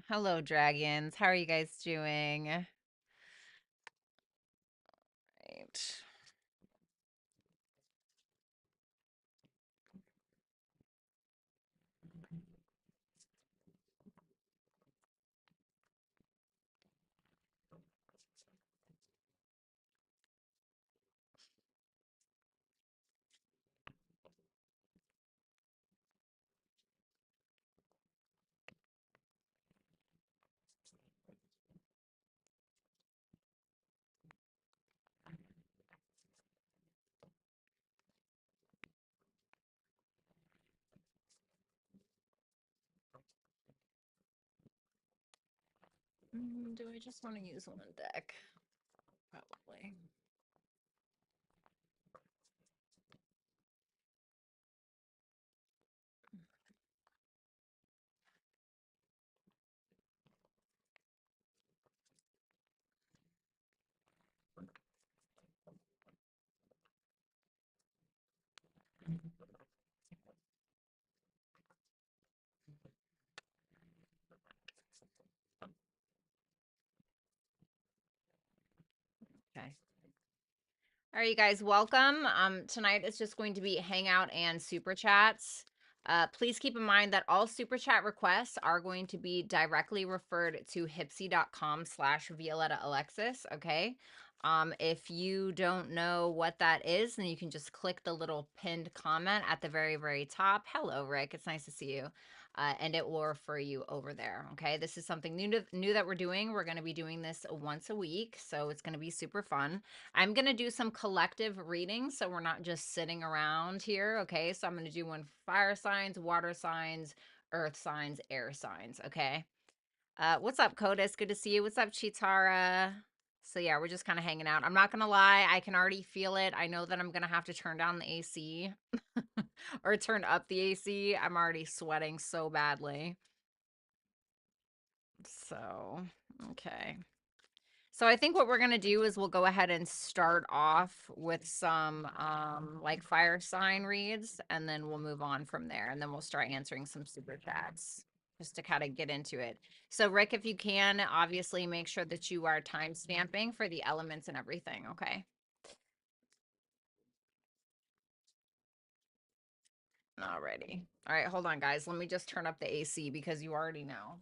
Hello, dragons. How are you guys doing? Right. Do I just want to use one deck? Probably. Okay. All right, you guys, welcome. Tonight is just going to be hangout and super chats. Please keep in mind that all super chat requests are going to be directly referred to hipsy.com/Violetta Alexis. Okay. If you don't know what that is, then you can just click the little pinned comment at the very, very top. Hello, Rick. It's nice to see you. And it will refer you over there. Okay. This is something new that we're doing. We're going to be doing this once a week. So it's going to be super fun. I'm going to do some collective readings, so we're not just sitting around here, okay? So I'm going to do one fire signs, water signs, earth signs, air signs, okay? What's up, Codis? Good to see you. What's up, Chitara? So yeah, we're just kind of hanging out. I'm not going to lie, I can already feel it. I know that I'm going to have to turn down the AC or turn up the AC. I'm already sweating so badly. So, okay. So I think what we're going to do is we'll go ahead and start off with some like fire sign reads, and then we'll move on from there, and then we'll start answering some super chats just to kind of get into it. So Rick, if you can, obviously make sure that you are time stamping for the elements and everything, okay? Alrighty. All right, hold on guys. Let me just turn up the AC because you already know.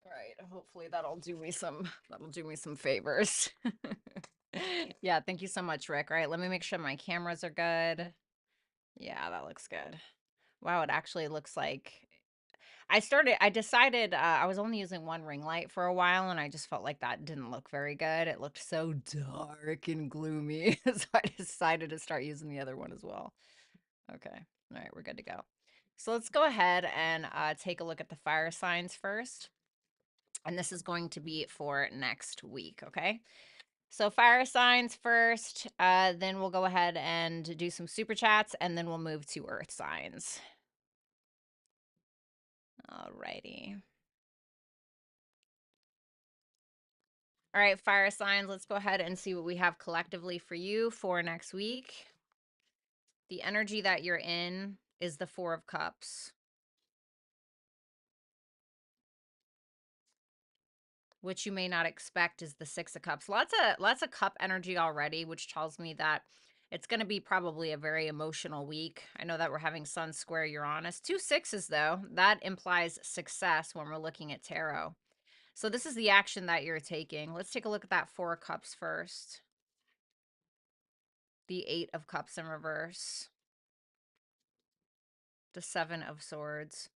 All right, hopefully that'll do me some favors. Yeah, thank you so much, Rick. All right, let me make sure my cameras are good. Yeah, that looks good. Wow, it actually looks like I decided I was only using one ring light for a while and I just felt like that didn't look very good. It looked so dark and gloomy. So I decided to start using the other one as well. Okay. All right, we're good to go. So let's go ahead and take a look at the fire signs first. And this is going to be for next week, okay? So fire signs first, then we'll go ahead and do some super chats, and then we'll move to earth signs. Alrighty. All right, fire signs, let's go ahead and see what we have collectively for you for next week. The energy that you're in is the Four of Cups, which you may not expect is the Six of Cups. Lots of cup energy already, which tells me that it's going to be probably a very emotional week. I know that we're having Sun square Uranus. 2 sixes, though. That implies success when we're looking at tarot. So this is the action that you're taking. Let's take a look at that Four of Cups first. The Eight of Cups in reverse. The Seven of Swords.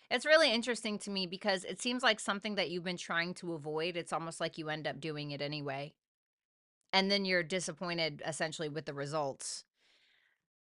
It's really interesting to me because it seems like something that you've been trying to avoid. It's almost like you end up doing it anyway. And then you're disappointed essentially with the results.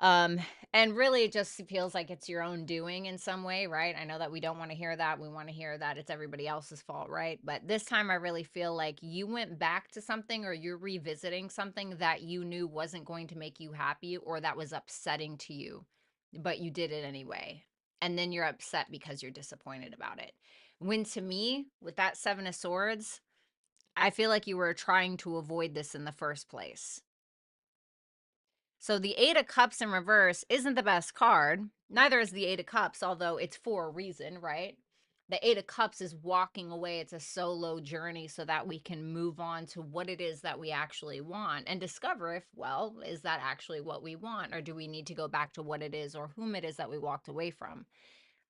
Um, and really it just feels like it's your own doing in some way, right? I know that we don't want to hear that. We want to hear that it's everybody else's fault, right? But this time I really feel like you went back to something, or you're revisiting something that you knew wasn't going to make you happy, or that was upsetting to you, but you did it anyway. And then you're upset because you're disappointed about it. When to me, with that 7 of Swords, I feel like you were trying to avoid this in the first place. So the 8 of Cups in reverse isn't the best card. Neither is the 8 of Cups, although it's for a reason, right? The 8 of Cups is walking away. It's a solo journey so that we can move on to what it is that we actually want and discover if, well, is that actually what we want? Or do we need to go back to what it is or whom it is that we walked away from?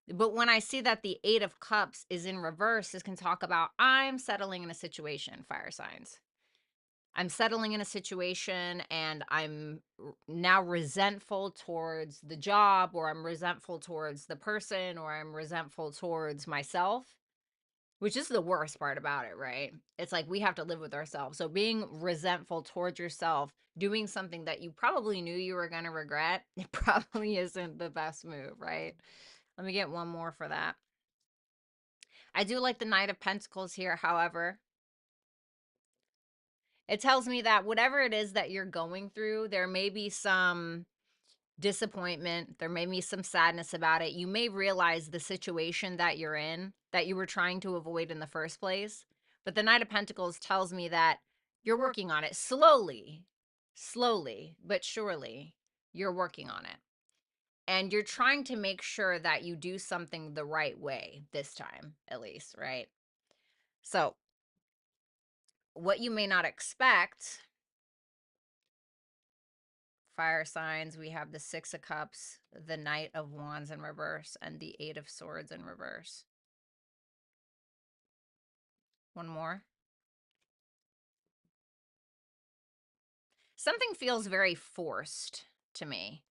But when I see that the 8 of Cups is in reverse, this can talk about I'm settling in a situation, fire signs. I'm settling in a situation and I'm now resentful towards the job, or I'm resentful towards the person, or I'm resentful towards myself, which is the worst part about it, right? It's like we have to live with ourselves. So being resentful towards yourself, doing something that you probably knew you were going to regret, it probably isn't the best move, right? Let me get one more for that. I do like the Knight of Pentacles here, however. It tells me that whatever it is that you're going through, there may be some disappointment, there may be some sadness about it. You may realize the situation that you're in that you were trying to avoid in the first place. But the Knight of Pentacles tells me that you're working on it slowly, slowly, but surely you're working on it. And you're trying to make sure that you do something the right way this time, at least, right? So, what you may not expect, fire signs, we have the 6 of Cups, the Knight of Wands in reverse, and the 8 of Swords in reverse. One more. Something feels very forced to me.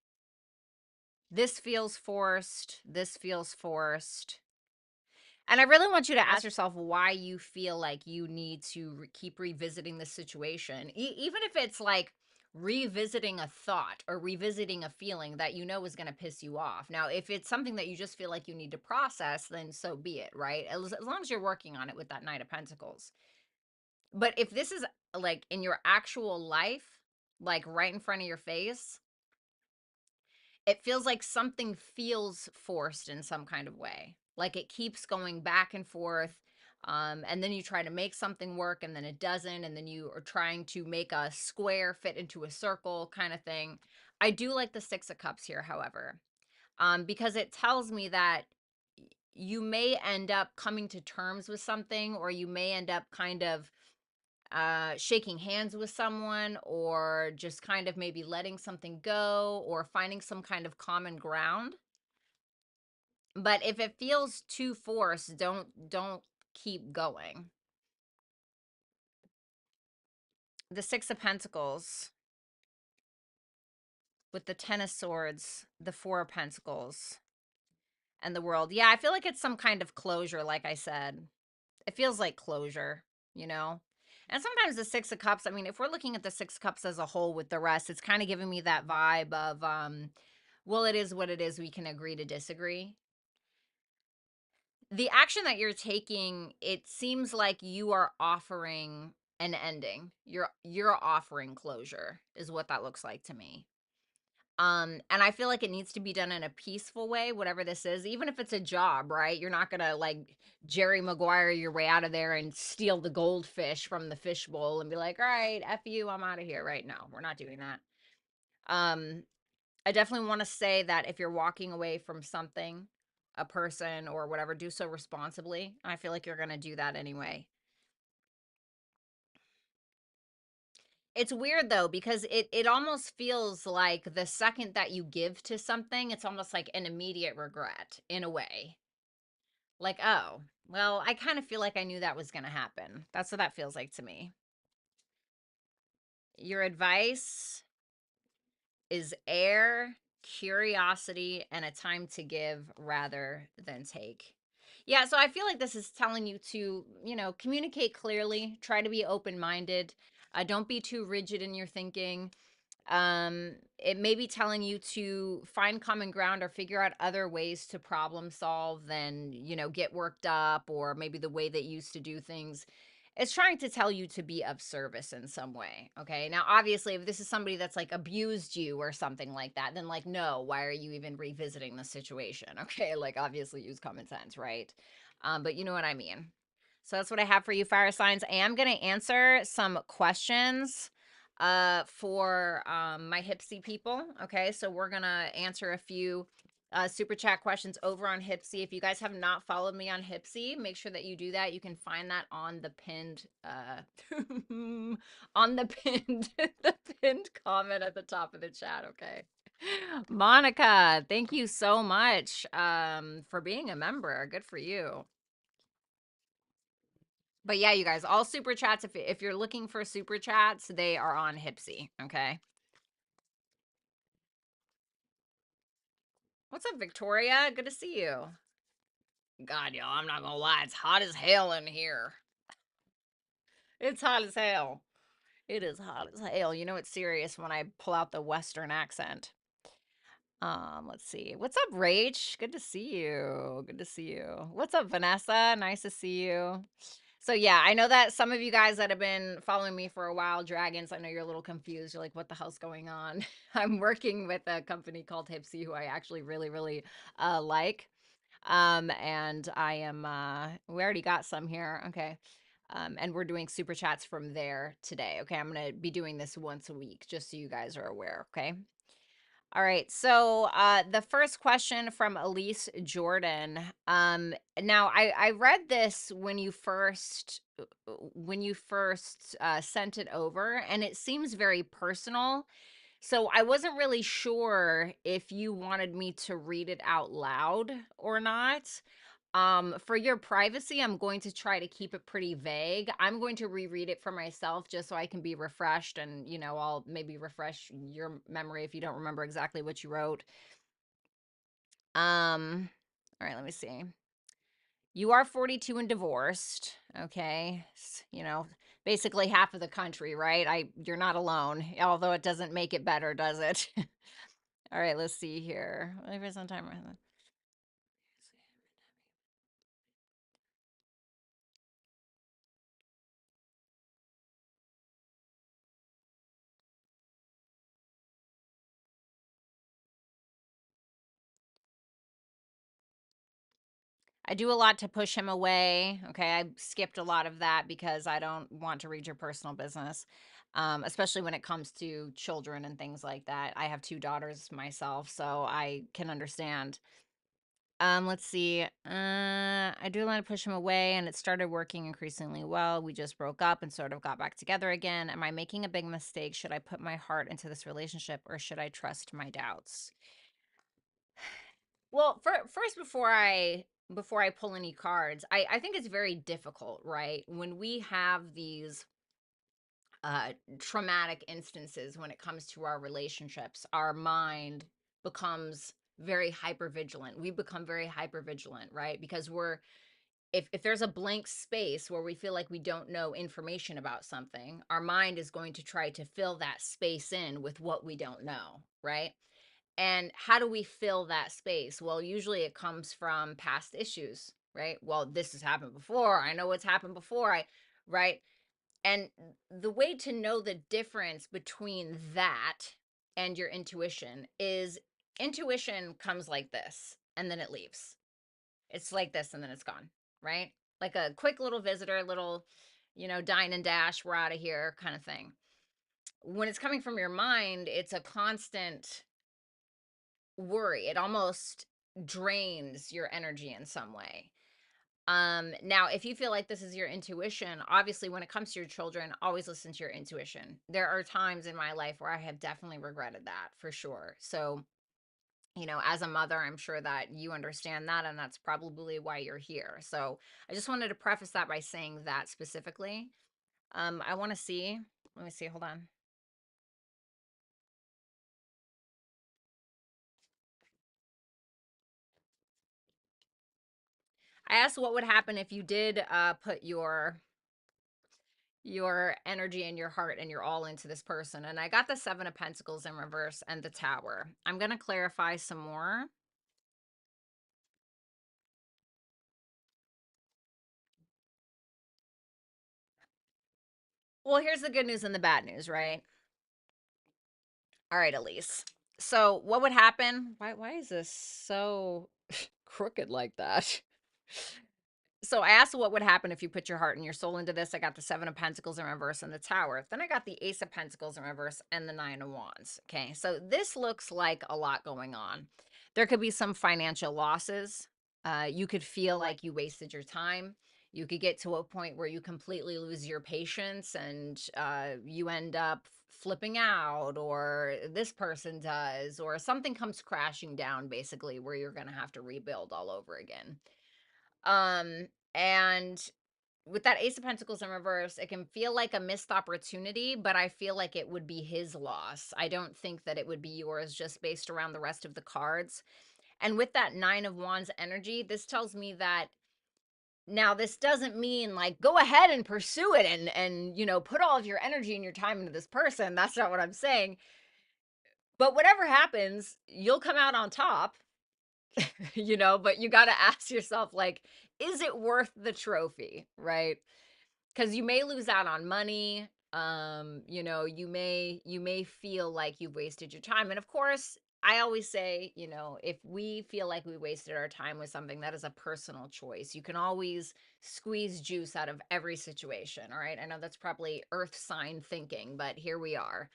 This feels forced. This feels forced. And I really want you to ask yourself why you feel like you need to keep revisiting this situation. Even if it's like revisiting a thought or revisiting a feeling that you know is going to piss you off. Now, if it's something that you just feel like you need to process, then so be it, right? As long as you're working on it with that Knight of Pentacles. But if this is like in your actual life, like right in front of your face, it feels like something feels forced in some kind of way. Like it keeps going back and forth. And then you try to make something work and then it doesn't. And then you are trying to make a square fit into a circle kind of thing. I do like the 6 of Cups here, however, because it tells me that you may end up coming to terms with something, or you may end up kind of shaking hands with someone, or just kind of maybe letting something go, or finding some kind of common ground. But if it feels too forced, don't keep going. The 6 of Pentacles with the 10 of Swords, the 4 of Pentacles, and the World. Yeah, I feel like it's some kind of closure, like I said. It feels like closure, you know? And sometimes the 6 of Cups, I mean, if we're looking at the 6 of Cups as a whole with the rest, it's kind of giving me that vibe of, well, it is what it is. We can agree to disagree. The action that you're taking, it seems like you are offering an ending. You're offering closure is what that looks like to me. And I feel like it needs to be done in a peaceful way, whatever this is, even if it's a job, right? You're not gonna like Jerry Maguire your way out of there and steal the goldfish from the fishbowl and be like, all right, F you, I'm out of here. Right? No, we're not doing that. I definitely want to say that if you're walking away from something, a person or whatever, do so responsibly. I feel like you're gonna do that anyway. It's weird though, because it almost feels like the second that you give to something, it's almost like an immediate regret in a way. Like, oh, well, I kind of feel like I knew that was going to happen. That's what that feels like to me. Your advice is air, curiosity, and a time to give rather than take. Yeah, so I feel like this is telling you to, communicate clearly, try to be open-minded. Don't be too rigid in your thinking. It may be telling you to find common ground or figure out other ways to problem solve than, get worked up, or maybe the way that you used to do things. It's trying to tell you to be of service in some way. Okay. Now, obviously, if this is somebody that's like abused you or something like that, then like, no, why are you even revisiting the situation? Okay. Like, obviously, use common sense, right? But you know what I mean. So that's what I have for you, fire signs. I am going to answer some questions for my Hipsy people. Okay, so we're gonna answer a few super chat questions over on Hipsy. If you guys have not followed me on Hipsy, make sure that you do that. You can find that on the pinned on the pinned the pinned comment at the top of the chat. Okay. Monica, thank you so much for being a member. Good for you. But yeah, you guys, all super chats, if you're looking for super chats, they are on Hipsy. Okay. What's up, Victoria? Good to see you. God, y'all, I'm not gonna lie, it's hot as hell in here. It's hot as hell. It is hot as hell. You know it's serious when I pull out the Western accent. Let's see. What's up, Rach? Good to see you. Good to see you. What's up, Vanessa? Nice to see you. So yeah, I know that some of you guys that have been following me for a while, Dragons, I know you're a little confused. You're like, what the hell's going on? I'm working with a company called Hipsy, who I actually really, really like. And I am, we already got some here. Okay. And we're doing super chats from there today. Okay. I'm going to be doing this once a week, just so you guys are aware. Okay. All right. So, the first question from Elise Jordan. Now I read this when you first sent it over, and it seems very personal. So I wasn't really sure if you wanted me to read it out loud or not. For your privacy, I'm going to try to keep it pretty vague. I'm going to reread it for myself just so I can be refreshed, and, I'll maybe refresh your memory if you don't remember exactly what you wrote. All right, let me see. You are 42 and divorced, okay? Basically half of the country, right? You're not alone, although it doesn't make it better, does it? All right, let's see here. Maybe sometime. I do a lot to push him away. Okay. I skipped a lot of that because I don't want to read your personal business, especially when it comes to children and things like that. I have two daughters myself, so I can understand. Let's see. I do want to push him away, and it started working increasingly well. We just broke up and sort of got back together again. Am I making a big mistake? Should I put my heart into this relationship, or should I trust my doubts? Well, first, before I pull any cards, I think it's very difficult, right? When we have these traumatic instances when it comes to our relationships, our mind becomes very hyper vigilant. We become very hyper vigilant, right? Because if there's a blank space where we feel like we don't know information about something, our mind is going to try to fill that space in with what we don't know, right? And how do we fill that space? Well, usually it comes from past issues, right? Well, this has happened before. I know what's happened before. Right? And the way to know the difference between that and your intuition is intuition comes like this and then it leaves. It's like this and then it's gone, right? Like a quick little visitor, little, dine and dash, we're out of here kind of thing. When it's coming from your mind, it's a constant worry. It almost drains your energy in some way. Now, if you feel like this is your intuition, obviously when it comes to your children, always listen to your intuition. There are times in my life where I have definitely regretted that for sure. So, as a mother, I'm sure that you understand that, and that's probably why you're here. So I just wanted to preface that by saying that specifically. I want to see, let me see, hold on. I asked what would happen if you did put your energy and your heart and you're all into this person. And I got the 7 of Pentacles in reverse and the Tower. I'm going to clarify some more. Well, here's the good news and the bad news, right? All right, Elise. So what would happen? Why is this so crooked like that? So I asked what would happen if you put your heart and your soul into this. I got the 7 of Pentacles in reverse and the Tower. Then I got the Ace of Pentacles in reverse and the 9 of Wands. Okay, so this looks like a lot going on. There could be some financial losses. You could feel like you wasted your time. You could get to a point where you completely lose your patience and you end up flipping out, or this person does, or something comes crashing down basically where you're going to have to rebuild all over again. And with that Ace of Pentacles in reverse, it can feel like a missed opportunity, but I feel like it would be his loss. I don't think that it would be yours just based around the rest of the cards. And with that 9 of Wands energy, this tells me that now this doesn't mean like go ahead and pursue it and you know, put all of your energy and your time into this person. That's not what I'm saying. But whatever happens, you'll come out on top. You know, but you got to ask yourself, like, is it worth the trophy, right? Because you may lose out on money. You know, you may feel like you've wasted your time. And of course, I always say, you know, if we feel like we wasted our time with something, that is a personal choice. You can always squeeze juice out of every situation. All right. I know that's probably earth sign thinking, but here we are.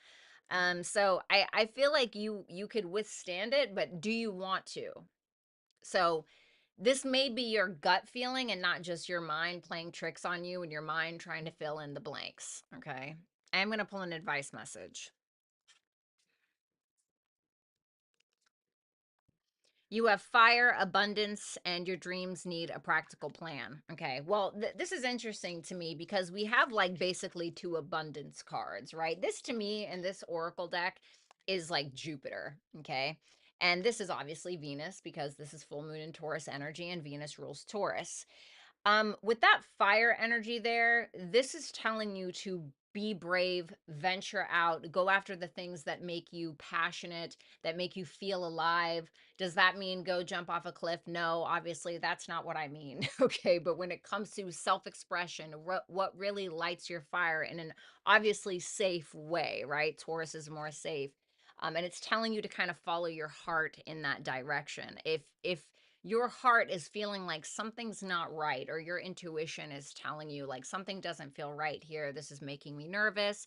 So I feel like you could withstand it, but do you want to? So this may be your gut feeling and not just your mind playing tricks on you and your mind trying to fill in the blanks. Okay. I'm going to pull an advice message. You have fire, abundance, and your dreams need a practical plan. Okay. Well, this is interesting to me because we have like basically 2 abundance cards, right? This to me in this Oracle deck is like Jupiter. Okay. And this is obviously Venus because this is full moon in Taurus energy and Venus rules Taurus. With that fire energy there, this is telling you to be brave, venture out, go after the things that make you passionate, that make you feel alive. Does that mean go jump off a cliff? No, obviously that's not what I mean. Okay, but when it comes to self-expression, what really lights your fire in an obviously safe way, right? Taurus is more safe. And it's telling you to kind of follow your heart in that direction. If your heart is feeling like something's not right, or your intuition is telling you like something doesn't feel right here, this is making me nervous,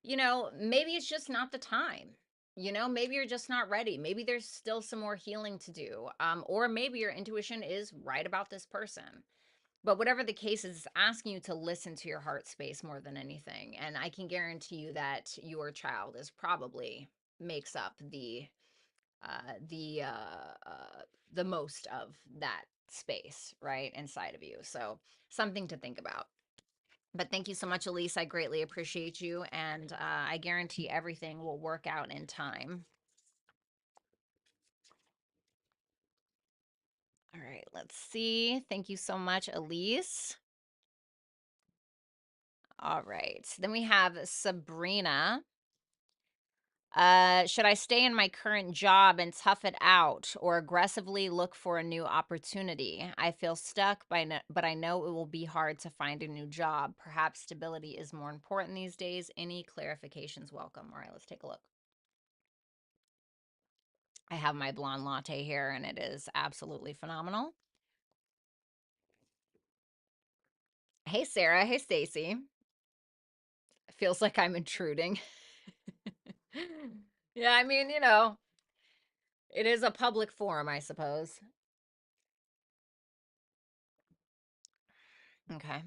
you know, maybe it's just not the time. You know, maybe you're just not ready. Maybe there's still some more healing to do. Or maybe your intuition is right about this person. But whatever the case is, it's asking you to listen to your heart space more than anything. And I can guarantee you that your child is probably makes up uh, the uh, uh, the most of that space, right, inside of you. So something to think about. But thank you so much, Elise. I greatly appreciate you, and I guarantee everything will work out in time. All right, let's see. Thank you so much, Elise. All right, then we have Sabrina. Should I stay in my current job and tough it out or aggressively look for a new opportunity? I feel stuck, but I know it will be hard to find a new job. Perhaps stability is more important these days. Any clarifications welcome. All right, let's take a look. I have my blonde latte here, and it is absolutely phenomenal. Hey, Sarah. Hey, Stacy. Feels like I'm intruding. Yeah, I mean, you know, it is a public forum, I suppose. Okay.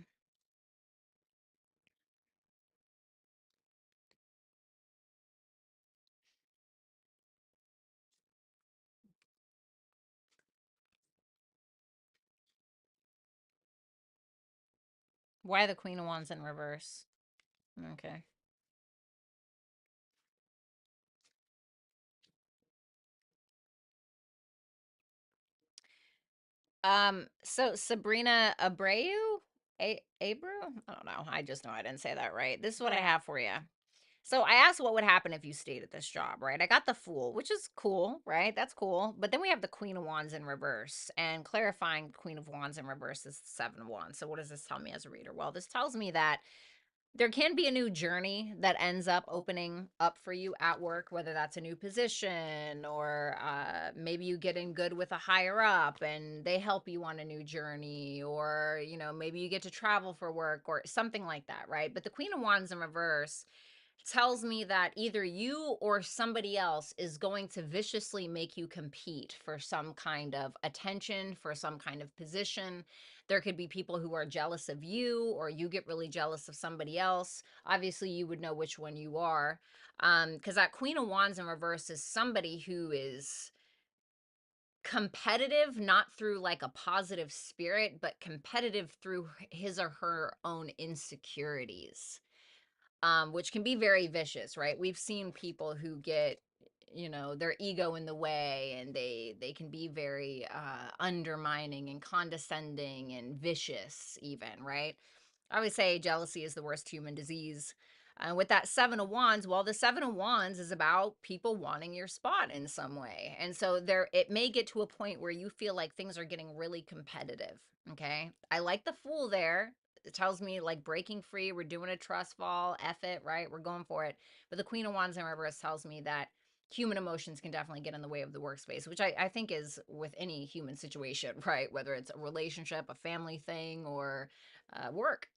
Why the Queen of Wands in reverse? Okay. So Sabrina Abreu? Abru? I don't know. I just know I didn't say that right. This is what I have for you. So I asked what would happen if you stayed at this job, right? I got the Fool, which is cool, right? That's cool. But then we have the Queen of Wands in reverse. And clarifying Queen of Wands in reverse is the Seven of Wands. So what does this tell me as a reader? Well, this tells me that there can be a new journey that ends up opening up for you at work, whether that's a new position or maybe you get in good with a higher up and they help you on a new journey, or maybe you get to travel for work or something like that, right? But the Queen of Wands in reverse tells me that either you or somebody else is going to viciously make you compete for some kind of attention, for some kind of position. There could be people who are jealous of you, or you get really jealous of somebody else. Obviously, you would know which one you are. Because that Queen of Wands in reverse is somebody who is competitive, not through like a positive spirit, but competitive through his or her own insecurities, which can be very vicious, right? We've seen people who get, their ego in the way, and they can be very undermining and condescending and vicious, even, right? I always say jealousy is the worst human disease. With that Seven of Wands, well, the Seven of Wands is about people wanting your spot in some way. And so it may get to a point where you feel like things are getting really competitive. Okay. I like the Fool there. It tells me like breaking free. We're doing a trust fall. F it, right? We're going for it. But the Queen of Wands in reverse tells me that human emotions can definitely get in the way of the workspace, which I think is with any human situation, right? Whether it's a relationship, a family thing, or work.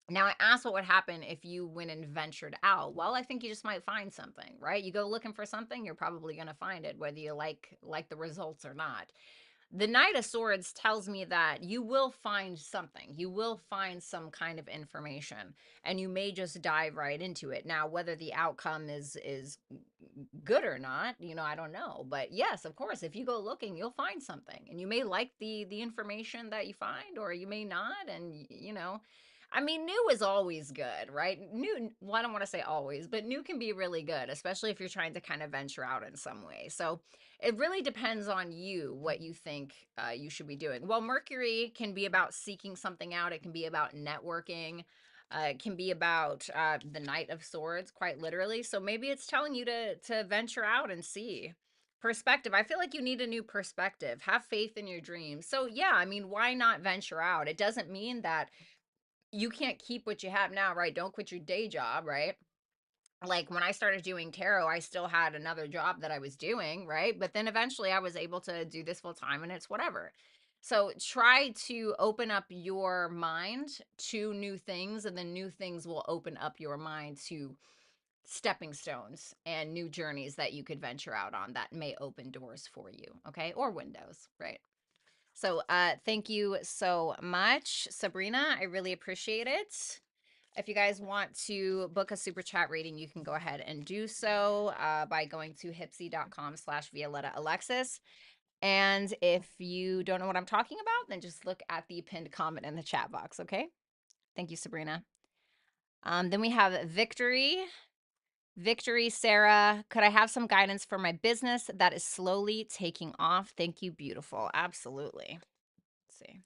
Now, I asked what would happen if you went and ventured out. Well, I think you just might find something, right? You go looking for something, you're probably going to find it, whether you like the results or not. The Knight of Swords tells me that you will find something. You will find some kind of information, and you may just dive right into it. Now, whether the outcome is good or not, I don't know. But yes, of course, if you go looking, you'll find something, and you may like the information that you find, or you may not. And I mean, new is always good, right? New, well, I don't want to say always, but new can be really good, especially if you're trying to kind of venture out in some way. So it really depends on you, what you think you should be doing. Well, Mercury can be about seeking something out. It can be about networking. It can be about the Knight of Swords, quite literally. So maybe it's telling you to venture out and see. Perspective. I feel like you need a new perspective. Have faith in your dreams. So yeah, I mean, why not venture out? It doesn't mean that you can't keep what you have now, right? Don't quit your day job, right? Like when I started doing tarot, I still had another job that I was doing, right? But then eventually I was able to do this full time, and it's whatever. So try to open up your mind to new things, and then new things will open up your mind to stepping stones and new journeys that you could venture out on that may open doors for you, okay? Or windows, right? So thank you so much, Sabrina. I really appreciate it. If you guys want to book a super chat reading, you can go ahead and do so by going to hipsy.com/Violetta Alexis. And if you don't know what I'm talking about, then just look at the pinned comment in the chat box, okay? Thank you, Sabrina. Then we have Victory. Victory, Sarah. Could I have some guidance for my business that is slowly taking off? Thank you, beautiful. Absolutely. Let's see.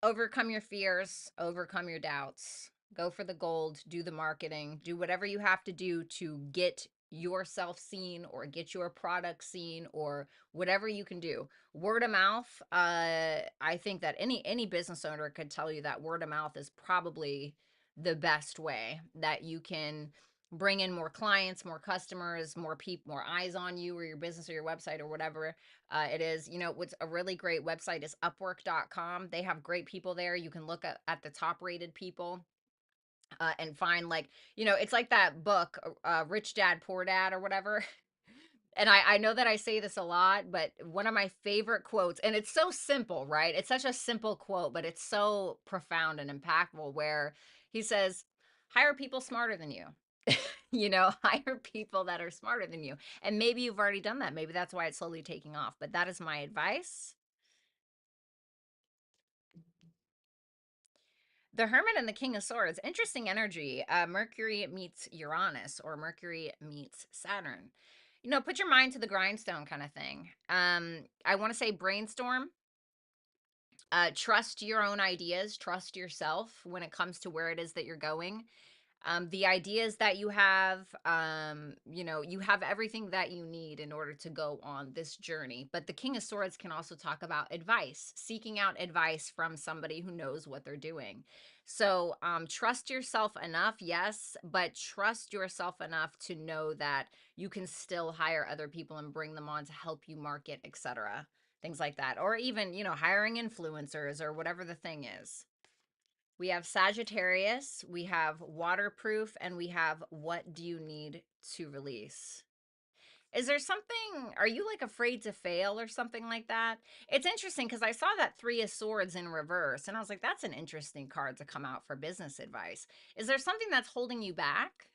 Overcome your fears, overcome your doubts, go for the gold, do the marketing, do whatever you have to do to get yourself seen or get your product seen or whatever you can do. Word of mouth, I think that any business owner could tell you that word of mouth is probably the best way that you can bring in more clients, more customers, more people, more eyes on you or your business or your website or whatever it is. What's a really great website is upwork.com. They have great people there. You can look at the top rated people and find, like, it's like that book, Rich Dad, Poor Dad, or whatever. And I know that I say this a lot, but one of my favorite quotes, and it's so simple, right? It's such a simple quote, but it's so profound and impactful, where he says, hire people smarter than you. Hire people that are smarter than you. And maybe you've already done that. Maybe that's why it's slowly taking off. But that is my advice. The Hermit and the King of Swords. Interesting energy. Mercury meets Uranus, or Mercury meets Saturn. You know, put your mind to the grindstone kind of thing. I want to say brainstorm. Trust your own ideas. Trust yourself when it comes to where it is that you're going. The ideas that you have, you have everything that you need in order to go on this journey. But the King of Swords can also talk about advice, seeking out advice from somebody who knows what they're doing. So trust yourself enough, yes, but trust yourself enough to know that you can still hire other people and bring them on to help you market, etc. Things like that. Or even, hiring influencers or whatever the thing is. We have Sagittarius, we have waterproof, and we have what do you need to release? Is there something, are you like afraid to fail or something like that? It's interesting because I saw that Three of Swords in reverse and I was like, that's an interesting card to come out for business advice. Is there something that's holding you back?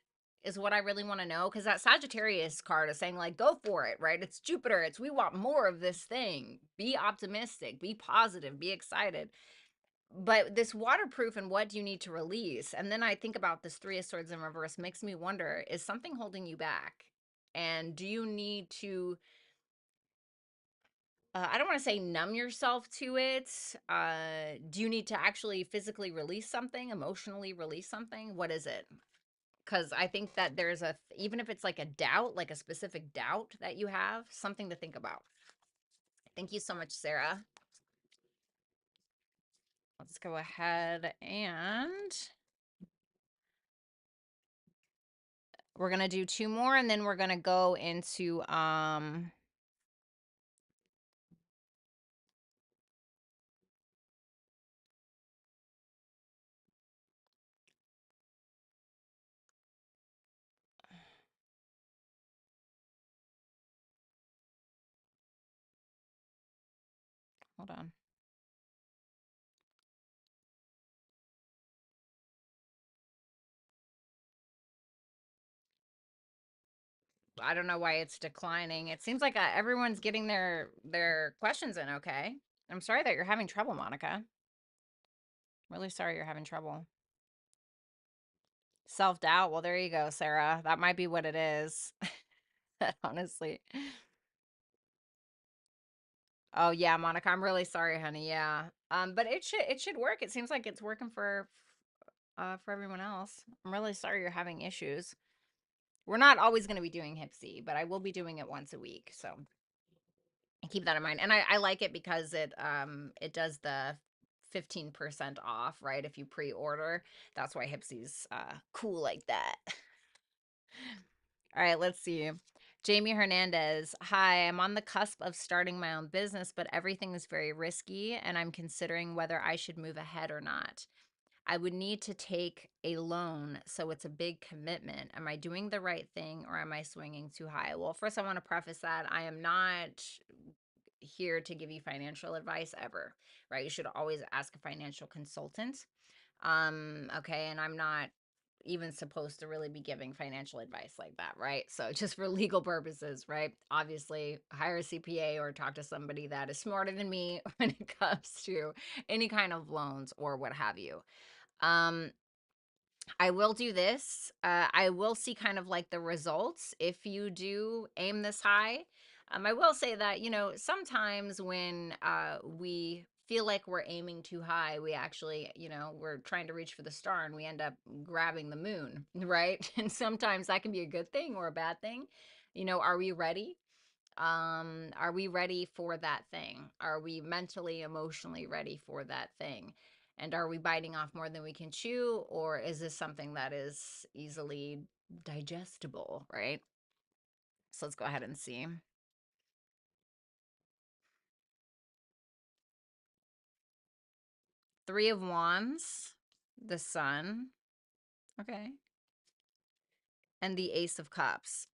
Is what I really want to know, because that Sagittarius card is saying, like, go for it, right? It's Jupiter. It's we want more of this thing. Be optimistic, be positive, be excited. But this waterproof and what do you need to release? And then I think about this Three of Swords in reverse makes me wonder, is something holding you back? And do you need to, I don't want to say numb yourself to it. Do you need to actually physically release something, emotionally release something? What is it? Because I think that there's even if it's like a doubt, like a specific doubt that you have, something to think about. Thank you so much, Sarah. Let's go ahead and we're going to do two more and then we're going to go into hold on. I don't know why it's declining. It seems like everyone's getting their questions in okay. I'm sorry that you're having trouble, Monica. Really sorry you're having trouble. Self-doubt. Well, there you go, Sarah. That might be what it is. Honestly. Oh yeah, Monica, I'm really sorry, honey. Yeah. But it should work. It seems like it's working for everyone else. I'm really sorry you're having issues. We're not always going to be doing Hip C, but I will be doing it once a week. So keep that in mind. And I like it because it does the 15% off, right? If you pre-order. That's why Hip C's cool like that. All right, let's see. Jamie Hernandez. Hi, I'm on the cusp of starting my own business, but everything is very risky and I'm considering whether I should move ahead or not. I would need to take a loan, so it's a big commitment. Am I doing the right thing or am I swinging too high? Well, first, I want to preface that I am not here to give you financial advice ever, right? You should always ask a financial consultant. Okay, and I'm not even supposed to really be giving financial advice like that, right? So just for legal purposes, right? Obviously, hire a CPA or talk to somebody that is smarter than me when it comes to any kind of loans or what have you. Um, I will do this. I will see kind of like the results if you do aim this high. I will say that, sometimes when we feel like we're aiming too high, we actually, we're trying to reach for the star and we end up grabbing the moon, right? And sometimes that can be a good thing or a bad thing. Are we ready? Are we ready for that thing? Are we mentally, emotionally ready for that thing? And are we biting off more than we can chew, or is this something that is easily digestible, right? So let's go ahead and see. Three of Wands, the Sun, okay, and the Ace of Cups.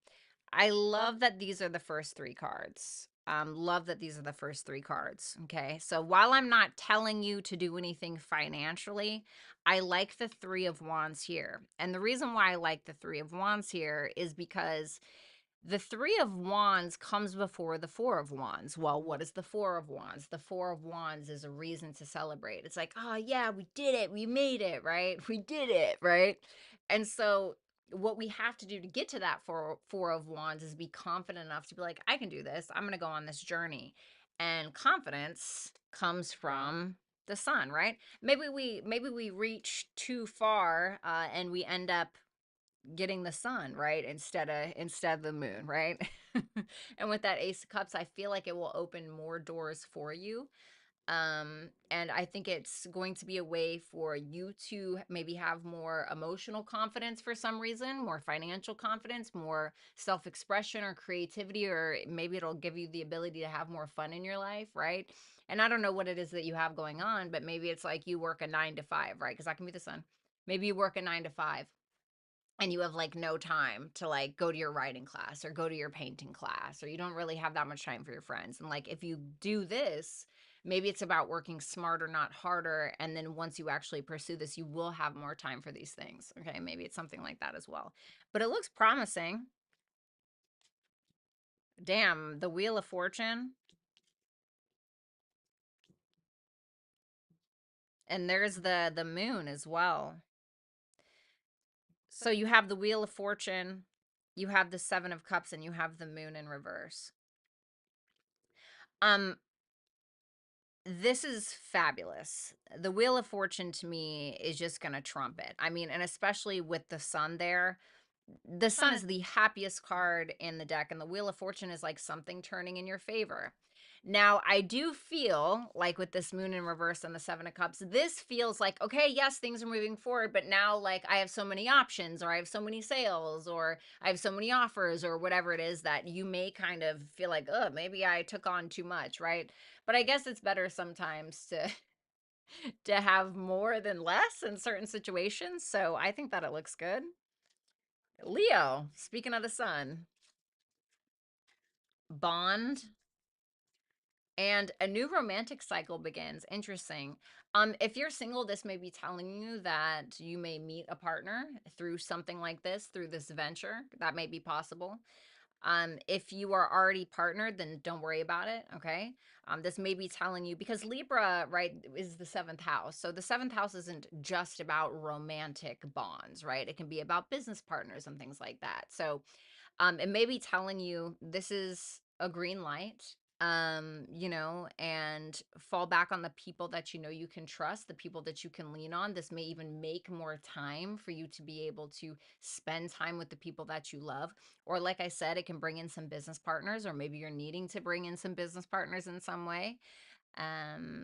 I love that these are the first three cards. Love that these are the first three cards. Okay. So while I'm not telling you to do anything financially, I like the Three of Wands here. And the reason why I like the Three of Wands here is because The Three of Wands comes before the Four of Wands. Well, what is the Four of Wands? The Four of Wands is a reason to celebrate. It's like, oh, yeah, we did it. We made it, right? We did it, right? And so, what we have to do to get to that four of Wands is be confident enough to be like, I can do this. I'm going to go on this journey. And confidence comes from the sun, right? Maybe we reach too far and we end up getting the sun, right, instead of the moon, right? And with that Ace of Cups, I feel like it will open more doors for you. And I think it's going to be a way for you to maybe have more emotional confidence for some reason, more financial confidence, more self-expression or creativity, or maybe it'll give you the ability to have more fun in your life, right? And I don't know what it is that you have going on, but maybe it's like you work a 9 to 5, right? Because that can be the sun. Maybe you work a 9 to 5 and you have like no time to like go to your writing class or go to your painting class, or you don't really have that much time for your friends. And like if you do this, maybe it's about working smarter, not harder, and then once you actually pursue this, you will have more time for these things. Okay, maybe it's something like that as well. But it looks promising. Damn, the Wheel of Fortune. And there's the moon as well. So you have the Wheel of Fortune, you have the Seven of Cups, and you have the moon in reverse. Um, this is fabulous. The Wheel of Fortune to me is just going to trump it. I mean, and especially with the sun there, the sun is the happiest card in the deck, and the Wheel of Fortune is like something turning in your favor. Now, I do feel like with this moon in reverse and the Seven of Cups, this feels like, okay, yes, things are moving forward, but now like I have so many options, or I have so many sales, or I have so many offers, or whatever it is, that you may kind of feel like, oh, maybe I took on too much, right? But I guess it's better sometimes to to have more than less in certain situations. So I think that it looks good. Leo, speaking of the sun, bond, and a new romantic cycle begins. Interesting. If you're single, this may be telling you that you may meet a partner through something like this, through this venture. That may be possible. If you are already partnered, then don't worry about it. Okay. This may be telling you, because Libra, right, is the seventh house. So the seventh house isn't just about romantic bonds, right? It can be about business partners and things like that. So it may be telling you this is a green light, and fall back on the people that you know you can trust, the people that you can lean on. This may even make more time for you to be able to spend time with the people that you love. Or, like I said, it can bring in some business partners, or maybe you're needing to bring in some business partners in some way.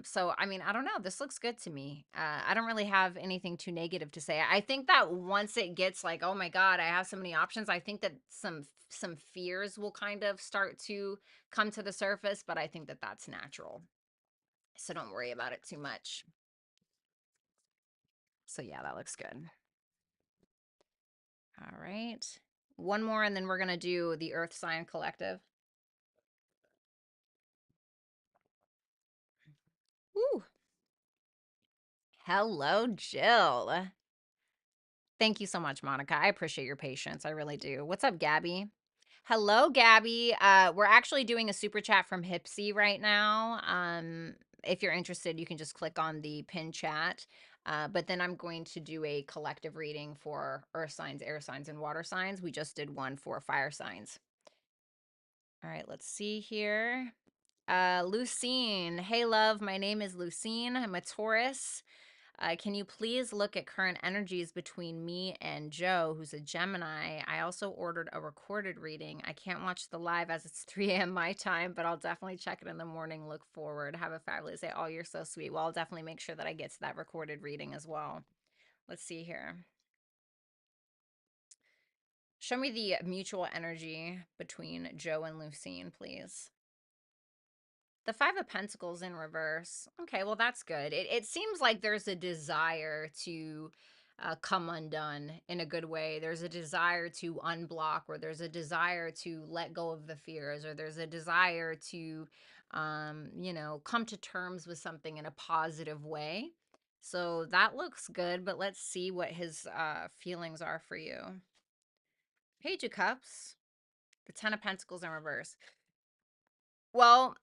So I mean, I don't know. This looks good to me. I don't really have anything too negative to say. I think that once it gets like, oh my God, I have so many options, I think that some fears will kind of start to come to the surface, but I think that that's natural. So don't worry about it too much. So yeah, that looks good. All right. One more, and then we're gonna do the Earth Sign Collective. Woo. Hello, Jill. Thank you so much, Monica. I appreciate your patience. I really do. What's up, Gabby? Hello, Gabby. We're actually doing a super chat from Hipsy right now. If you're interested, you can just click on the pin chat. But then I'm going to do a collective reading for earth signs, air signs, and water signs. We just did one for fire signs. All right, let's see here. Lucine. Hey, love. My name is Lucine. I'm a Taurus. Can you please look at current energies between me and Joe, who's a Gemini? I also ordered a recorded reading. I can't watch the live as it's 3 a.m. my time, but I'll definitely check it in the morning. Look forward. Have a fabulous day. Oh, you're so sweet. Well, I'll definitely make sure that I get to that recorded reading as well. Let's see here. Show me the mutual energy between Joe and Lucine, please. The Five of Pentacles in reverse. Okay, well, that's good. It seems like there's a desire to come undone in a good way. There's a desire to unblock, or there's a desire to let go of the fears, or there's a desire to, come to terms with something in a positive way. So that looks good, but let's see what his feelings are for you. Page of Cups. The Ten of Pentacles in reverse. Well,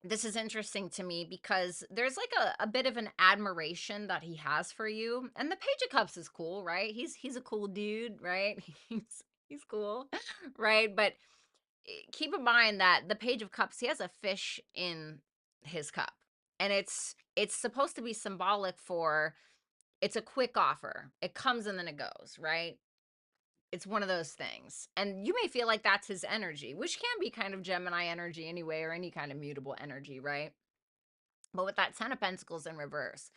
this is interesting to me because there's like a bit of an admiration that he has for you. And the Page of Cups is cool, right? He's a cool dude, right? He's cool, right? But keep in mind that the Page of Cups, he has a fish in his cup. And it's supposed to be symbolic for it's a quick offer. It comes and then it goes, right? It's one of those things. And you may feel like that's his energy, which can be kind of Gemini energy anyway, or any kind of mutable energy, right? But with that Ten of Pentacles in reverse,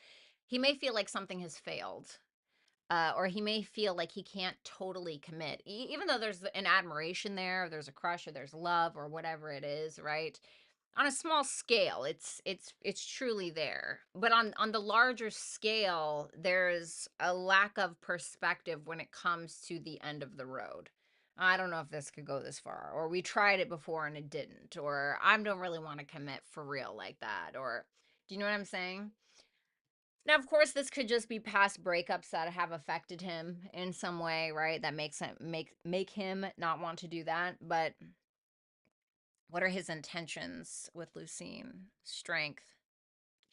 he may feel like something has failed. Or he may feel like he can't totally commit, even though there's an admiration there, or there's a crush, or there's love, or whatever it is, right? On a small scale, it's truly there. But on the larger scale, there's a lack of perspective when it comes to the end of the road. I don't know if this could go this far, or we tried it before and it didn't, or I don't really want to commit for real like that, or do you know what I'm saying? Now, of course, this could just be past breakups that have affected him in some way, right? That makes him make him not want to do that. But what are his intentions with Lucine? Strength.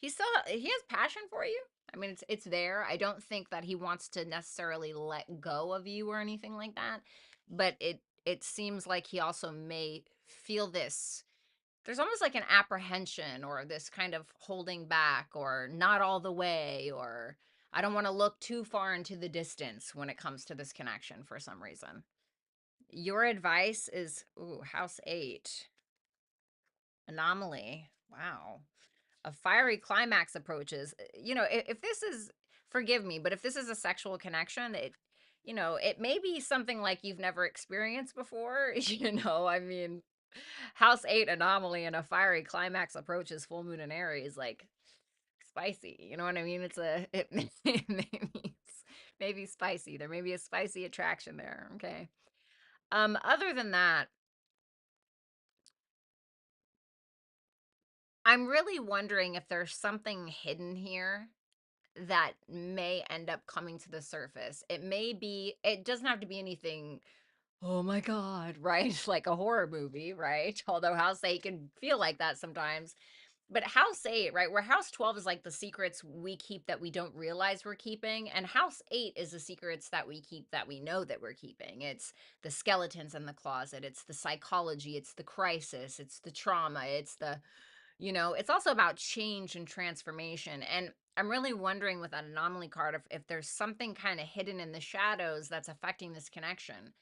He has passion for you. I mean, it's there. I don't think that he wants to necessarily let go of you or anything like that. But it seems like he also may feel this, there's almost like an apprehension or this kind of holding back or not all the way, or I don't want to look too far into the distance when it comes to this connection for some reason. Your advice is, ooh, house 8. Anomaly. Wow. A fiery climax approaches. You know, if this is, forgive me, but if this is a sexual connection, it may be something like you've never experienced before. I mean, House 8 anomaly and a fiery climax approaches full moon in Aries, like spicy. You know what I mean? It maybe spicy. There may be a spicy attraction there. Okay. Other than that, I'm really wondering if there's something hidden here that may end up coming to the surface. It doesn't have to be anything, oh my God, right? Like a horror movie, right? Although House 8 can feel like that sometimes. But house 8, right? Where house 12 is like the secrets we keep that we don't realize we're keeping. And house 8 is the secrets that we keep that we know that we're keeping. It's the skeletons in the closet. It's the psychology. It's the crisis. It's the trauma. It's also about change and transformation. And I'm really wondering with that anomaly card if there's something kind of hidden in the shadows that's affecting this connection,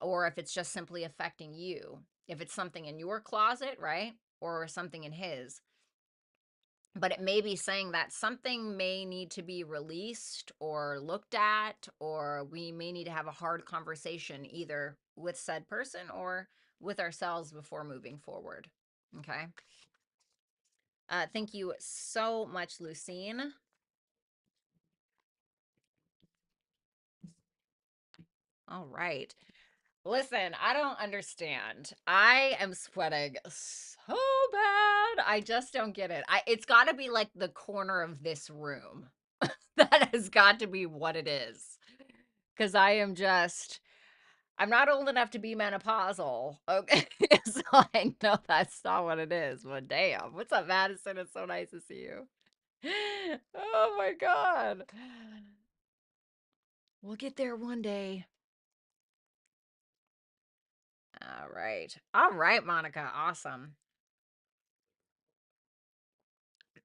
or if it's just simply affecting you. If it's something in your closet, right? Or something in his, but it may be saying that something may need to be released or looked at, or we may need to have a hard conversation either with said person or with ourselves before moving forward. Okay. Thank you so much, Lucine. All right. Listen, I don't understand. I am sweating so bad. I just don't get it. It's got to be like the corner of this room. That has got to be what it is. Because I'm not old enough to be menopausal. Okay. So I know that's not what it is. But damn. What's up, Madison? It's so nice to see you. Oh my God. We'll get there one day. All right. All right, Monica. Awesome.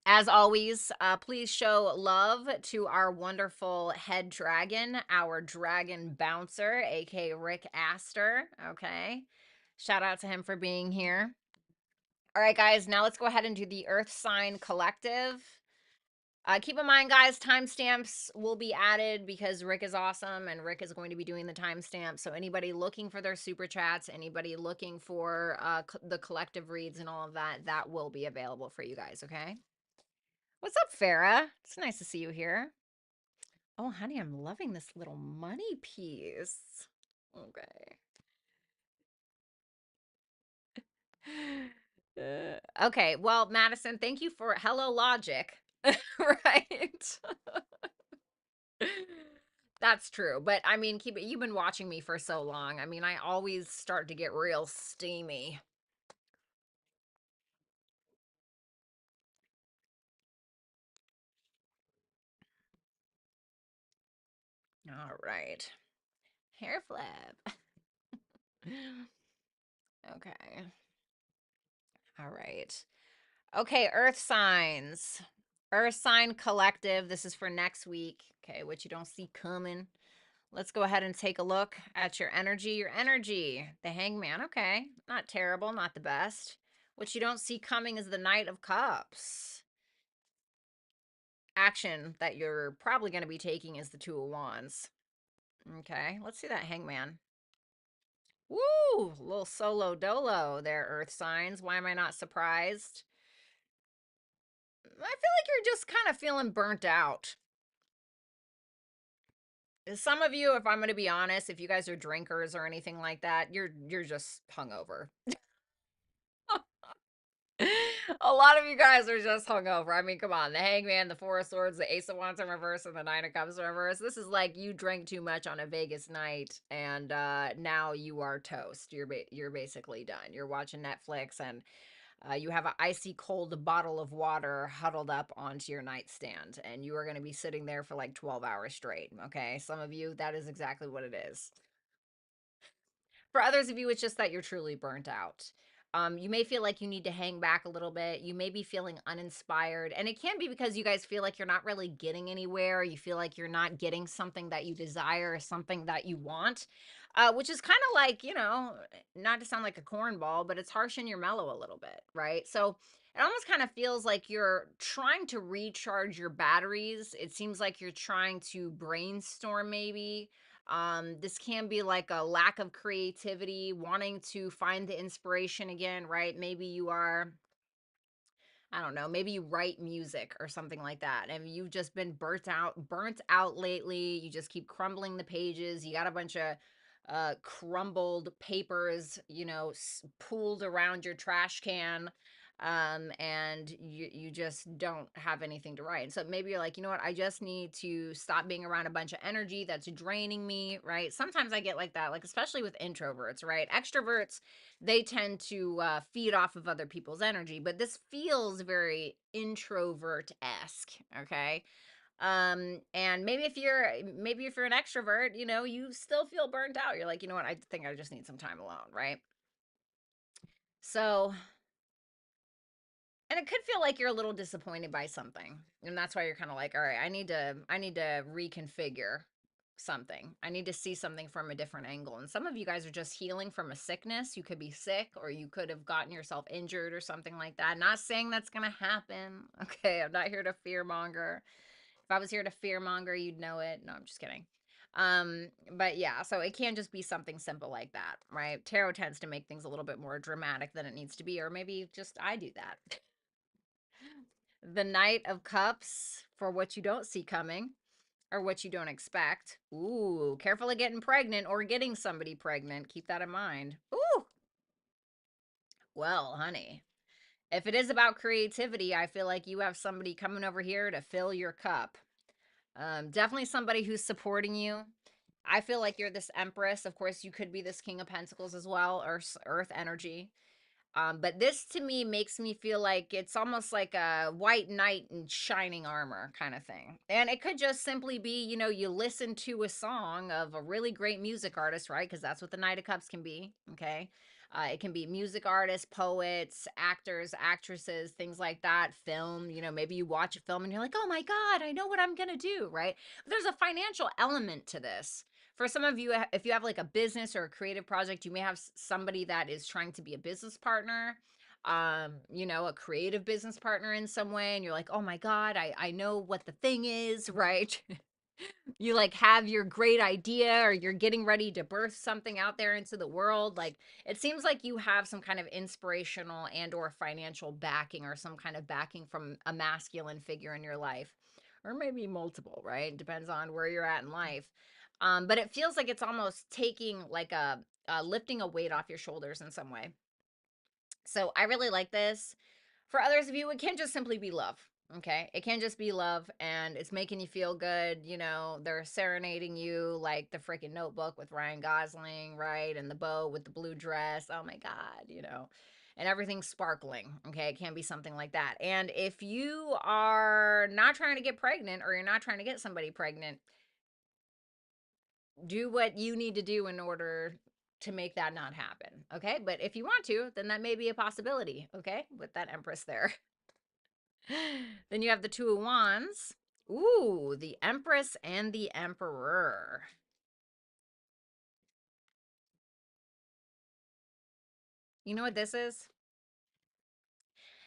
As always, please show love to our wonderful head dragon, our dragon bouncer, aka Rick Astor. Okay. Shout out to him for being here. All right, guys, now let's go ahead and do the Earth Sign Collective. Keep in mind, guys, timestamps will be added because Rick is awesome and Rick is going to be doing the timestamps. So anybody looking for their super chats, anybody looking for the collective reads and all of that, that will be available for you guys, okay? What's up, Farah? It's nice to see you here. Oh, honey, I'm loving this little money piece. Okay. Okay, well, Madison, thank you for hello logic. Right? That's true. But I mean, keep it, you've been watching me for so long. I mean, I always start to get real steamy. All right. Hair flip. Okay. All right. Okay, Earth signs. Earth sign collective. This is for next week. Okay, what you don't see coming. Let's go ahead and take a look at your energy. Your energy, the hangman. Okay, not terrible, not the best. What you don't see coming is the Knight of Cups. Action that you're probably going to be taking is the Two of Wands. Okay, let's see that hangman. Woo! A little solo dolo there, Earth signs. Why am I not surprised? I feel like you're just kind of feeling burnt out. Some of you, if I'm going to be honest, if you guys are drinkers or anything like that, you're just hungover. A lot of you guys are just hungover. I mean, come on. The Hangman, the Four of Swords, the Ace of Wands in reverse, and the Nine of Cups in reverse. This is like you drank too much on a Vegas night, and now you are toast. You're basically done. You're watching Netflix, and you have an icy cold bottle of water huddled up onto your nightstand, and you are going to be sitting there for like 12 hours straight. Okay, some of you, that is exactly what it is. For others of you, it's just that you're truly burnt out. You may feel like you need to hang back a little bit. You may be feeling uninspired. And it can be because you guys feel like you're not really getting anywhere. You feel like you're not getting something that you desire or something that you want, which is kind of like, not to sound like a cornball, but it's harsh and you're mellow a little bit, right? So it almost kind of feels like you're trying to recharge your batteries. It seems like you're trying to brainstorm maybe. This can be like a lack of creativity, wanting to find the inspiration again, right? Maybe you are, I don't know, maybe you write music or something like that, and you've just been burnt out lately. You just keep crumbling the pages. You got a bunch of crumbled papers, pooled around your trash can. And you just don't have anything to write. And so maybe you're like, you know what, I just need to stop being around a bunch of energy that's draining me, right? Sometimes I get like that, like especially with introverts, right? Extroverts, they tend to feed off of other people's energy, but this feels very introvert-esque. Okay. And maybe if you're an extrovert, you still feel burnt out. You're like, you know what, I think I just need some time alone, right? So, and it could feel like you're a little disappointed by something, and that's why you're kind of like, all right, I need to reconfigure something. I need to see something from a different angle. And some of you guys are just healing from a sickness. You could be sick, or you could have gotten yourself injured or something like that. Not saying that's going to happen. Okay, I'm not here to fearmonger. If I was here to fearmonger, you'd know it. No, I'm just kidding. But yeah, so it can just be something simple like that, right? Tarot tends to make things a little bit more dramatic than it needs to be, or maybe just I do that. The Knight of Cups, for what you don't see coming or what you don't expect. Ooh, careful of getting pregnant or getting somebody pregnant. Keep that in mind. Ooh, well, honey, if it is about creativity, I feel like you have somebody coming over here to fill your cup. Definitely somebody who's supporting you. I feel like you're this Empress. Of course, you could be this King of Pentacles as well, or Earth energy. But this to me makes me feel like it's almost like a white knight in shining armor kind of thing. And it could just simply be, you listen to a song of a really great music artist, right? Because that's what the Knight of Cups can be. Okay. It can be music artists, poets, actors, actresses, things like that. Film, maybe you watch a film and you're like, oh my God, I know what I'm going to do, right? But there's a financial element to this. For some of you, if you have like a business or a creative project, you may have somebody that is trying to be a business partner, a creative business partner in some way, and you're like, oh my God, I know what the thing is, right? You like have your great idea, or you're getting ready to birth something out there into the world. Like it seems like you have some kind of inspirational and or financial backing, or some kind of backing from a masculine figure in your life, or maybe multiple, right? Depends on where you're at in life. But it feels like it's almost taking like lifting a weight off your shoulders in some way. So I really like this. For others of you, it can just simply be love. Okay. It can't just be love and it's making you feel good. You know, they're serenading you like the freaking Notebook with Ryan Gosling, right? And the bow with the blue dress. Oh my God, you know, and everything's sparkling. Okay. It can't be something like that. And if you are not trying to get pregnant or you're not trying to get somebody pregnant, do what you need to do in order to make that not happen. Okay. But if you want to, then that may be a possibility. Okay. With that Empress there. Then you have the Two of Wands. Ooh, the Empress and the Emperor. You know what this is?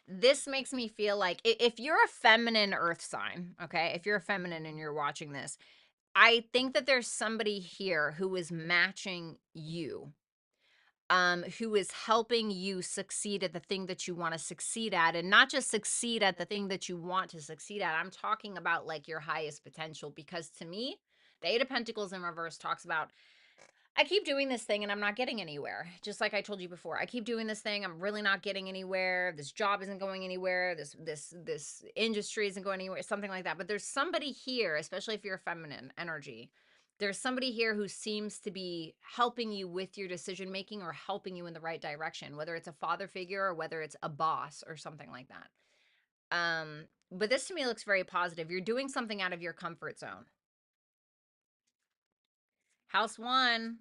This makes me feel like if you're a feminine earth sign, okay, if you're a feminine and you're watching this, I think that there's somebody here who is matching you, who is helping you succeed at the thing that you want to succeed at, and not just succeed at the thing that you want to succeed at. I'm talking about like your highest potential, because to me, the Eight of Pentacles in reverse talks about, I keep doing this thing and I'm not getting anywhere. Just like I told you before, I keep doing this thing, I'm really not getting anywhere. This job isn't going anywhere. This industry isn't going anywhere, something like that. But there's somebody here, especially if you're a feminine energy. There's somebody here who seems to be helping you with your decision making or helping you in the right direction, whether it's a father figure or whether it's a boss or something like that. But this to me looks very positive. You're doing something out of your comfort zone. House 1,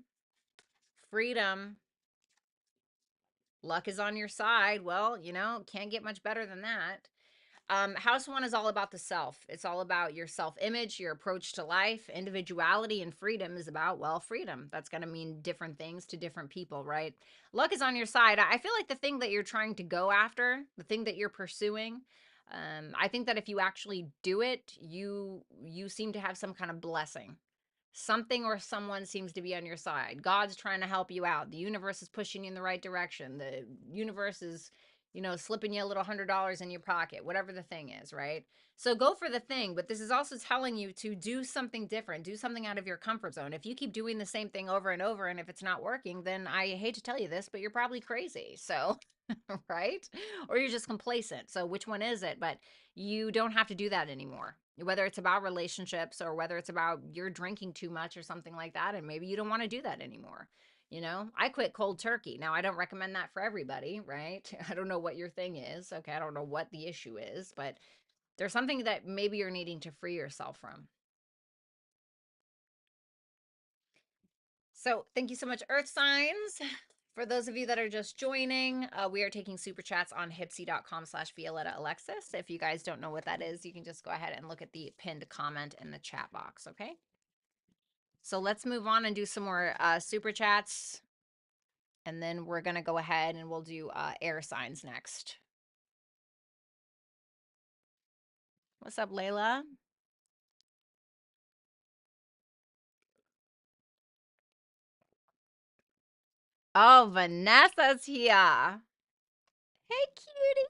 freedom. Luck is on your side. Well, you know, can't get much better than that. House 1 is all about the self. It's all about your self-image, your approach to life. Individuality and freedom is about, well, freedom. That's going to mean different things to different people, right? Luck is on your side. I feel like the thing that you're trying to go after, the thing that you're pursuing, I think that if you actually do it, you seem to have some kind of blessing. Something or someone seems to be on your side. God's trying to help you out. The universe is pushing you in the right direction. The universe is, you know, slipping you a little $100 in your pocket, whatever the thing is, right? So go for the thing, but this is also telling you to do something different, do something out of your comfort zone. If you keep doing the same thing over and over, and if it's not working, then I hate to tell you this, but you're probably crazy. So, right? Or you're just complacent. So which one is it? But you don't have to do that anymore. Whether it's about relationships or whether it's about you're drinking too much or something like that, and maybe you don't want to do that anymore. You know, I quit cold turkey. Now, I don't recommend that for everybody, right? I don't know what your thing is. Okay. I don't know what the issue is, but there's something that maybe you're needing to free yourself from. So thank you so much, Earth Signs. For those of you that are just joining, we are taking super chats on hipsy.com/Violetta Alexis. If you guys don't know what that is, you can just go ahead and look at the pinned comment in the chat box, okay? So let's move on and do some more super chats. And then we're going to go ahead and we'll do air signs next. What's up, Layla? Oh, Vanessa's here. Hey, cutie.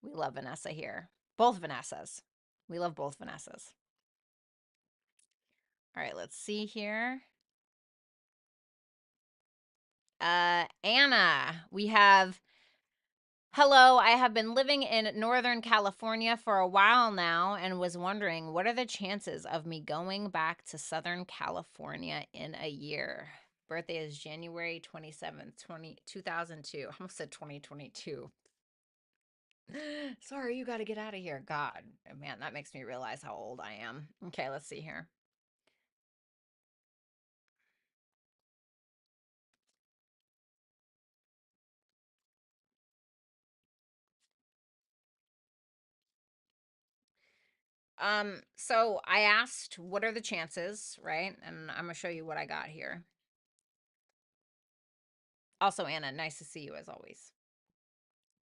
We love Vanessa here. Both Vanessas. We love both Vanessas. All right, let's see here. Anna, we have, hello, I have been living in Northern California for a while now and was wondering, what are the chances of me going back to Southern California in a year? Birthday is January 27th, 2002. I almost said 2022. Sorry, you got to get out of here. God, man, that makes me realize how old I am. Okay, let's see here. So I asked, what are the chances, right? And I'm gonna show you what I got here. Also, Anna, nice to see you as always.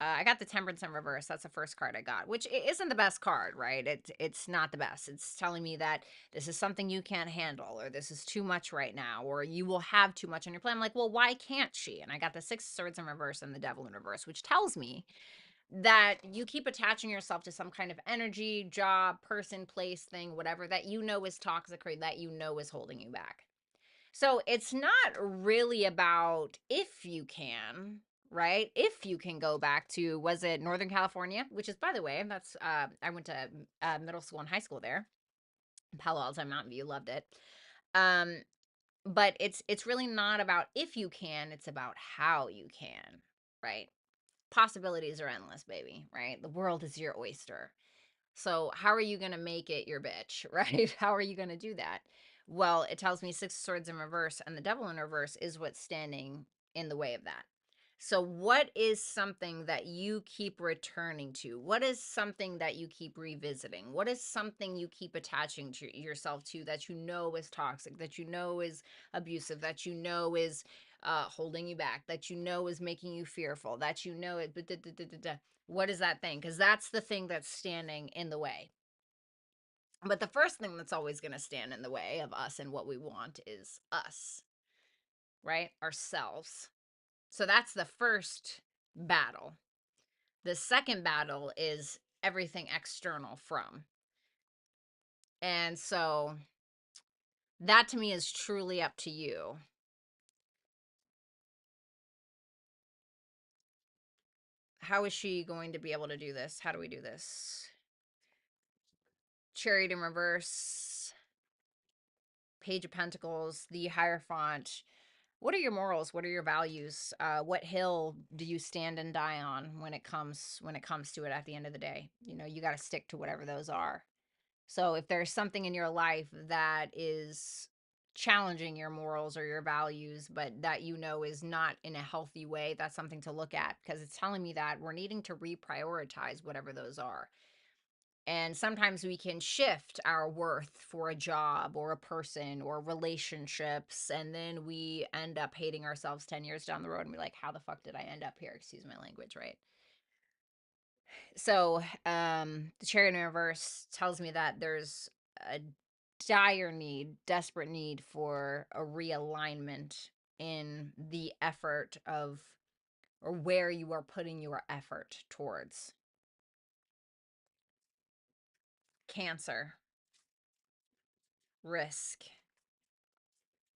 I got the Temperance in reverse. That's the first card I got, which isn't the best card, right? It's not the best. It's telling me that this is something you can't handle, or this is too much right now, or you will have too much on your plate. I'm like, well, why can't she? And I got the Six of Swords in reverse and the Devil in reverse, which tells me that you keep attaching yourself to some kind of energy, job, person, place, thing, whatever that you know is toxic or that you know is holding you back. So it's not really about if you can, right? If you can go back to, was it Northern California, which is, by the way, that's I went to middle school and high school there, Palo Alto, Mountain View, loved it. Um, but it's really not about if you can, it's about how you can, right? Possibilities are endless, baby, right? The world is your oyster. So how are you going to make it your bitch, right? How are you going to do that? Well, it tells me six of swords in reverse, and the devil in reverse is what's standing in the way of that. So what is something that you keep returning to? What is something that you keep revisiting? What is something you keep attaching to yourself to that you know is toxic, that you know is abusive, that you know is holding you back, that you know is making you fearful, that you know it, what is that thing? Because that's the thing that's standing in the way. But the first thing that's always going to stand in the way of us and what we want is us, right? Ourselves. So that's the first battle. The second battle is everything external from. And so that to me is truly up to you. How is she going to be able to do this? How do we do this? Chariot in reverse, Page of Pentacles, the Hierophant. What are your morals? What are your values? What hill do you stand and die on when it comes to it at the end of the day? You know, you got to stick to whatever those are. So if there's something in your life that is challenging your morals or your values, but that you know is not in a healthy way, that's something to look at, because it's telling me that we're needing to reprioritize whatever those are. And sometimes we can shift our worth for a job or a person or relationships. And then we end up hating ourselves 10 years down the road and be like, how the fuck did I end up here? Excuse my language, right? So the Chariot in reverse tells me that there's a dire need, desperate need for a realignment in the effort of, or where you are putting your effort towards. Cancer, risk,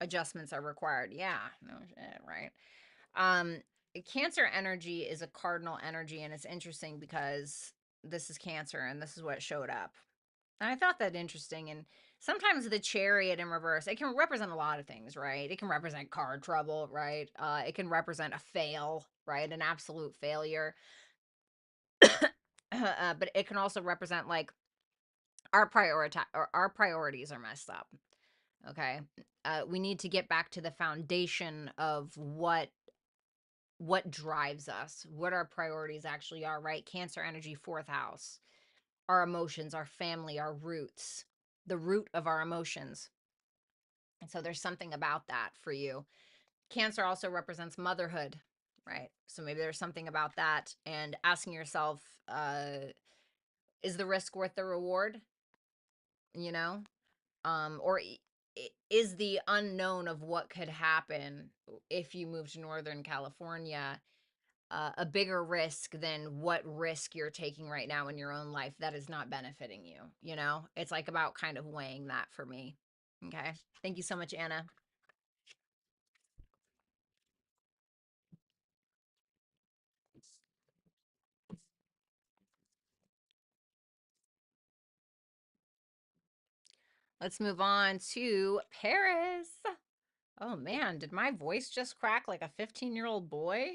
adjustments are required. Yeah, no shit, right? Um, Cancer energy is a cardinal energy, and it's interesting because this is Cancer, and this is what showed up. And I thought that interesting. And sometimes the Chariot in reverse, it can represent a lot of things, right? It can represent car trouble, right? It can represent a fail, right? An absolute failure. But it can also represent like our priorities are messed up. Okay. We need to get back to the foundation of what drives us, what our priorities actually are, right? Cancer energy, fourth house, our emotions, our family, our roots, the root of our emotions. And so there's something about that for you. Cancer also represents motherhood, right? So maybe there's something about that, and asking yourself, is the risk worth the reward? You know, or is the unknown of what could happen if you move to Northern California a bigger risk than what risk you're taking right now in your own life that is not benefiting you? You know, it's like about kind of weighing that for me. Okay. Thank you so much, Anna. Let's move on to Paris. Oh man, did my voice just crack like a 15-year-old boy?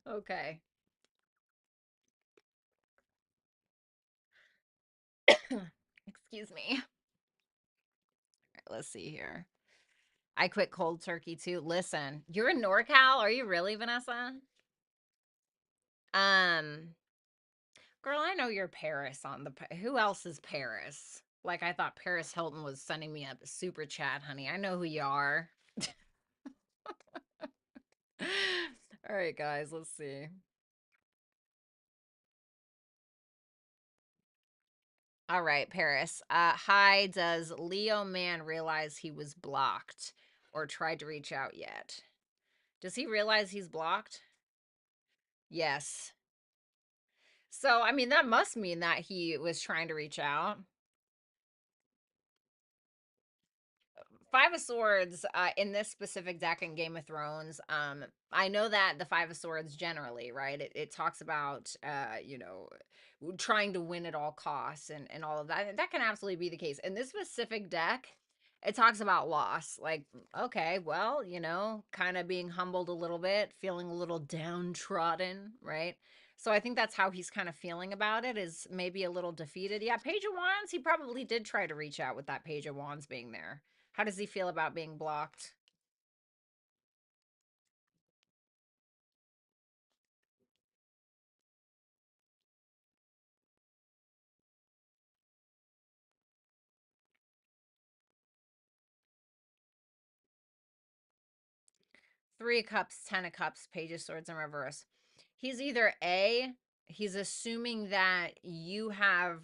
Okay. Excuse me. All right, let's see here. I quit cold turkey too. Listen, you're in NorCal. Are you really, Vanessa? Um, Girl, I know you're Paris on the. Who else is Paris? Like I thought Paris Hilton was sending me a super chat, honey. I know who you are. All right, guys, let's see. All right, Paris. Hi, does Leo man realize he was blocked or tried to reach out yet? Does he realize he's blocked? Yes. So, I mean, that must mean that he was trying to reach out. Five of Swords in this specific deck in Game of Thrones. I know that the Five of Swords generally, right? It talks about, trying to win at all costs and all of that. And that can absolutely be the case. In this specific deck, it talks about loss. Like, okay, well, kind of being humbled a little bit, feeling a little downtrodden, right? So I think that's how he's kind of feeling about it, is maybe a little defeated. Yeah, Page of Wands, he probably did try to reach out with that Page of Wands being there. How does he feel about being blocked? Three of Cups, Ten of Cups, Page of Swords in reverse. He's either A, he's assuming that you have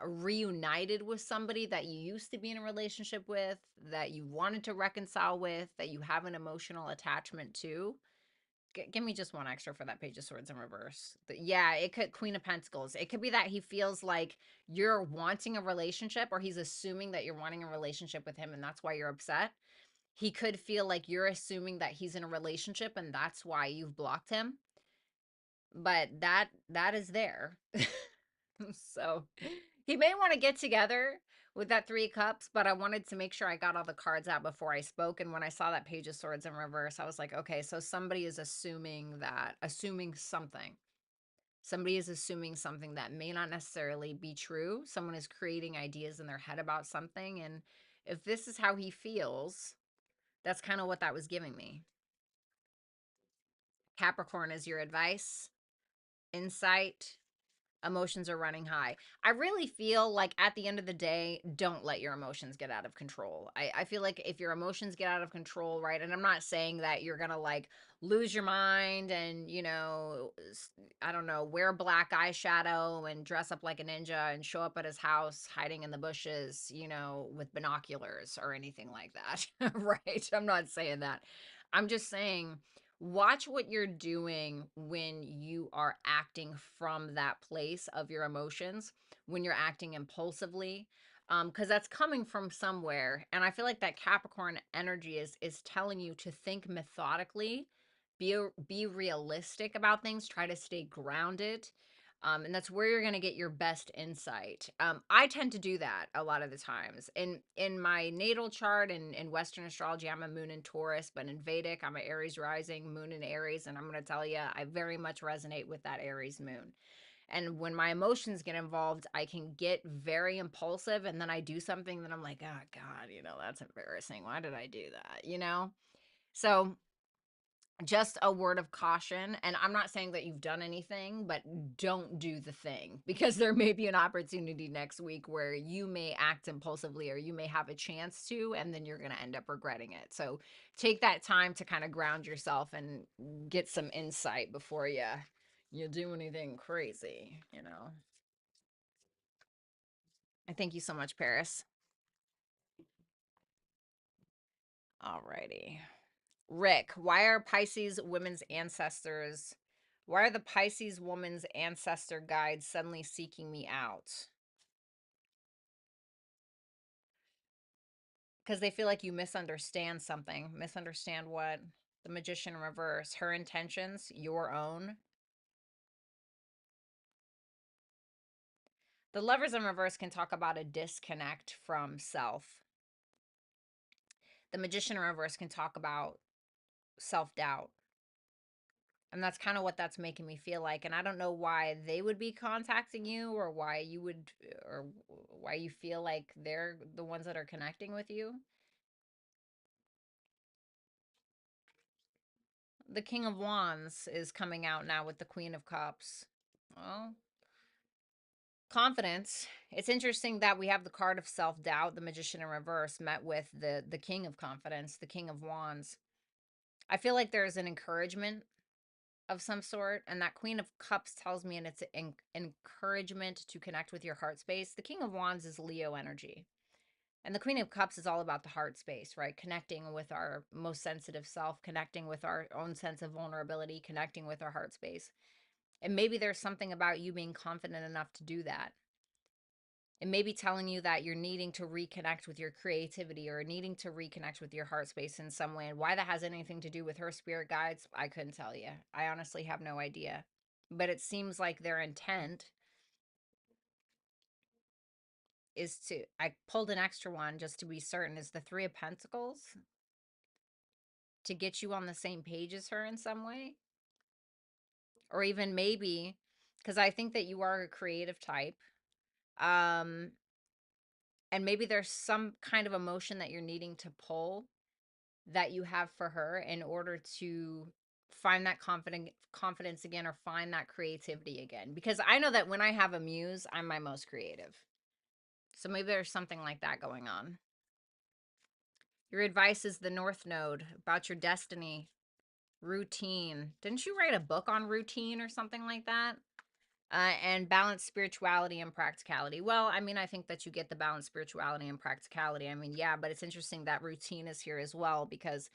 reunited with somebody that you used to be in a relationship with, that you wanted to reconcile with, that you have an emotional attachment to. Give me just one extra for that Page of Swords in reverse. Yeah, it could Queen of Pentacles. It could be that he feels like you're wanting a relationship, or he's assuming that you're wanting a relationship with him and that's why you're upset. He could feel like you're assuming that he's in a relationship and that's why you've blocked him. But that is there. So he may want to get together with that Three of Cups, but I wanted to make sure I got all the cards out before I spoke. And when I saw that Page of Swords in reverse, I was like, okay, so somebody is assuming something. Somebody is assuming something that may not necessarily be true. Someone is creating ideas in their head about something. And if this is how he feels, that's kind of what that was giving me. Capricorn is your advice, insight, emotions are running high. I really feel like at the end of the day, don't let your emotions get out of control. I feel like if your emotions get out of control, right? And I'm not saying that you're going to like lose your mind and, I don't know, wear black eyeshadow and dress up like a ninja and show up at his house hiding in the bushes, with binoculars or anything like that. Right? I'm not saying that. I'm just saying watch what you're doing when you are acting from that place of your emotions, when you're acting impulsively, because that's coming from somewhere. And I feel like that Capricorn energy is telling you to think methodically, be realistic about things, try to stay grounded. And that's where you're going to get your best insight. I tend to do that a lot of the times. In my natal chart and in Western astrology, I'm a moon in Taurus, but in Vedic, I'm an Aries rising, moon in Aries. And I'm going to tell you, I very much resonate with that Aries moon. And when my emotions get involved, I can get very impulsive. And then I do something that I'm like, oh, God, that's embarrassing. Why did I do that? So just a word of caution, and I'm not saying that you've done anything, but don't do the thing, because there may be an opportunity next week where you may act impulsively or you may have a chance to, and then you're going to end up regretting it. So take that time to kind of ground yourself and get some insight before you do anything crazy. I thank you so much, Paris. Alrighty. Rick, why are the Pisces woman's ancestor guides suddenly seeking me out? Because they feel like you misunderstand something. Misunderstand what? The Magician in reverse. Her intentions, your own. The Lovers in reverse can talk about a disconnect from self. The Magician in reverse can talk about self doubt. And that's kind of what that's making me feel like. And I don't know why they would be contacting you, or why you feel like they're the ones that are connecting with you. The King of Wands is coming out now with the Queen of Cups. Well, confidence. It's interesting that we have the card of self-doubt, the Magician in reverse, met with the King of Confidence, the King of Wands. I feel like there's an encouragement of some sort, and that Queen of Cups tells me, and it's an encouragement to connect with your heart space. The King of Wands is Leo energy, and the Queen of Cups is all about the heart space, right? Connecting with our most sensitive self, connecting with our own sense of vulnerability, connecting with our heart space. And maybe there's something about you being confident enough to do that. It may be telling you that you're needing to reconnect with your creativity or needing to reconnect with your heart space in some way. And why that has anything to do with her spirit guides, I couldn't tell you. I honestly have no idea. But it seems like their intent is to, I pulled an extra one just to be certain, is the Three of Pentacles, to get you on the same page as her in some way. Or even maybe, because I think that you are a creative type. Um, and maybe there's some kind of emotion that you're needing to pull that you have for her in order to find that confidence again, or find that creativity again, because I know that when I have a muse, I'm my most creative. So maybe there's something like that going on. Your advice is the North Node, about your destiny, routine. Didn't you write a book on routine or something like that? And balance spirituality and practicality. Well, I mean, I think that you get the balance spirituality and practicality. I mean, yeah, but it's interesting that routine is here as well, because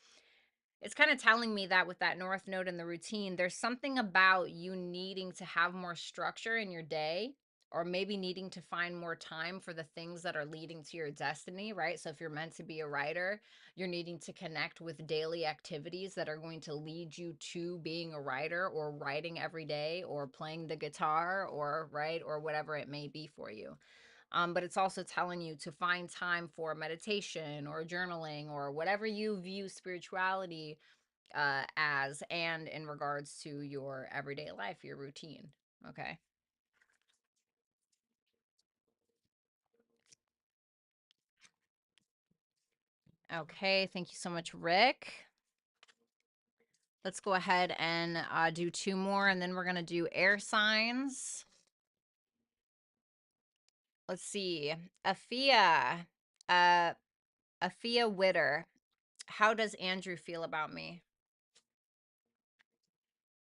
it's kind of telling me that with that North Node and the routine, there's something about you needing to have more structure in your day, or maybe needing to find more time for the things that are leading to your destiny, right? So if you're meant to be a writer, you're needing to connect with daily activities that are going to lead you to being a writer, or writing every day, or playing the guitar, or right, or whatever it may be for you. But it's also telling you to find time for meditation or journaling or whatever you view spirituality as, and in regards to your everyday life, your routine. Okay. Okay. Thank you so much, Rick. Let's go ahead and do two more, and then we're going to do air signs. Let's see. Afia. Uh, Afia Witter. How does Andrew feel about me?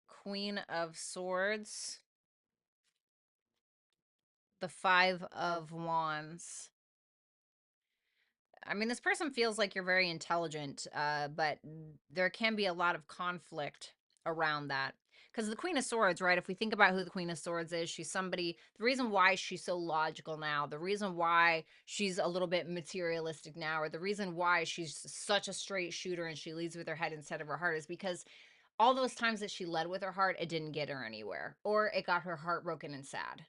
Queen of Swords. The Five of Wands. I mean, this person feels like you're very intelligent, but there can be a lot of conflict around that. Because the Queen of Swords, right? If we think about who the Queen of Swords is, she's somebody, the reason why she's so logical now, the reason why she's a little bit materialistic now, or the reason why she's such a straight shooter and she leads with her head instead of her heart, is because all those times that she led with her heart, it didn't get her anywhere, or it got her heartbroken and sad.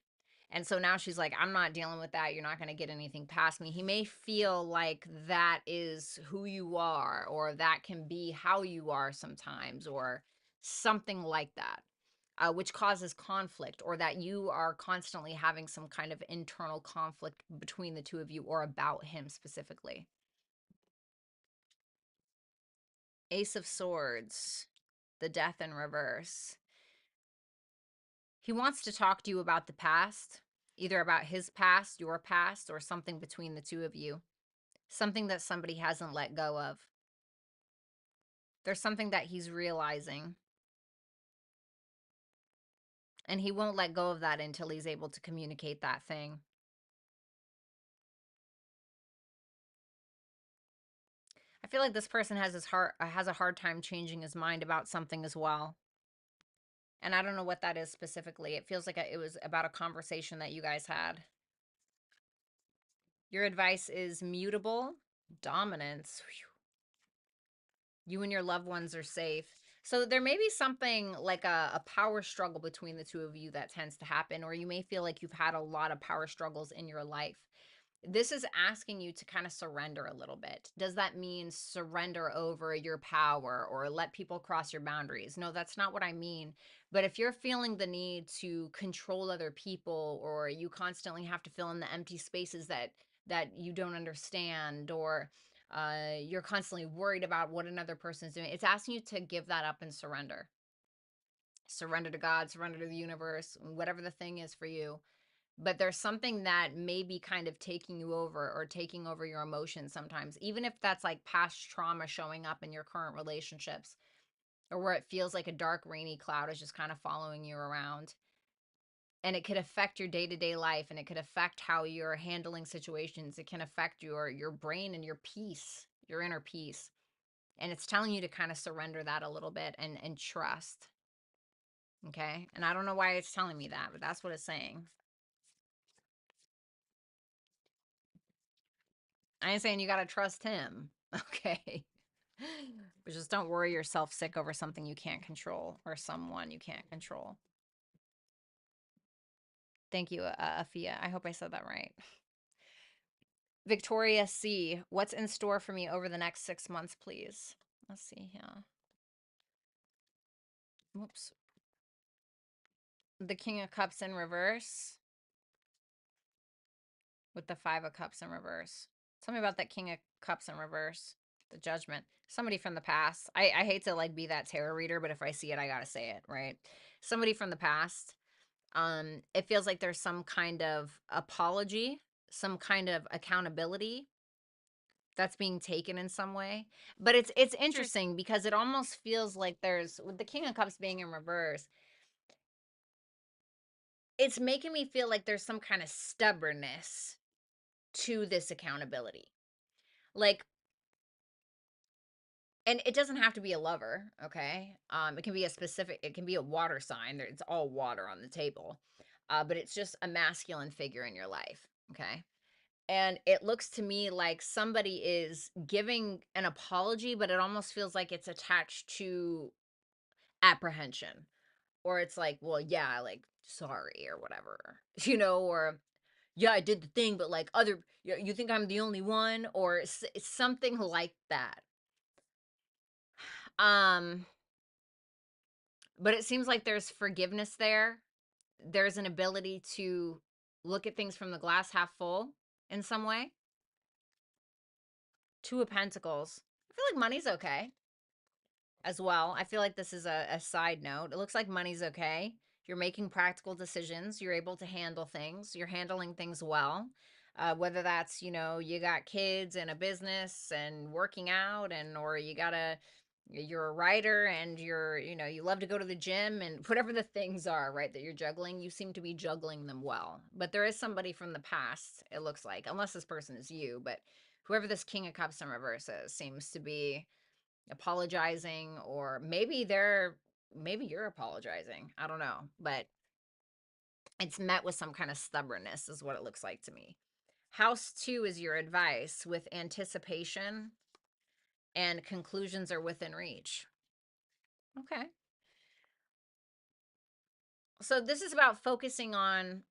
And so now she's like, I'm not dealing with that. You're not going to get anything past me. He may feel like that is who you are, or that can be how you are sometimes, or something like that, which causes conflict, or that you are constantly having some kind of internal conflict between the two of you, or about him specifically. Ace of Swords, the Death in reverse. He wants to talk to you about the past, either about his past, your past, or something between the two of you. Something that somebody hasn't let go of. There's something that he's realizing. And he won't let go of that until he's able to communicate that thing. I feel like this person has a hard time changing his mind about something as well. And I don't know what that is specifically. It feels like it was about a conversation that you guys had. Your advice is mutable, dominance. Whew. You and your loved ones are safe. So there may be something like a power struggle between the two of you that tends to happen, or you may feel like you've had a lot of power struggles in your life. This is asking you to kind of surrender a little bit. Does that mean surrender over your power or let people cross your boundaries? No, that's not what I mean. But if you're feeling the need to control other people, or you constantly have to fill in the empty spaces that you don't understand, or you're constantly worried about what another person's doing, it's asking you to give that up and surrender. Surrender to God, surrender to the universe, whatever the thing is for you. But there's something that may be kind of taking you over, or taking over your emotions sometimes, even if that's like past trauma showing up in your current relationships, or where it feels like a dark, rainy cloud is just kind of following you around. And it could affect your day-to-day life, and it could affect how you're handling situations. It can affect your brain and your peace, your inner peace. And it's telling you to kind of surrender that a little bit, and trust. Okay? And I don't know why it's telling me that, but that's what it's saying. I ain't saying you got to trust him. Okay. But just don't worry yourself sick over something you can't control or someone you can't control. Thank you, Afia. I hope I said that right. Victoria C. What's in store for me over the next 6 months, please? Let's see here. Whoops. The King of Cups in reverse with the Five of Cups in reverse. Tell me about that King of Cups in reverse. The Judgment. Somebody from the past. I hate to like be that tarot reader, but if I see it, I gotta say it, right? Somebody from the past. It feels like there's some kind of apology, some kind of accountability that's being taken in some way. But it's interesting because it almost feels like there's, with the King of Cups being in reverse, it's making me feel like there's some kind of stubbornness to this accountability. Like, and it doesn't have to be a lover, okay? It can be a specific, it can be a water sign. It's all water on the table. But it's just a masculine figure in your life, okay? And it looks to me like somebody is giving an apology, but it almost feels like it's attached to apprehension. Or it's like, well, yeah, like, sorry, or whatever, or yeah, I did the thing, but like you think I'm the only one, or it's something like that. Um, but it seems like there's forgiveness there. There's an ability to look at things from the glass half full in some way. Two of Pentacles. I feel like money's okay as well. I feel like this is a side note. It looks like money's okay. You're making practical decisions. You're able to handle things. You're handling things well. Whether that's, you got kids and a business and working out, and or you're a writer and you love to go to the gym, and whatever the things are, right, that you're juggling, you seem to be juggling them well. But there is somebody from the past, it looks like, unless this person is you, but whoever this King of Cups in reverse is seems to be apologizing, or maybe you're apologizing. I don't know, but it's met with some kind of stubbornness is what it looks like to me. House 2 is your advice with anticipation and conclusions are within reach. Okay. So this is about focusing on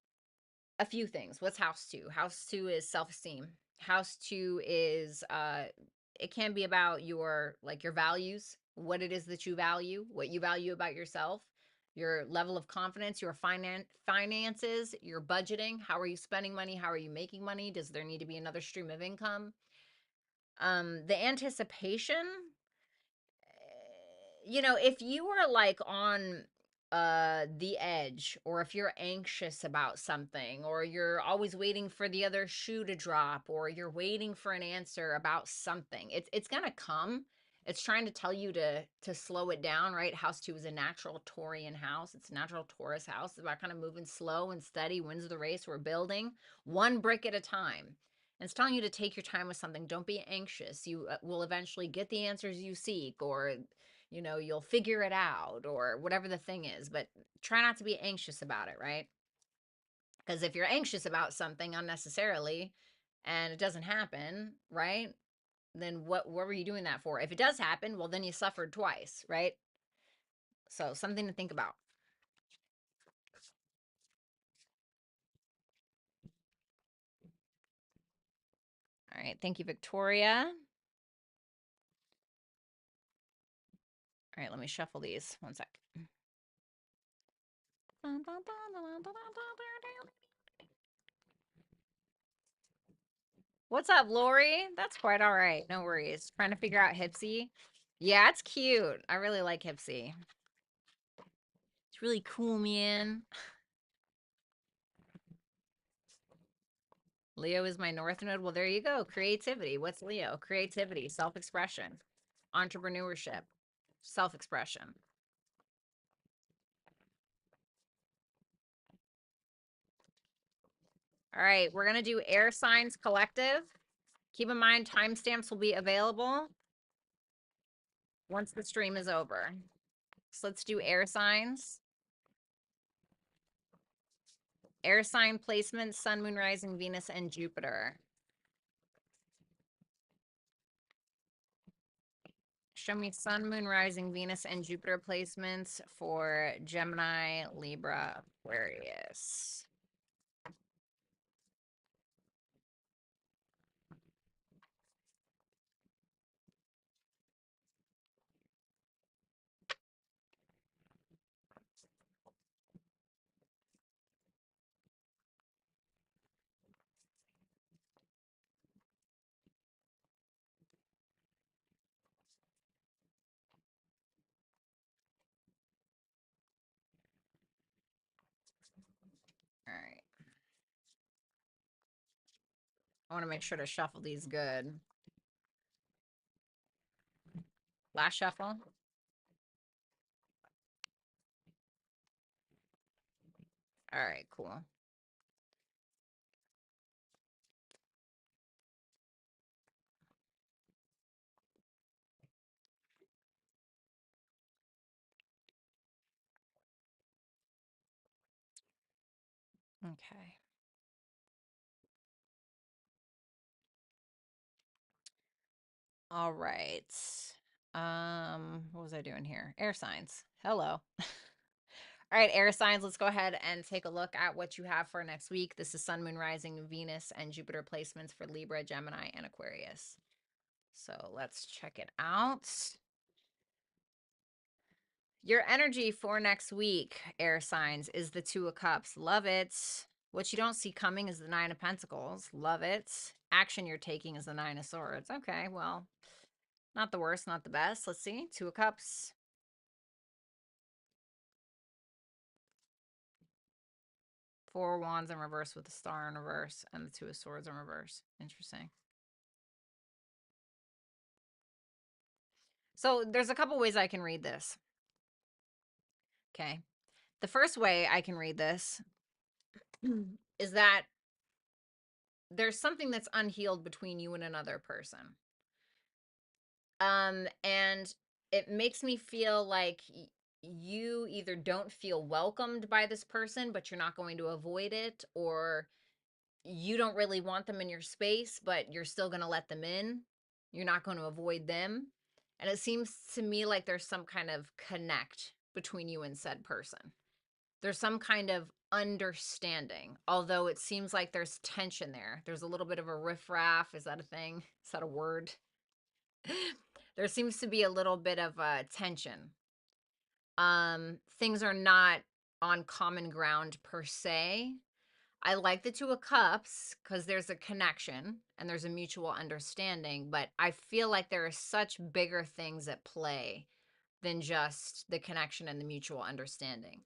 a few things. What's house 2? House 2 is self-esteem. House 2 is it can be about your values, what it is that you value, what you value about yourself, your level of confidence, your finances, your budgeting, how are you spending money, how are you making money, does there need to be another stream of income? The anticipation, if you are like on the edge, or if you're anxious about something, or you're always waiting for the other shoe to drop, or you're waiting for an answer about something, it's gonna come. It's trying to tell you to slow it down, right? House 2 is a natural Taurian house. It's a natural Taurus house. It's about kind of moving slow and steady, wins the race. We're building one brick at a time. And it's telling you to take your time with something. Don't be anxious. You will eventually get the answers you seek, or you'll figure it out, or whatever the thing is, but try not to be anxious about it, right? Because if you're anxious about something unnecessarily and it doesn't happen, right? Then what were you doing that for? If it does happen, well, then you suffered twice, right? So something to think about. All right. Thank you, Victoria. All right. Let me shuffle these. One sec. What's up, Lori? That's quite all right. No worries. Trying to figure out Hipsy. Yeah, it's cute. I really like Hipsy. It's really cool, man. Leo is my North Node. Well, there you go. Creativity. What's Leo? Creativity, self-expression, entrepreneurship, self-expression. All right, we're going to do air signs collective. Keep in mind, timestamps will be available once the stream is over. So let's do air signs. Air sign placements, Sun, Moon, Rising, Venus, and Jupiter. show me Sun, Moon, Rising, Venus, and Jupiter placements for Gemini, Libra, Aquarius. All right. I want to make sure to shuffle these good. Last shuffle. All right, cool. Okay. All right. What was I doing here? Air signs. Hello. All right, air signs, let's go ahead and take a look at what you have for next week. This is Sun, Moon, Rising, Venus, and Jupiter placements for Libra, Gemini, and Aquarius. So let's check it out. Your energy for next week, air signs, is the Two of Cups. Love it. What you don't see coming is the Nine of Pentacles. Love it. Action you're taking is the Nine of Swords. Okay, well, not the worst, not the best. Let's see. Two of Cups. Four of Wands in reverse with the Star in reverse and the Two of Swords in reverse. Interesting. So there's a couple ways I can read this. Okay. The first way I can read this is that there's something that's unhealed between you and another person. And it makes me feel like you either don't feel welcomed by this person, but you're not going to avoid it, or you don't really want them in your space, but you're still going to let them in. You're not going to avoid them. And it seems to me like there's some kind of connect between you and said person. There's some kind of understanding, although it seems like there's tension there. There's a little bit of a riffraff. Is that a thing? Is that a word? There seems to be a little bit of tension. Things are not on common ground per se. I like the Two of Cups because there's a connection and there's a mutual understanding, but I feel like there are such bigger things at play than just the connection and the mutual understanding.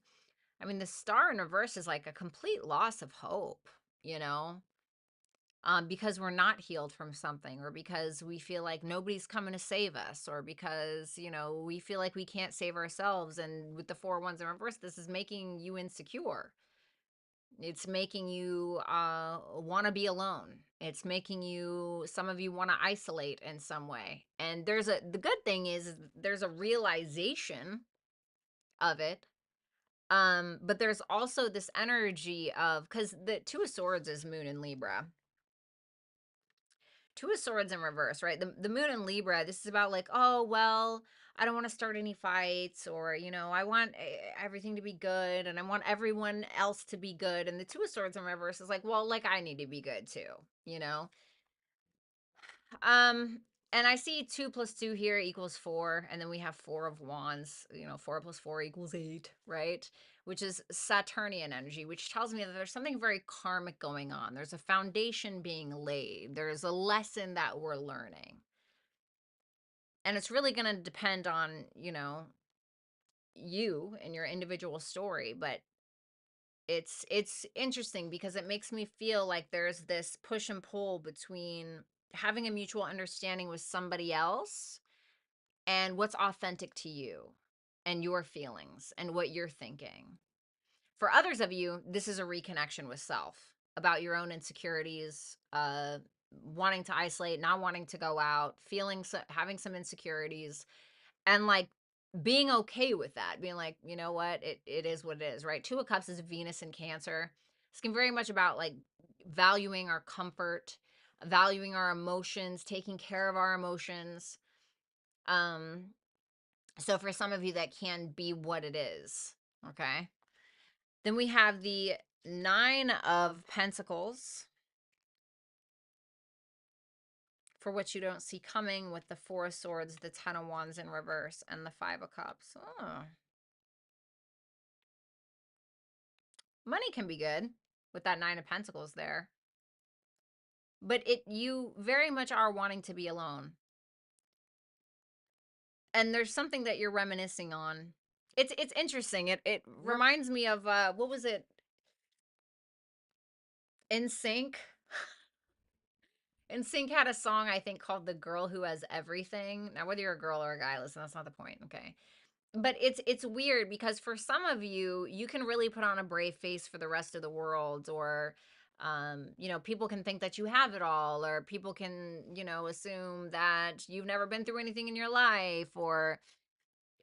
I mean, the Star in reverse is like a complete loss of hope, you know, because we're not healed from something, or because we feel like nobody's coming to save us, or because, you know, we feel like we can't save ourselves. And with the Four Wands in reverse, this is making you insecure. It's making you want to be alone. It's making you, some of you want to isolate in some way. And the good thing is there's a realization of it. But there's also this energy of, because the Two of Swords is Moon in Libra. Two of Swords in reverse, right? The Moon in Libra, this is about like, oh, well, I don't want to start any fights, or, you know, I want everything to be good and I want everyone else to be good. And the Two of Swords in reverse is like, well, like I need to be good too, you know? Um, and I see 2 plus 2 here equals 4, and then we have 4 of Wands, you know, 4 plus 4 equals 8, right? Which is Saturnian energy, which tells me that there's something very karmic going on. There's a foundation being laid. There's a lesson that we're learning. And it's really going to depend on, you know, you and your individual story, but it's interesting because it makes me feel like there's this push and pull between having a mutual understanding with somebody else and what's authentic to you and your feelings and what you're thinking. For others of you, this is a reconnection with self, about your own insecurities, wanting to isolate, not wanting to go out, having some insecurities, and like being okay with that, being like, you know what, it is what it is, right? Two of Cups is Venus in Cancer. It's very much about like valuing our comfort, valuing our emotions, taking care of our emotions. Um, so for some of you, that can be what it is. Okay. Then we have the Nine of Pentacles, for what you don't see coming, with the Four of Swords, the Ten of Wands in reverse, and the Five of Cups. Oh. Money can be good with that Nine of Pentacles there. But you very much are wanting to be alone. And there's something that you're reminiscing on. It's interesting. It reminds me of what was it? In Sync. In Sync had a song, I think, called "The Girl Who Has Everything." Now, whether you're a girl or a guy, listen, that's not the point, okay? But it's weird because for some of you, you can really put on a brave face for the rest of the world, or people can think that you have it all, or people can, assume that you've never been through anything in your life, or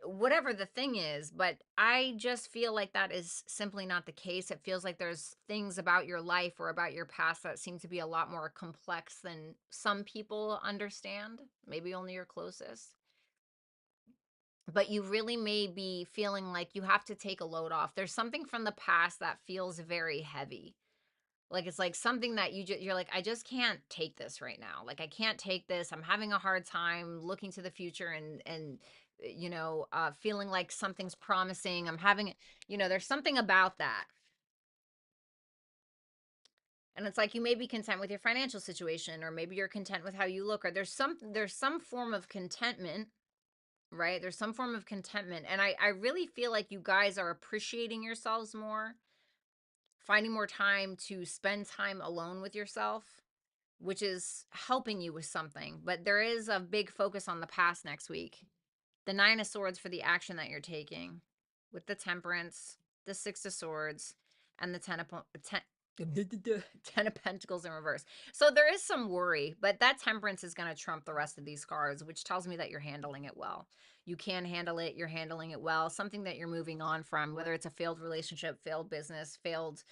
whatever the thing is. But I just feel like that is simply not the case. It feels like there's things about your life or about your past that seem to be a lot more complex than some people understand, maybe only your closest. But you really may be feeling like you have to take a load off. There's something from the past that feels very heavy. Like it's like something that you're like, I just can't take this right now. Like I can't take this. I'm having a hard time looking to the future and feeling like something's promising. I'm having, there's something about that. And it's like you may be content with your financial situation, or maybe you're content with how you look, or there's some form of contentment, right? There's some form of contentment. And I really feel like you guys are appreciating yourselves more, finding more time to spend time alone with yourself, which is helping you with something. But there is a big focus on the past next week. The Nine of Swords for the action that you're taking, with the Temperance, the Six of Swords, and the Ten of Pentacles in reverse. So there is some worry, but that Temperance is going to trump the rest of these cards, which tells me that you're handling it well. You can handle it. You're handling it well. Something that you're moving on from, whether it's a failed relationship, failed business, failed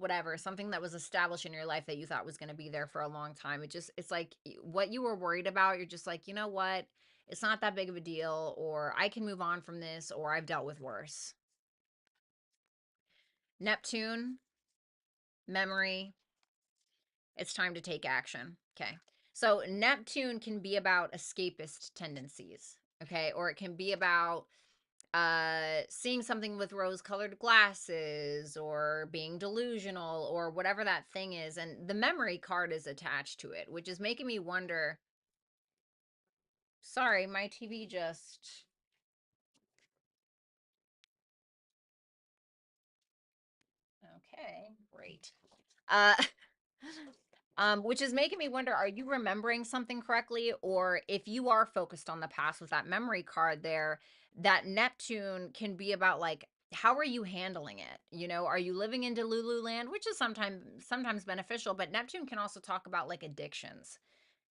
whatever, something that was established in your life that you thought was going to be there for a long time. It's like what you were worried about, you're just like, you know what? It's not that big of a deal, or I can move on from this, or I've dealt with worse. Neptune, memory, it's time to take action. Okay. So Neptune can be about escapist tendencies, okay? Or it can be about seeing something with rose-colored glasses, or being delusional, or whatever that thing is. And the memory card is attached to it, which is making me wonder. Sorry, my TV just... Okay, great. Uh which is making me wonder, are you remembering something correctly? Or if you are focused on the past with that memory card there, that Neptune can be about, like, how are you handling it? Are you living in Delulu land, which is sometimes beneficial, but Neptune can also talk about like addictions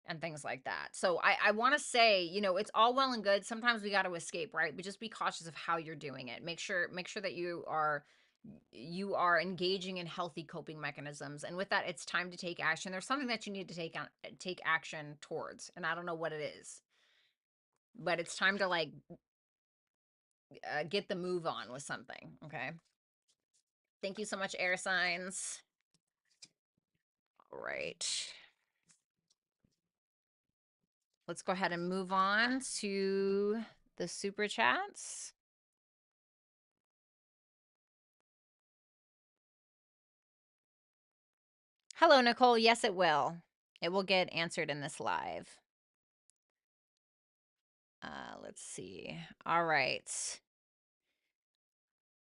and things like that. So I want to say, it's all well and good. Sometimes we got to escape, right? But just be cautious of how you're doing it. Make sure that you are engaging in healthy coping mechanisms. And with that, it's time to take action. There's something that you need to take action towards, and I don't know what it is, but it's time to, like, get the move on with something. Okay. Thank you so much, air signs. All right. Let's go ahead and move on to the super chats. Hello, Nicole. Yes, it will. It will get answered in this live. Let's see. All right.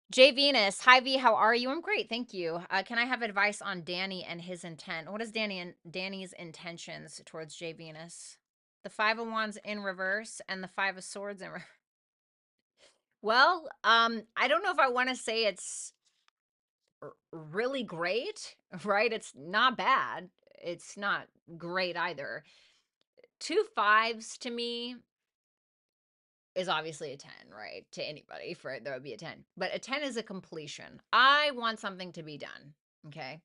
J Venus. Hi, V. How are you? I'm great. Thank you. Can I have advice on Danny and his intent? What is Danny's intentions towards J Venus? The Five of Wands in reverse and the Five of Swords in reverse. Well, I don't know if I want to say it's really great, right? It's not bad. It's not great either. Two fives to me is obviously a 10, right? To anybody, for it, there would be a 10. But a 10 is a completion. I want something to be done, okay?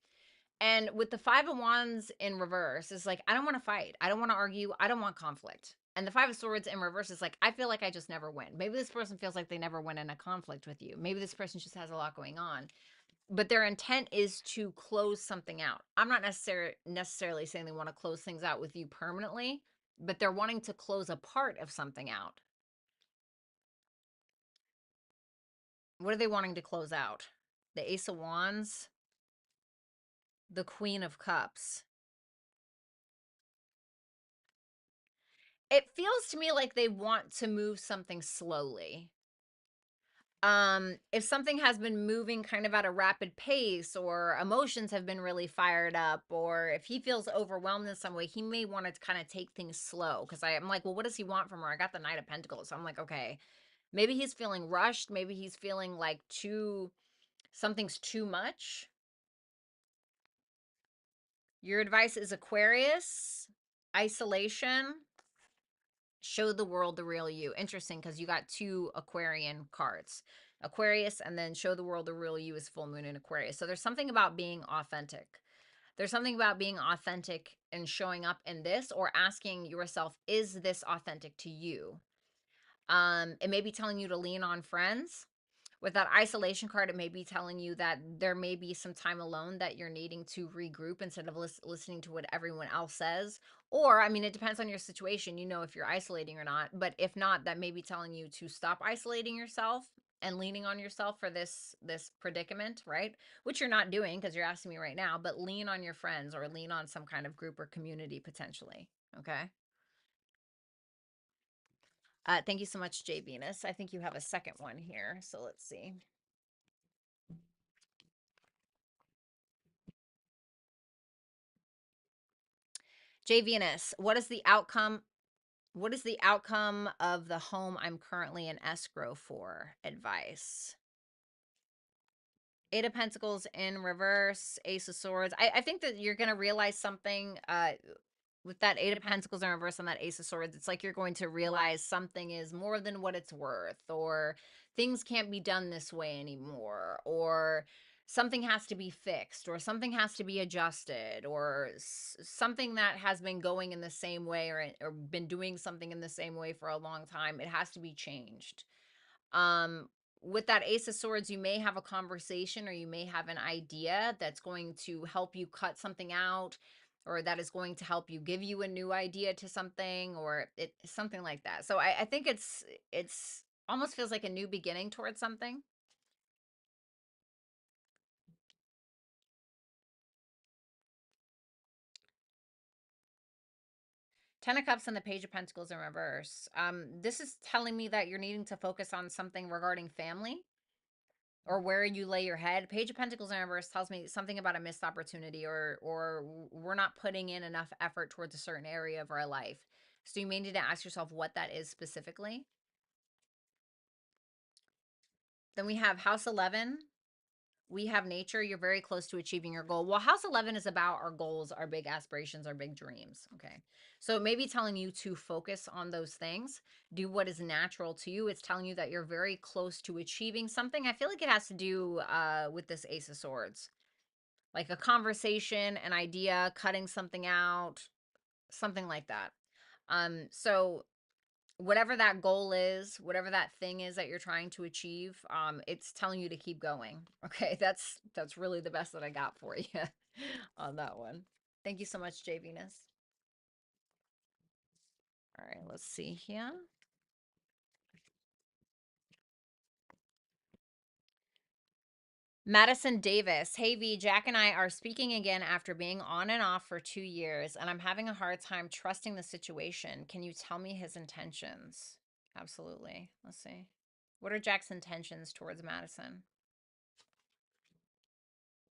And with the Five of Wands in reverse, it's like, I don't want to fight. I don't want to argue. I don't want conflict. And the Five of Swords in reverse is like, I feel like I just never win. Maybe this person feels like they never win in a conflict with you. Maybe this person just has a lot going on. But their intent is to close something out. I'm not necessarily saying they want to close things out with you permanently, but they're wanting to close a part of something out. What are they wanting to close out? The Ace of Wands, the Queen of Cups. It feels to me like they want to move something slowly. If something has been moving kind of at a rapid pace, or emotions have been really fired up, or if he feels overwhelmed in some way, he may want to kind of take things slow. Because I'm like, well, what does he want from her? I got the Knight of Pentacles. So I'm like, okay, maybe he's feeling rushed. Maybe he's feeling like something's too much. Your advice is Aquarius, isolation, show the world the real you. Interesting, because you got two Aquarian cards. Aquarius, and then show the world the real you is full moon in Aquarius. So there's something about being authentic. There's something about being authentic and showing up in this, or asking yourself, is this authentic to you? It may be telling you to lean on friends. With that isolation card, it may be telling you that there may be some time alone that you're needing to regroup instead of listening to what everyone else says. Or, I mean, it depends on your situation, if you're isolating or not. But if not, that may be telling you to stop isolating yourself and leaning on yourself for this predicament, right? Which you're not doing because you're asking me right now, but lean on your friends or lean on some kind of group or community potentially. Okay. Thank you so much, Jay Venus. I think you have a second one here. So let's see. Jay Venus, what is the outcome? What is the outcome of the home I'm currently in escrow for? Advice. Eight of Pentacles in reverse, Ace of Swords. I think that you're going to realize something with that Eight of Pentacles in reverse and that Ace of Swords. It's like you're going to realize something is more than what it's worth, or things can't be done this way anymore, or something has to be fixed, or something has to be adjusted, or something that has been going in the same way, or been doing something in the same way for a long time. It has to be changed. um with that Ace of Swords, you may have a conversation, or you may have an idea that's going to help you cut something out, or that is going to help you give you a new idea to something, or something like that. So I think it's almost feels like a new beginning towards something. Ten of Cups and the Page of Pentacles in reverse. This is telling me that you're needing to focus on something regarding family, or where you lay your head. Page of Pentacles in reverse tells me something about a missed opportunity, or we're not putting in enough effort towards a certain area of our life. So you may need to ask yourself what that is specifically. Then we have House 11. We have nature. You're very close to achieving your goal. Well, House 11 is about our goals, our big aspirations, our big dreams. Okay. So it may be telling you to focus on those things, do what is natural to you. It's telling you that you're very close to achieving something. I feel like it has to do with this Ace of Swords, like a conversation, an idea, cutting something out, something like that. So whatever that goal is, whatever that thing is that you're trying to achieve, it's telling you to keep going. Okay, that's really the best that I got for you on that one. Thank you so much, Jay Venus. All right, let's see here. Madison Davis. Hey V, Jack and I are speaking again after being on and off for 2 years, and I'm having a hard time trusting the situation. Can you tell me his intentions? Absolutely. Let's see. What are Jack's intentions towards Madison?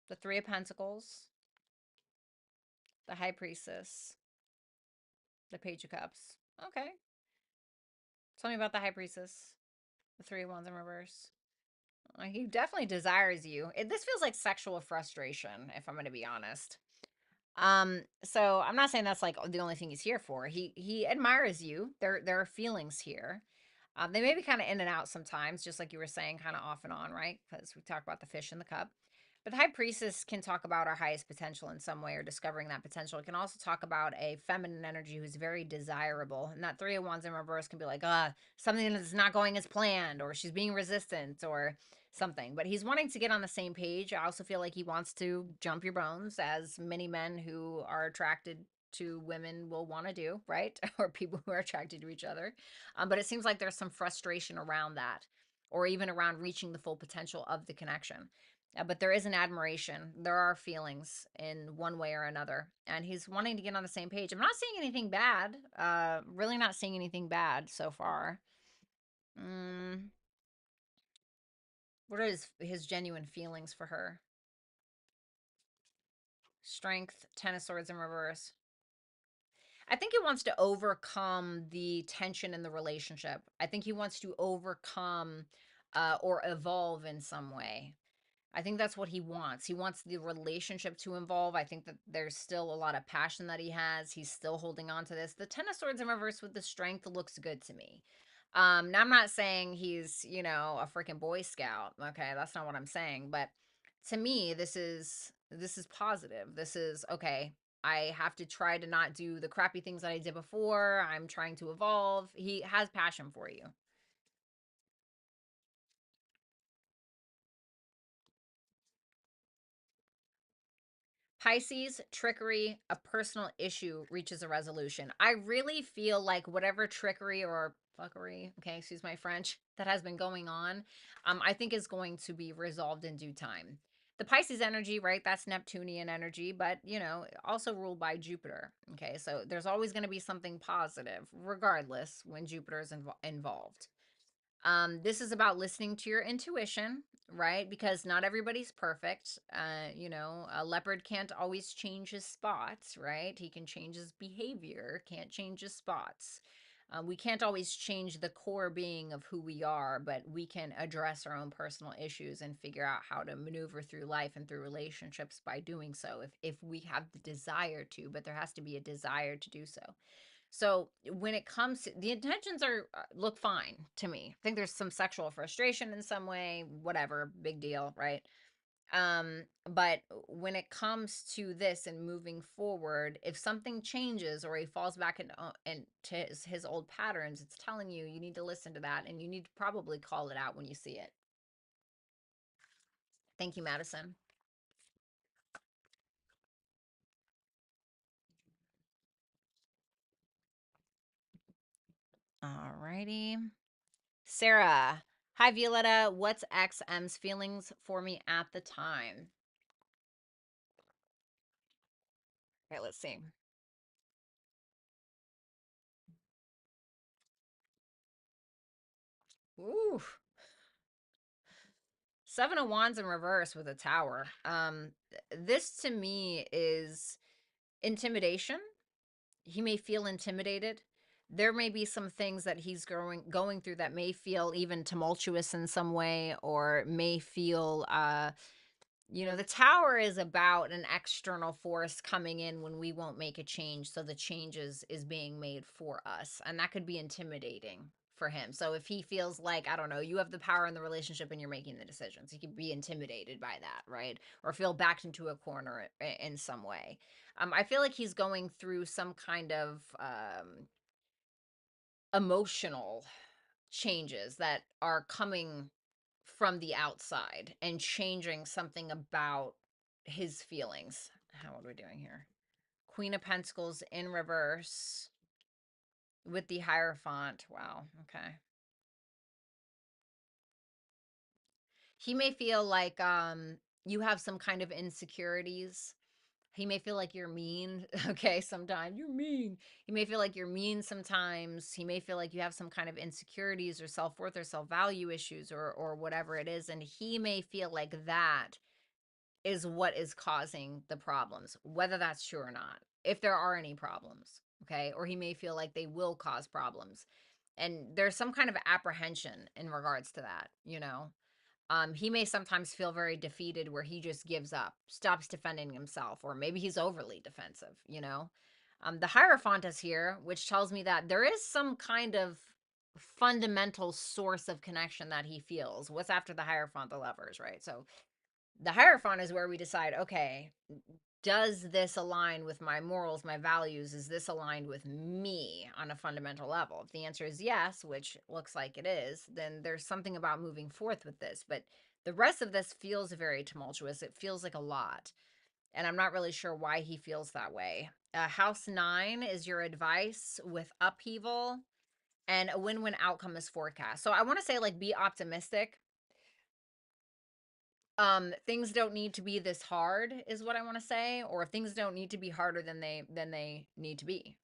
The Three of Pentacles, the High Priestess, the Page of Cups. Okay. Tell me about the High Priestess, the Three of Wands in reverse. He definitely desires you. This feels like sexual frustration, if I'm going to be honest. So I'm not saying that's like the only thing he's here for. He admires you. There are feelings here. They may be kind of in and out sometimes, just like you were saying, kind of off and on, right? Because we talk about the fish in the cup. But the high priestess can talk about our highest potential in some way or discovering that potential. It can also talk about a feminine energy who's very desirable. And that three of wands in reverse can be like, something that's not going as planned, or she's being resistant or something. But he's wanting to get on the same page. I also feel like he wants to jump your bones, as many men who are attracted to women will want to do, right? Or people who are attracted to each other. But it seems like there's some frustration around that, or even around reaching the full potential of the connection. But there is an admiration. There are feelings in one way or another. And he's wanting to get on the same page. I'm not seeing anything bad. Really not seeing anything bad so far. Mm, what are his genuine feelings for her? Strength, Ten of Swords in reverse. I think he wants to overcome the tension in the relationship. I think he wants to overcome or evolve in some way. I think that's what he wants. He wants the relationship to evolve. I think that there's still a lot of passion that he has. He's still holding on to this. The Ten of Swords in reverse with the strength looks good to me. Now I'm not saying he's, a freaking Boy Scout. Okay, that's not what I'm saying. But to me, this is positive. This is okay. I have to try to not do the crappy things that I did before. I'm trying to evolve. He has passion for you. Pisces, trickery, a personal issue reaches a resolution. I really feel like whatever trickery or fuckery, okay, excuse my French, that has been going on, I think is going to be resolved in due time. The Pisces energy, right? That's Neptunian energy, but also ruled by Jupiter. Okay, so there's always going to be something positive, regardless, when Jupiter is involved. This is about listening to your intuition, right? Because not everybody's perfect. A leopard can't always change his spots, right? He can change his behavior, can't change his spots. We can't always change the core being of who we are, but we can address our own personal issues and figure out how to maneuver through life and through relationships by doing so, if we have the desire to, but there has to be a desire to do so. So when it comes to the intentions are look fine to me. I think there's some sexual frustration in some way, whatever, big deal, right? But when it comes to this and moving forward, if something changes or he falls back into his old patterns, it's telling you you need to listen to that and you need to probably call it out when you see it. Thank you, Madison. All righty. Sarah. Hi, Violetta. What's XM's feelings for me at the time? Okay, let's see. Ooh. Seven of Wands in reverse with a tower. This to me is intimidation. He may feel intimidated. There may be some things that he's going through that may feel even tumultuous in some way, or may feel the tower is about an external force coming in when we won't make a change. So the changes is being made for us. And that could be intimidating for him. So if he feels like, I don't know, you have the power in the relationship and you're making the decisions, he could be intimidated by that, right? Or feel backed into a corner in some way. I feel like he's going through some kind of emotional changes that are coming from the outside and changing something about his feelings. How are we doing here? Queen of Pentacles in reverse with the Hierophant. Wow. Okay. He may feel like you have some kind of insecurities. He may feel like you're mean. Okay, sometimes you're mean. He may feel like you're mean sometimes. He may feel like you have some kind of insecurities or self-worth or self-value issues or whatever it is, and he may feel like that is what is causing the problems, whether that's true or not, if there are any problems. Okay, or he may feel like they will cause problems, and there's some kind of apprehension in regards to that. He may sometimes feel very defeated where he just gives up, stops defending himself, or maybe he's overly defensive. The Hierophant is here, which tells me that there is some kind of fundamental source of connection that he feels. What's after the Hierophant? The lovers, right? So The Hierophant is where we decide, okay, does this align with my morals, my values? Is this aligned with me on a fundamental level? If the answer is yes, which looks like it is, then there's something about moving forth with this. But the rest of this feels very tumultuous. It feels like a lot. And I'm not really sure why he feels that way. House 9 is your advice with upheaval, and a win win outcome is forecast. So I want to say, like, be optimistic. Things don't need to be this hard is what I want to say, or things don't need to be harder than they need to be.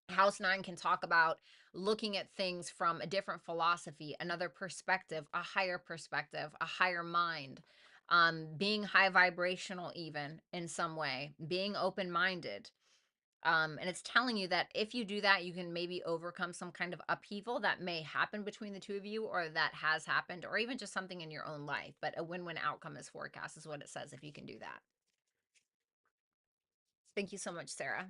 House 9 can talk about looking at things from a different philosophy, another perspective, a higher mind, being high vibrational, even in some way, being open minded. And it's telling you that if you do that, you can maybe overcome some kind of upheaval that may happen between the two of you, or that has happened, or even just something in your own life. But a win win outcome is forecast, is what it says if you can do that. Thank you so much, Sarah.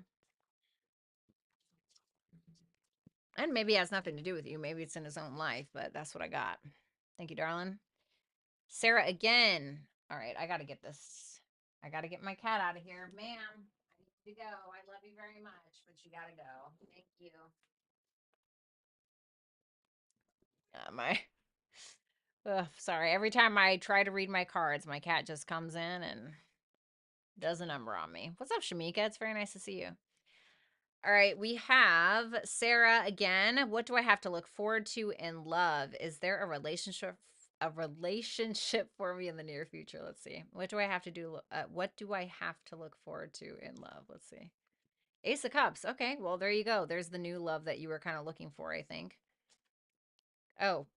And maybe it has nothing to do with you. Maybe it's in his own life, but that's what I got. Thank you, darling. Sarah again. All right, I got to get this. I got to get my cat out of here. Ma'am, I need to go. I love you very much, but you got to go. Thank you. My sorry. Every time I try to read my cards, my cat just comes in and does a number on me. What's up, Shamika? It's very nice to see you. All right, we have Sarah again. What do I have to look forward to in love? Is there a relationship for me in the near future? Let's see. What do I have to do? What do I have to look forward to in love? Let's see. Ace of Cups. Okay, well, there you go. There's the new love that you were kind of looking for, I think. Oh,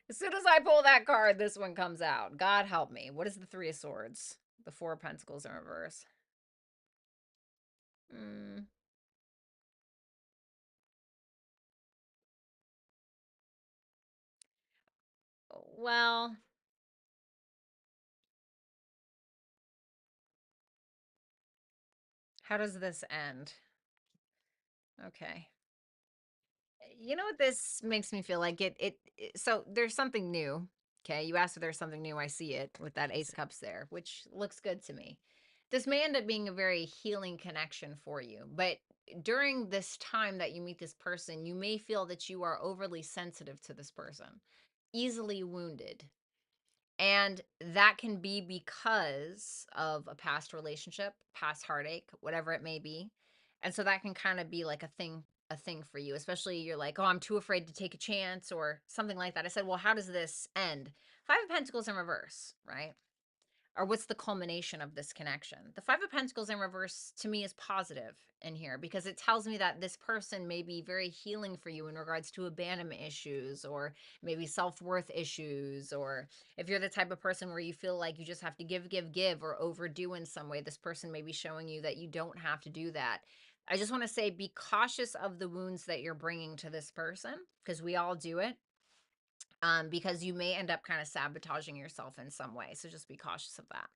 as soon as I pull that card, this one comes out. God help me. What is the Three of Swords? The Four of Pentacles in reverse. Hmm. Well, how does this end? Okay. You know what this makes me feel like? So there's something new. Okay. You asked if there's something new. I see it with that Ace of Cups there, which looks good to me. This may end up being a very healing connection for you. But during this time that you meet this person, you may feel that you are overly sensitive to this person, easily wounded. And that can be because of a past relationship, past heartache, whatever it may be. And so that can kind of be like a thing for you, especially you're like, oh, I'm too afraid to take a chance or something like that. I said, well, how does this end? Five of Pentacles in reverse, right? Or what's the culmination of this connection? The Five of Pentacles in reverse to me is positive in here, because it tells me that this person may be very healing for you in regards to abandonment issues, or maybe self-worth issues, or if you're the type of person where you feel like you just have to give, give, give, or overdo in some way, this person may be showing you that you don't have to do that. I just want to say, be cautious of the wounds that you're bringing to this person, because we all do it. Because you may end up kind of sabotaging yourself in some way. So just be cautious of that.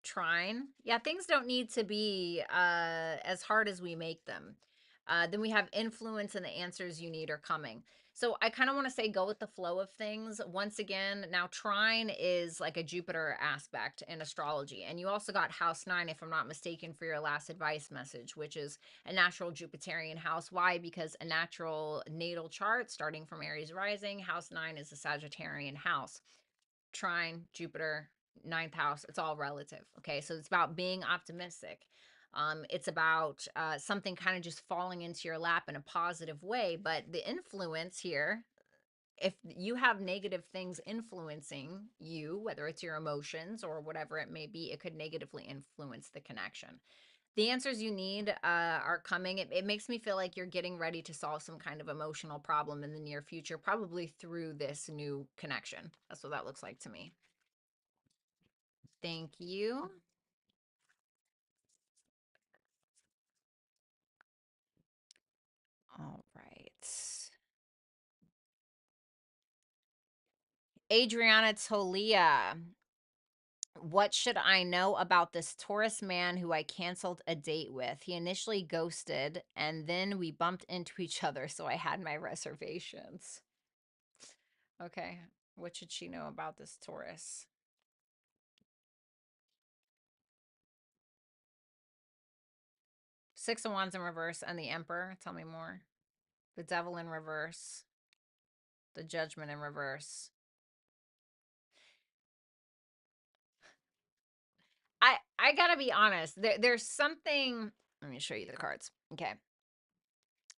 Trine. Yeah, things don't need to be as hard as we make them. Then we have influence, and the answers you need are coming. So I kind of want to say go with the flow of things. Once again, now trine is like a Jupiter aspect in astrology. And you also got house 9, if I'm not mistaken, for your last advice message, which is a natural Jupiterian house. Why? Because a natural natal chart starting from Aries rising, house 9 is a Sagittarian house. Trine, Jupiter, ninth house, it's all relative. Okay. So it's about being optimistic. It's about something kind of just falling into your lap in a positive way. But the influence here, if you have negative things influencing you, whether it's your emotions or whatever it may be, it could negatively influence the connection. The answers you need are coming. It makes me feel like you're getting ready to solve some kind of emotional problem in the near future, probably through this new connection. That's what that looks like to me. Thank you. All right. Adriana Tolia. What should I know about this Taurus man who I canceled a date with? He initially ghosted, and then we bumped into each other, so I had my reservations. Okay. What should she know about this Taurus? Six of Wands in reverse and the Emperor. Tell me more. The Devil in reverse. The Judgment in reverse. I gotta be honest. There's something. Let me show you the cards. Okay.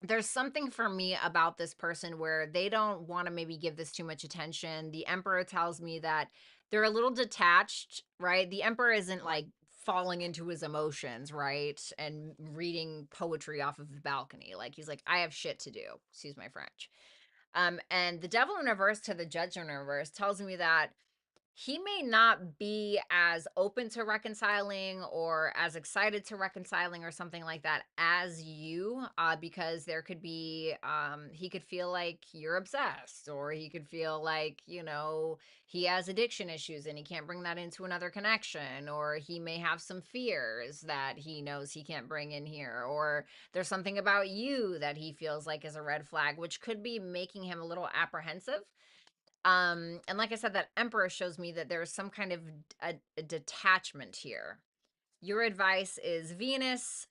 There's something for me about this person where they don't want to maybe give this too much attention. The Emperor tells me that they're a little detached, right? The Emperor isn't like falling into his emotions, right? And reading poetry off of the balcony. Like he's like, I have shit to do. Excuse my French. And the Devil in reverse to the Judge in reverse tells me that he may not be as open to reconciling or as excited to reconciling or something like that as you, because there could be, he could feel like you're obsessed, or he could feel like, he has addiction issues and he can't bring that into another connection, or he may have some fears that he knows he can't bring in here, or there's something about you that he feels like is a red flag, which could be making him a little apprehensive. And like I said, that Emperor shows me that there's some kind of a detachment here. Your advice is Venus.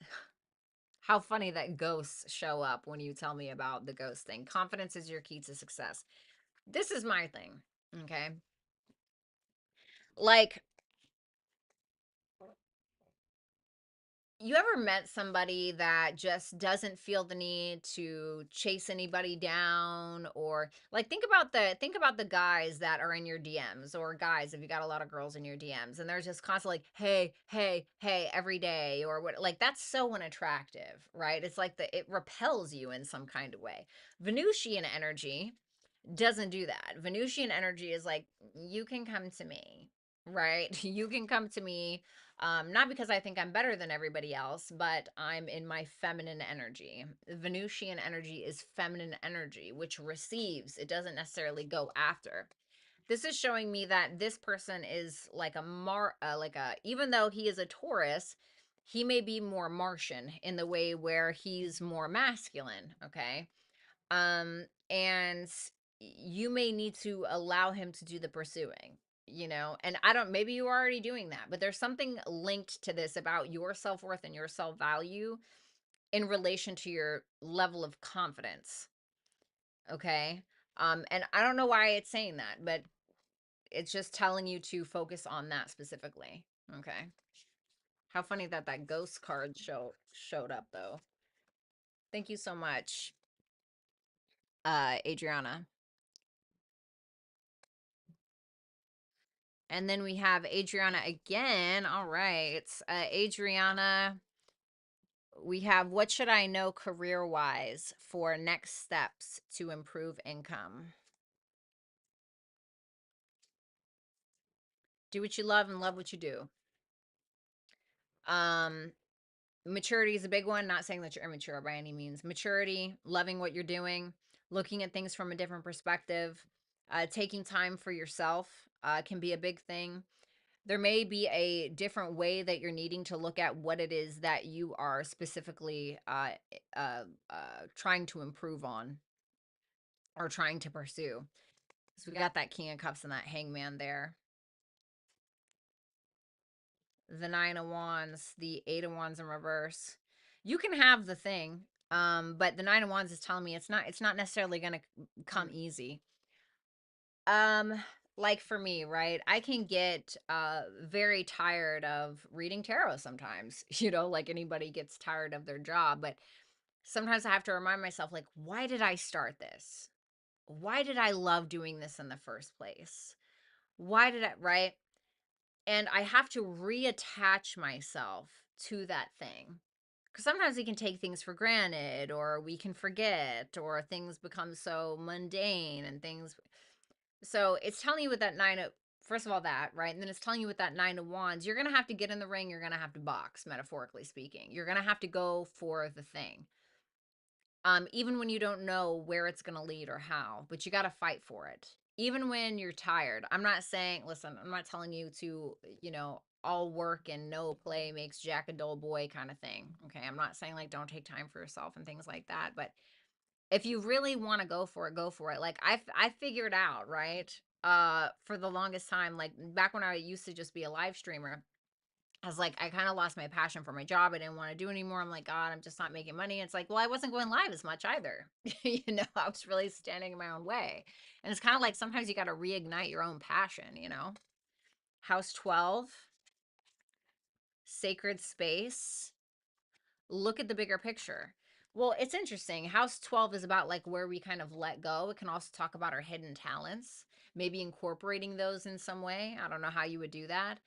How funny that ghosts show up when you tell me about the ghost thing. Confidence is your key to success. This is my thing. Okay. Like, you ever met somebody that just doesn't feel the need to chase anybody down, or like think about the guys that are in your DMs, or guys if you got a lot of girls in your DMs and they're just constantly like, hey, hey, hey, every day, or what? Like, that's so unattractive, right? It's like it repels you in some kind of way. Venusian energy doesn't do that. Venusian energy is like, you can come to me, right? You can come to me, not because I think I'm better than everybody else, but I'm in my feminine energy. Venusian energy is feminine energy, which receives, it doesn't necessarily go after. This is showing me that this person is like even though he is a Taurus, he may be more Martian in the way where he's more masculine, okay? And you may need to allow him to do the pursuing, and I don't, maybe you're already doing that, but there's something linked to this about your self-worth and your self-value in relation to your level of confidence. Okay. And I don't know why it's saying that, but it's just telling you to focus on that specifically. Okay. How funny that ghost card showed up though. Thank you so much, Adriana. And then we have Adriana again. All right. Adriana, we have, what should I know career wise for next steps to improve income? Do what you love and love what you do. Um, Maturity is a big one. Not saying that you're immature by any means. Maturity, loving what you're doing, looking at things from a different perspective, taking time for yourself can be a big thing. There may be a different way that you're needing to look at what it is that you are specifically trying to improve on or trying to pursue. So we got that King of Cups and that Hangman there. The Nine of Wands, the Eight of Wands in reverse. You can have the thing, but the Nine of Wands is telling me it's not necessarily going to come easy. Um, like for me, right? I can get very tired of reading tarot sometimes, like anybody gets tired of their job, but sometimes I have to remind myself, like, why did I start this? Why did I love doing this in the first place? Why did I, right? And I have to reattach myself to that thing. Because sometimes we can take things for granted, or we can forget, or things become so mundane and things. So it's telling you with that first of all, that, right? And then it's telling you with that Nine of Wands, you're going to have to get in the ring. You're going to have to box, metaphorically speaking. You're going to have to go for the thing. Even when you don't know where it's going to lead or how, but you got to fight for it. Even when you're tired. I'm not saying, listen, I'm not telling you to, all work and no play makes Jack a dull boy kind of thing. Okay. I'm not saying like don't take time for yourself and things like that. But if you really want to go for it, go for it. Like I figured out, right? for the longest time, like back when I used to just be a live streamer, I was like, I kind of lost my passion for my job. I didn't want to do anymore. I'm like, God, I'm just not making money. It's like, well, I wasn't going live as much either. I was really standing in my own way. And it's kind of like sometimes you got to reignite your own passion. House 12, sacred space. Look at the bigger picture. Well, it's interesting. House 12 is about like where we kind of let go. It can also talk about our hidden talents, maybe incorporating those in some way. I don't know how you would do that.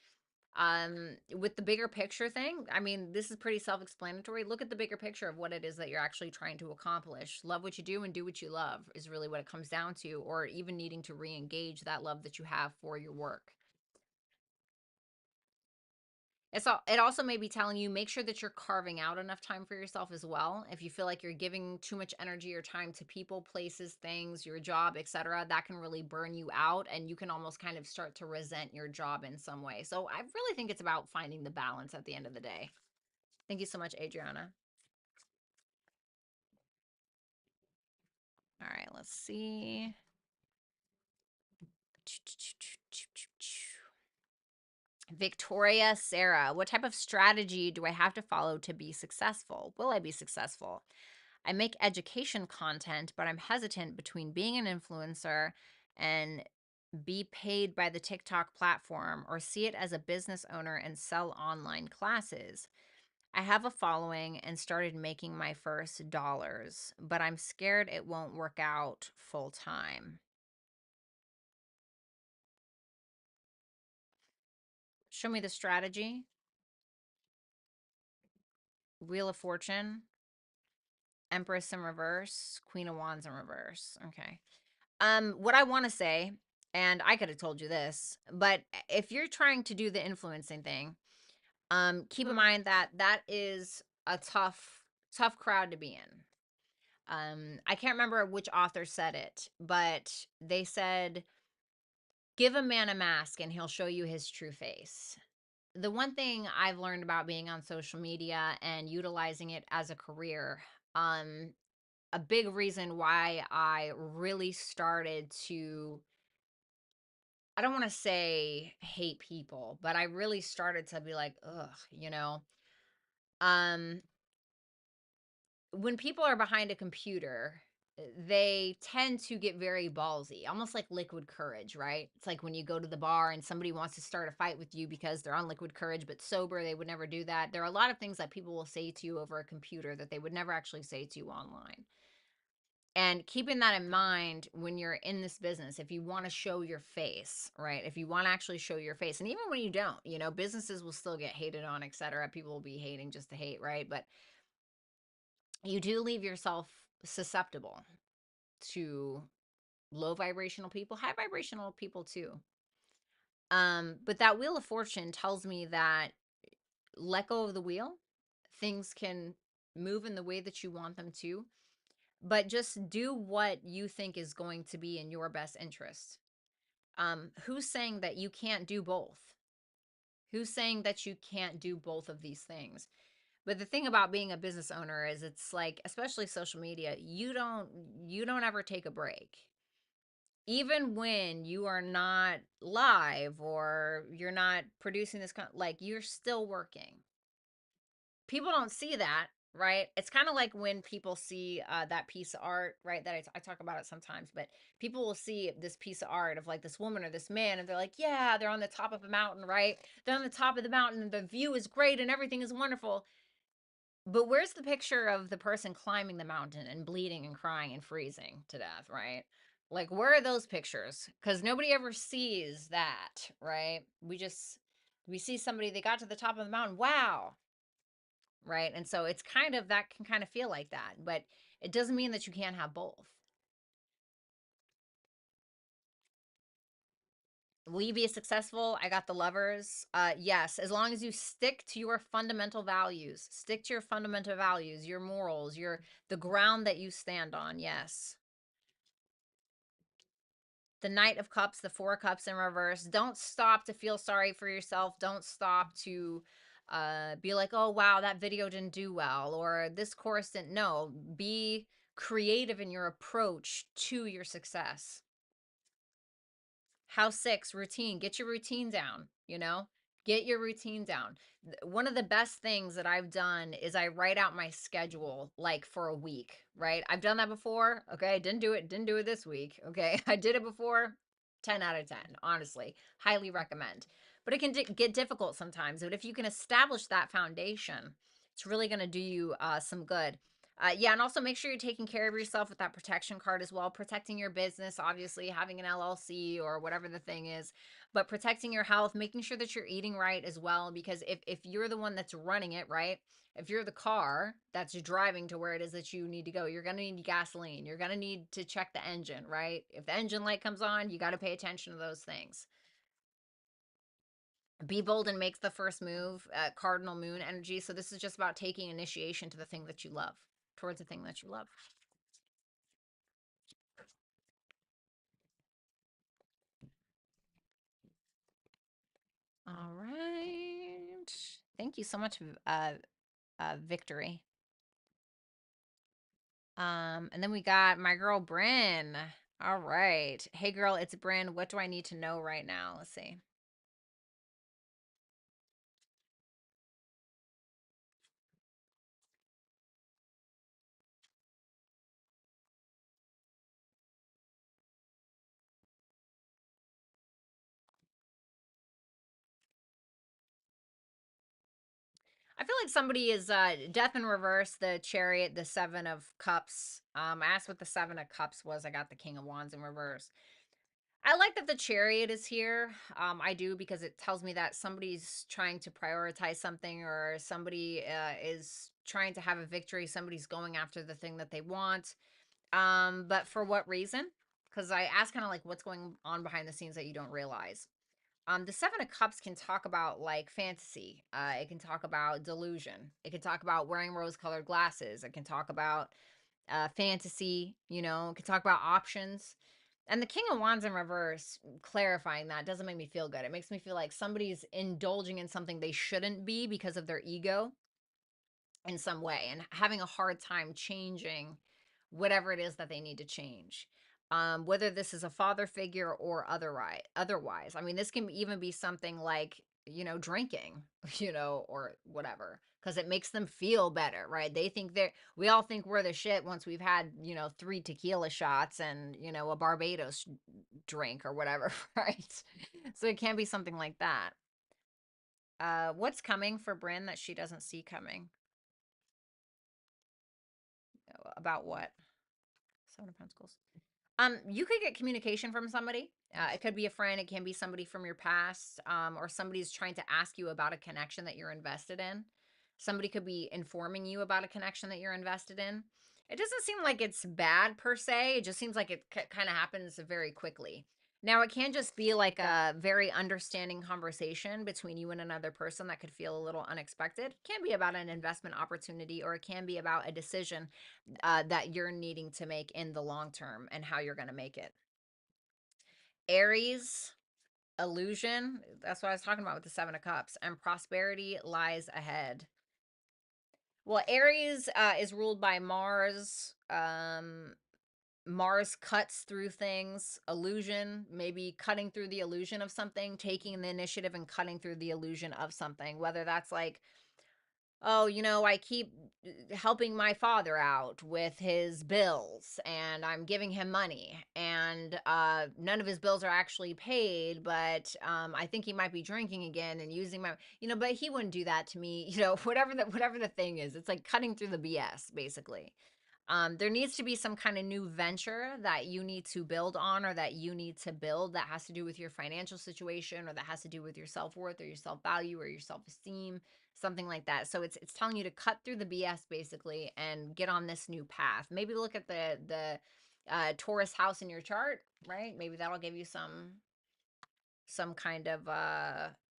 With the bigger picture thing, I mean, this is pretty self-explanatory. Look at the bigger picture of what it is that you're actually trying to accomplish. Love what you do and do what you love is really what it comes down to, or even needing to re-engage that love that you have for your work. It also may be telling you make sure that you're carving out enough time for yourself as well. If you feel like you're giving too much energy or time to people, places, things, your job, etc., that can really burn you out and you can almost kind of start to resent your job in some way. So I really think it's about finding the balance at the end of the day. Thank you so much, Adriana. All right, let's see. Victoria Sarah, what type of strategy do I have to follow to be successful? Will I be successful? I make education content, but I'm hesitant between being an influencer and be paid by the TikTok platform or see it as a business owner and sell online classes. I have a following and started making my first dollars, but I'm scared it won't work out full time. Show me the strategy. Wheel of Fortune, Empress in reverse, Queen of Wands in reverse. Okay. What I want to say, and I could have told you this, but if you're trying to do the influencing thing, keep in mind that that is a tough crowd to be in. I can't remember which author said it, but they said, give a man a mask and he'll show you his true face. The one thing I've learned about being on social media and utilizing it as a career, a big reason why I really started to, I don't want to say hate people, but I really started to be like, ugh. Um, when people are behind a computer, they tend to get very ballsy, almost like liquid courage, right? It's like when you go to the bar and somebody wants to start a fight with you because they're on liquid courage, but sober, they would never do that. There are a lot of things that people will say to you over a computer that they would never actually say to you online. And keeping that in mind when you're in this business, if you want to show your face, right? If you want to actually show your face, and even when you don't, businesses will still get hated on, etc. People will be hating just to hate, right? But you do leave yourself susceptible to low vibrational people, high vibrational people too. But that Wheel of Fortune tells me that let go of the wheel. Things can move in the way that you want them to, but just do what you think is going to be in your best interest. Who's saying that you can't do both? Who's saying that you can't do both of these things? But the thing about being a business owner is it's like, especially social media, you don't ever take a break. Even when you are not live or you're not producing this like you're still working. People don't see that, right? It's kind of like when people see that piece of art, right? That I talk about it sometimes, but people will see this piece of art of like this woman or this man, and they're like, yeah, they're on the top of a mountain, right? They're on the top of the mountain, and the view is great, and everything is wonderful. But where's the picture of the person climbing the mountain and bleeding and crying and freezing to death, right? Like, where are those pictures? Because nobody ever sees that, right? We see somebody, they got to the top of the mountain. Wow, right? And so it's kind of that can kind of feel like that, but it doesn't mean that you can't have both. Will you be successful? I got the lovers. Yes, as long as you stick to your fundamental values, stick to your fundamental values, your morals, the ground that you stand on. Yes. The Knight of Cups, the Four of Cups in reverse. Don't stop to feel sorry for yourself. Don't stop to be like, oh, wow, that video didn't do well, or this course didn't. No, be creative in your approach to your success. House 6, routine. Get your routine down, you know? Get your routine down. One of the best things that I've done is I write out my schedule like for a week, right? I've done that before. Okay, didn't do it this week. Okay, I did it before. 10 out of 10, honestly. Highly recommend. But it can get difficult sometimes. But if you can establish that foundation, it's really going to do you some good. Yeah, and also make sure you're taking care of yourself with that protection card as well. Protecting your business, obviously, having an LLC or whatever the thing is, but protecting your health, making sure that you're eating right as well. Because if you're the one that's running it, right? If you're the car that's driving to where it is that you need to go, you're going to need gasoline. You're going to need to check the engine, right? If the engine light comes on, you got to pay attention to those things. Be bold and make the first move, cardinal moon energy. So this is just about taking initiation to the thing that you love, towards the thing that you love. All right. Thank you so much, Victory. And then we got my girl Bryn. All right. Hey girl, it's Bryn. What do I need to know right now? Let's see. I feel like somebody is death in reverse, the chariot, the 7 of cups. I asked what the 7 of cups was. I got the king of wands in reverse. I like that the chariot is here. I do, because it tells me that somebody's trying to prioritize something, or somebody is trying to have a victory. Somebody's going after the thing that they want. But for what reason? Because I asked kind of like what's going on behind the scenes that you don't realize. The 7 of cups can talk about like fantasy. It can talk about delusion. It can talk about wearing rose-colored glasses. It can talk about fantasy. It can talk about options. And the King of Wands in reverse, clarifying that, doesn't make me feel good. It makes me feel like somebody's indulging in something they shouldn't be because of their ego in some way, and having a hard time changing whatever it is that they need to change. Whether this is a father figure or otherwise. I mean, this can even be something like, drinking, or whatever, because it makes them feel better, right? We all think we're the shit once we've had, 3 tequila shots and, a Barbados drink or whatever, right? So it can be something like that. What's coming for Bryn that she doesn't see coming? About what? 7 of Pentacles. You could get communication from somebody. It could be a friend. It can be somebody from your past, or somebody's trying to ask you about a connection that you're invested in. Somebody could be informing you about a connection that you're invested in. It doesn't seem like it's bad per se. It just seems like it kind of happens very quickly. Now, it can just be like a very understanding conversation between you and another person that could feel a little unexpected. It can be about an investment opportunity, or it can be about a decision that you're needing to make in the long term and how you're going to make it. Aries, illusion. That's what I was talking about with the 7 of Cups. And prosperity lies ahead. Well, Aries is ruled by Mars. Mars cuts through things, illusion, maybe cutting through the illusion of something, taking the initiative and cutting through the illusion of something, whether that's like, oh, I keep helping my father out with his bills, and I'm giving him money, and none of his bills are actually paid, but I think he might be drinking again and using my, but he wouldn't do that to me, whatever the thing is. It's like cutting through the BS, basically. There needs to be some kind of new venture that you need to build on, or that you need to build, that has to do with your financial situation, or that has to do with your self-worth or your self-value or your self-esteem, something like that. So it's telling you to cut through the BS, basically, and get on this new path. Maybe look at the Taurus house in your chart, right? Maybe that'll give you some kind of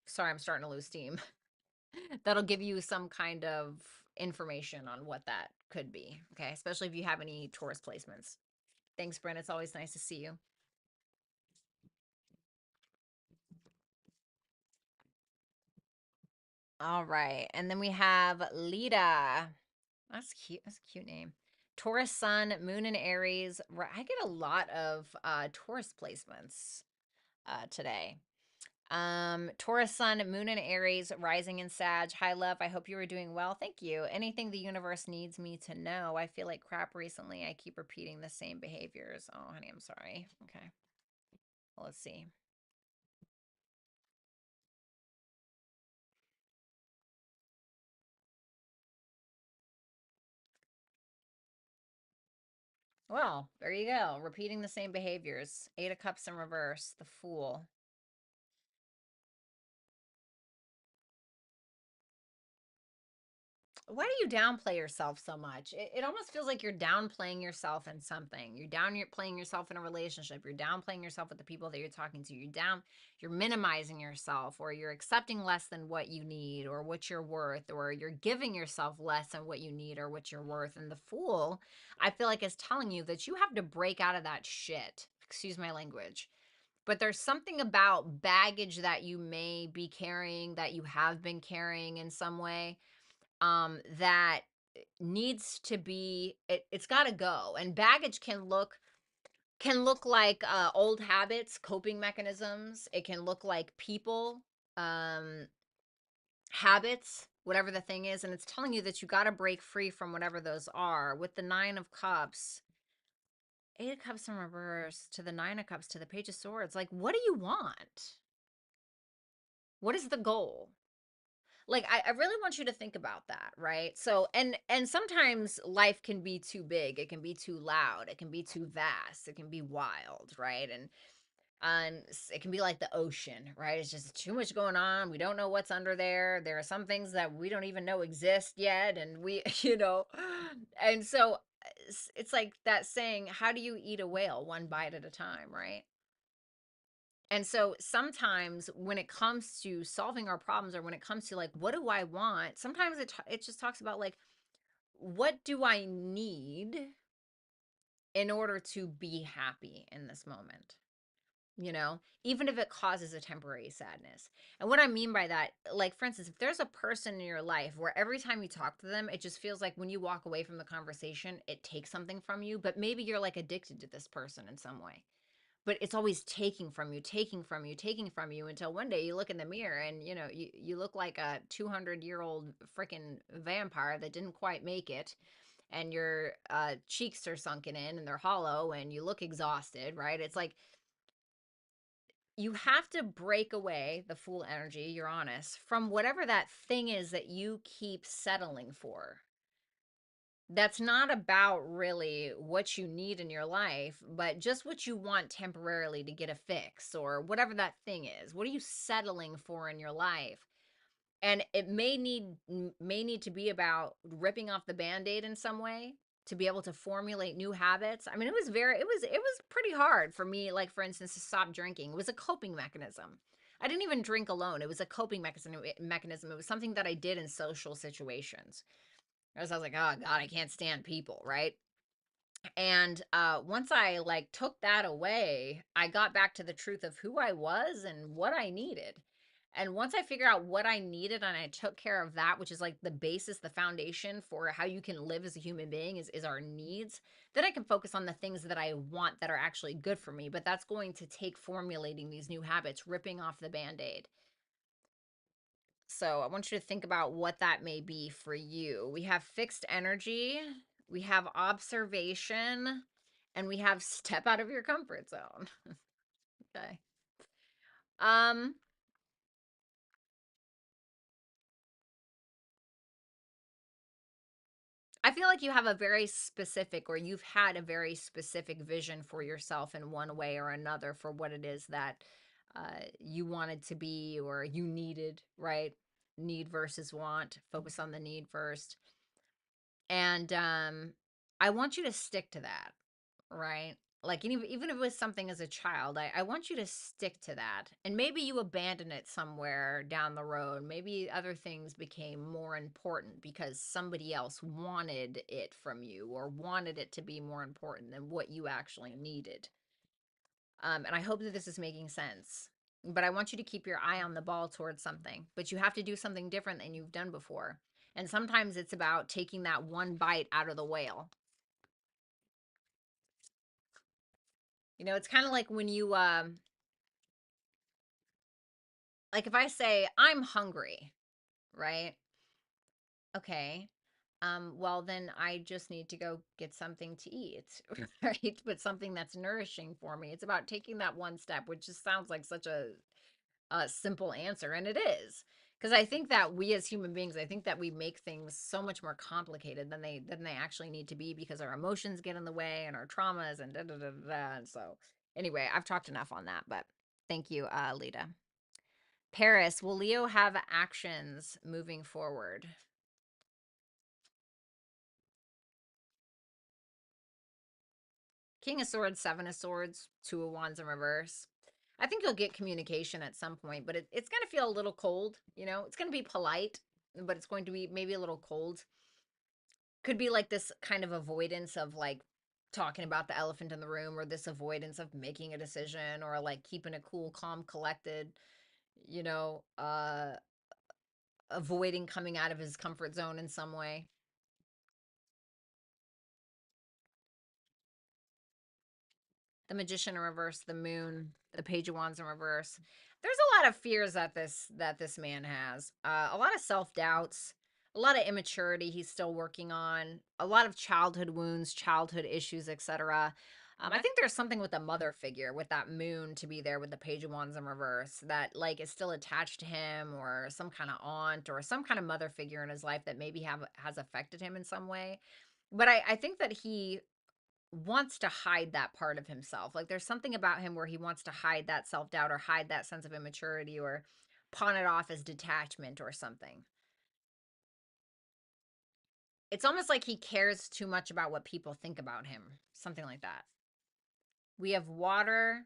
sorry, I'm starting to lose steam. That'll give you some kind of information on what that could be. Okay. Especially if you have any Taurus placements. Thanks, Brent. It's always nice to see you. All right. And then we have Lita. That's cute. That's a cute name. Taurus Sun, Moon in Aries. I get a lot of Taurus placements. today. Taurus sun, moon in Aries, rising in Sag. Hi, love. I hope you are doing well. Thank you. Anything the universe needs me to know. I feel like crap recently. I keep repeating the same behaviors. Oh, honey, I'm sorry. Okay. Well, let's see. Well, there you go. Repeating the same behaviors. Eight of Cups in reverse. The Fool. Why do you downplay yourself so much? It almost feels like you're downplaying yourself in something. You're playing yourself in a relationship. You're downplaying yourself with the people that you're talking to. You're minimizing yourself, or you're accepting less than what you need or what you're worth, or you're giving yourself less than what you need or what you're worth. And the Fool, I feel like, is telling you that you have to break out of that shit. Excuse my language. But there's something about baggage that you may be carrying, that you have been carrying in some way, that needs to be, it's got to go. And baggage can look like old habits, coping mechanisms. It can look like people, um habits, whatever the thing is. And it's telling you that you got to break free from whatever those are. With the Nine of Cups, Eight of Cups in reverse to the Nine of Cups to the Page of Swords, like, what do you want? What is the goal? Like, I really want you to think about that, right? So, and sometimes life can be too big, it can be too loud, it can be too vast, it can be wild, right? And it can be like the ocean, right? It's just too much going on. We don't know what's under there. There are some things that we don't even know exist yet, and we and so it's like that saying, how do you eat a whale? One bite at a time, right? And so sometimes when it comes to solving our problems, or when it comes to like, what do I want? Sometimes it just talks about like, what do I need in order to be happy in this moment? Even if it causes a temporary sadness. And what I mean by that, like, for instance, if there's a person in your life where every time you talk to them, it just feels like when you walk away from the conversation, it takes something from you, but maybe you're like addicted to this person in some way, but it's always taking from you, taking from you, taking from you, until one day you look in the mirror and you look like a 200-year-old freaking vampire that didn't quite make it, and your cheeks are sunken in and they're hollow and you look exhausted, right? It's like you have to break away the Fool energy, you're honest, from whatever that thing is that you keep settling for. That's not about really what you need in your life, but just what you want temporarily to get a fix, or whatever that thing is. What are you settling for in your life? And it may need to be about ripping off the band-aid in some way to be able to formulate new habits. I mean, it was pretty hard for me, like, for instance, to stop drinking. It was a coping mechanism. I didn't even drink alone. It was a coping mechanism. It was something that I did in social situations. I was like, oh God, I can't stand people, right? And once I like took that away, I got back to the truth of who I was and what I needed. And once I figured out what I needed and I took care of that, which is like the basis, the foundation for how you can live as a human being, is our needs, then I can focus on the things that I want that are actually good for me. But that's going to take formulating these new habits, ripping off the band-aid. So I want you to think about what that may be for you. We have fixed energy, we have observation, and we have step out of your comfort zone. Okay. Um, I feel like you have a very specific, or you've had a very specific vision for yourself in one way or another for what it is that you wanted to be or you needed, right? Need versus want. Focus on the need first. And I want you to stick to that, right? Like, even if it was something as a child, I want you to stick to that. And maybe you abandon it somewhere down the road. Maybe other things became more important because somebody else wanted it from you, or wanted it to be more important than what you actually needed. And I hope that this is making sense. But I want you to keep your eye on the ball towards something. But you have to do something different than you've done before. And sometimes it's about taking that one bite out of the whale. It's kind of like when you like if I say I'm hungry, right? Okay. Well then I just need to go get something to eat, right? But something that's nourishing for me. It's about taking that one step, which just sounds like such a simple answer, and it is. Because I think that we as human beings, I think that we make things so much more complicated than they actually need to be because our emotions get in the way and our traumas and da da da da. And so, anyway, I've talked enough on that, but thank you, Lita. Paris, will Leo have actions moving forward? King of Swords, Seven of Swords, Two of Wands in reverse. I think you'll get communication at some point, but it's going to feel a little cold. It's going to be polite, but it's going to be maybe a little cold. Could be like this kind of avoidance of like talking about the elephant in the room, or this avoidance of making a decision, or like keeping it cool, calm, collected, you know, uh, avoiding coming out of his comfort zone in some way. The Magician in reverse, the Moon, the Page of Wands in reverse. There's a lot of fears that this man has. A lot of self doubts, a lot of immaturity he's still working on, a lot of childhood wounds, childhood issues, etc. I think there's something with the mother figure, with that Moon to be there with the Page of Wands in reverse, that like is still attached to him, or some kind of aunt or some kind of mother figure in his life that maybe has affected him in some way. But I think that he wants to hide that part of himself. Like there's something about him where he wants to hide that self-doubt, or hide that sense of immaturity, or pawn it off as detachment or something. It's almost like he cares too much about what people think about him. Something like that. We have water,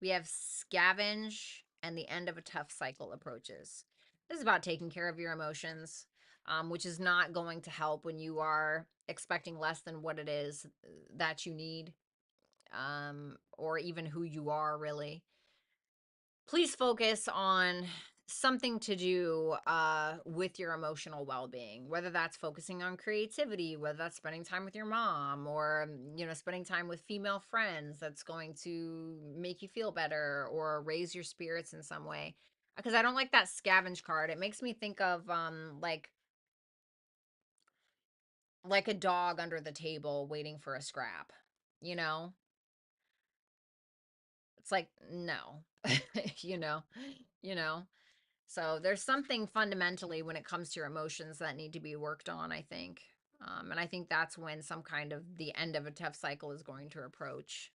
we have scavenge, and the end of a tough cycle approaches. This is about taking care of your emotions, which is not going to help when you are expecting less than what it is that you need, or even who you are, really. Please focus on something to do with your emotional well-being, whether that's focusing on creativity, whether that's spending time with your mom, or spending time with female friends that's going to make you feel better or raise your spirits in some way. Because I don't like that scavenge card. It makes me think of like a dog under the table waiting for a scrap, you know it's like, no. you know you know So there's something fundamentally when it comes to your emotions that need to be worked on, I think. And I think that's when some kind of the end of a tough cycle is going to approach.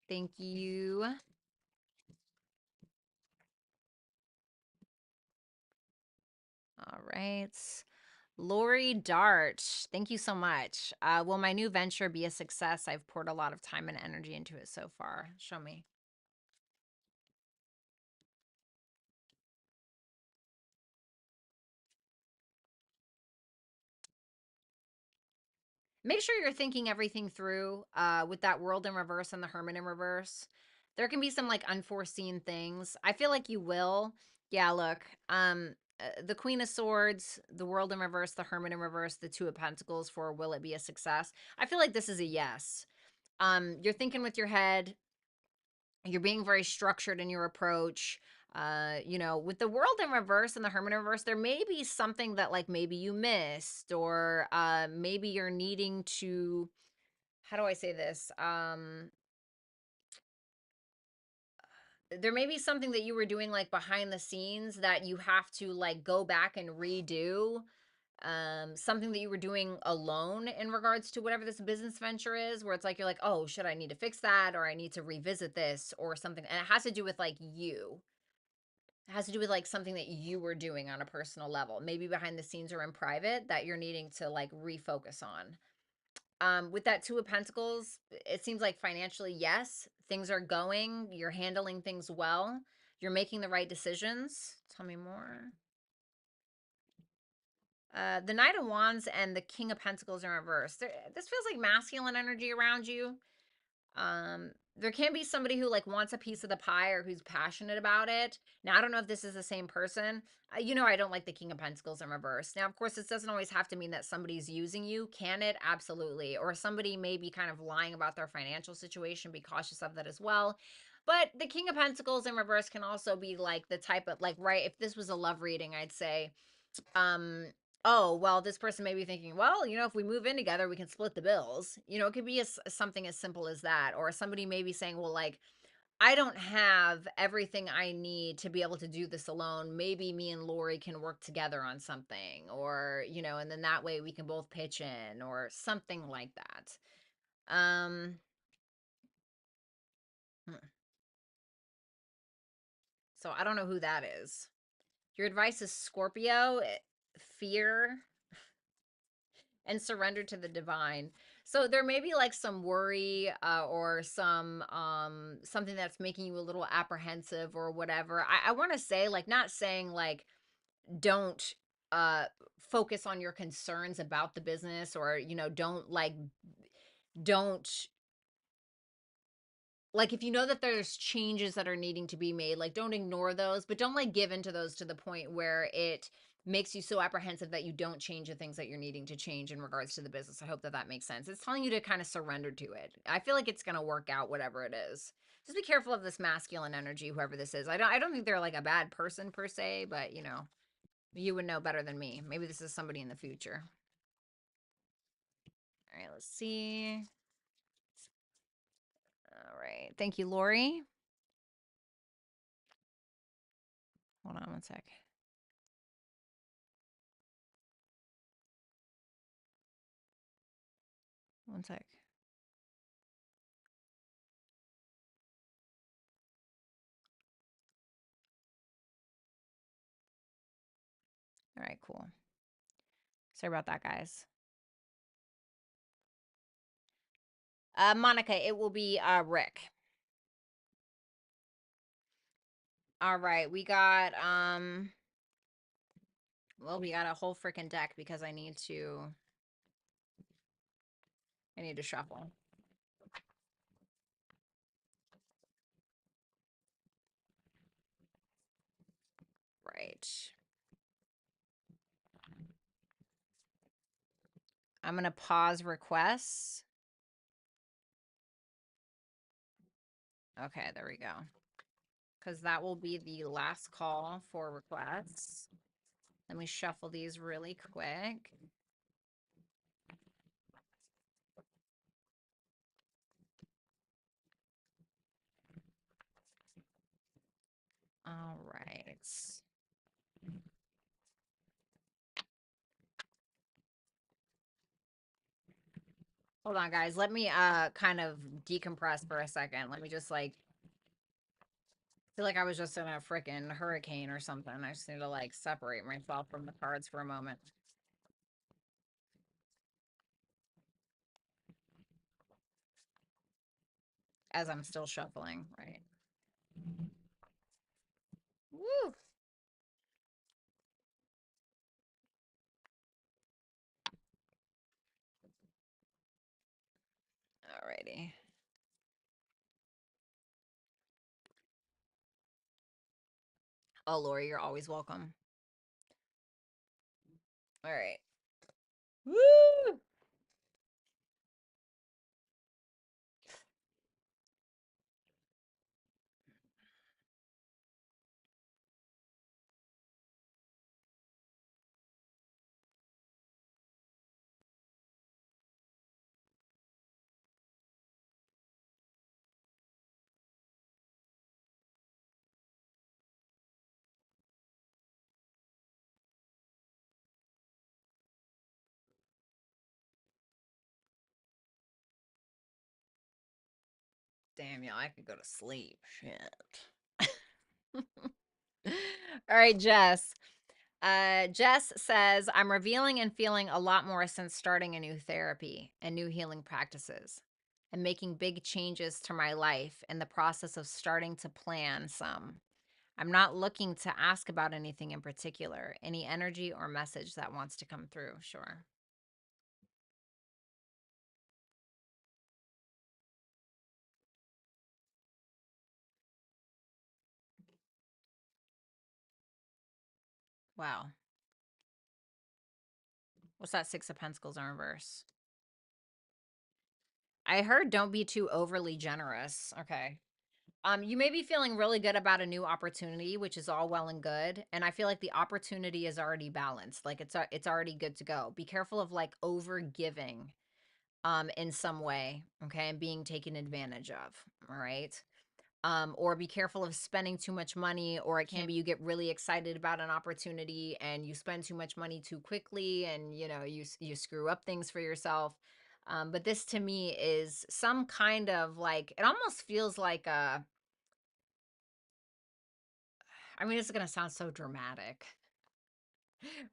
Thank you. All right. Lori Dart, thank you so much. Will my new venture be a success? I've poured a lot of time and energy into it so far. Show me. Make sure you're thinking everything through, with that World in reverse and the Hermit in reverse. There can be some like unforeseen things. I feel like you will. Yeah, look. The Queen of Swords, the World in reverse, the Hermit in reverse, the Two of Pentacles for will it be a success? I feel like this is a yes. You're thinking with your head, you're being very structured in your approach. With the World in reverse and the Hermit in reverse, there may be something that like maybe you missed, or maybe you're needing to, how do I say this? There may be something that you were doing like behind the scenes that you have to like go back and redo. Something that you were doing alone in regards to whatever this business venture is, where it's like you're like, oh, should I need to fix that, or I need to revisit this or something. And it has to do with like you. It has to do with like something that you were doing on a personal level, maybe behind the scenes or in private, that you're needing to like refocus on. With that Two of Pentacles, it seems like financially, yes, things are going, you're handling things well, you're making the right decisions. Tell me more. The Knight of Wands and the King of Pentacles are in reverse. This feels like masculine energy around you. there can be somebody who like wants a piece of the pie or who's passionate about it. Now, I don't know if this is the same person. I don't like the King of Pentacles in reverse. Now, of course, this doesn't always have to mean that somebody's using you. Can it? Absolutely. Or somebody may be kind of lying about their financial situation. Be cautious of that as well. But the King of Pentacles in reverse can also be like the type of like, right, if this was a love reading, I'd say, um, oh, well, this person may be thinking, well, if we move in together, we can split the bills. It could be something as simple as that. Or somebody may be saying, well, like, I don't have everything I need to be able to do this alone. Maybe me and Lori can work together on something, or, and then that way we can both pitch in or something like that. Hmm. So I don't know who that is. Your advice is Scorpio, fear and surrender to the divine. So there may be like some worry, or something that's making you a little apprehensive or whatever. I want to say, like, not saying like don't uh focus on your concerns about the business, or don't like, if you know that there's changes that are needing to be made, like, don't ignore those, but don't like give into those to the point where it makes you so apprehensive that you don't change the things that you're needing to change in regards to the business. I hope that that makes sense. It's telling you to kind of surrender to it. I feel like it's going to work out, whatever it is. Just be careful of this masculine energy, whoever this is. I don't think they're like a bad person per se, but you would know better than me. Maybe this is somebody in the future. All right, let's see. All right. Thank you, Lori. Hold on one sec. One sec. All right, cool. Sorry about that, guys. Monica, it will be Rick. All right, we got well, we got a whole freaking deck because I need to shuffle. Right. I'm going to pause requests. Okay, there we go. Because that will be the last call for requests. Let me shuffle these really quick. All right. Hold on, guys. Let me kind of decompress for a second. Let me just like feel like I was just in a freaking hurricane or something. I just need to like separate myself from the cards for a moment. As I'm still shuffling, right? Woo! Alrighty. Oh, Lori, you're always welcome. All right. Woo! Damn, y'all, I could go to sleep. Shit. All right, Jess. Jess says, I'm revealing and feeling a lot more since starting a new therapy and new healing practices and making big changes to my life in the process of starting to plan some. I'm not looking to ask about anything in particular, any energy or message that wants to come through. Sure. Wow. What's that? Six of Pentacles in reverse. I heard don't be too overly generous. Okay. You may be feeling really good about a new opportunity, which is all well and good. And I feel like the opportunity is already balanced. Like it's already good to go. Be careful of like over giving in some way, okay, and being taken advantage of. All right. Or be careful of spending too much money, or it can be you get really excited about an opportunity and you spend too much money too quickly, and you know you screw up things for yourself. But this to me is some kind of like it almost feels like a. I mean, it's gonna sound so dramatic,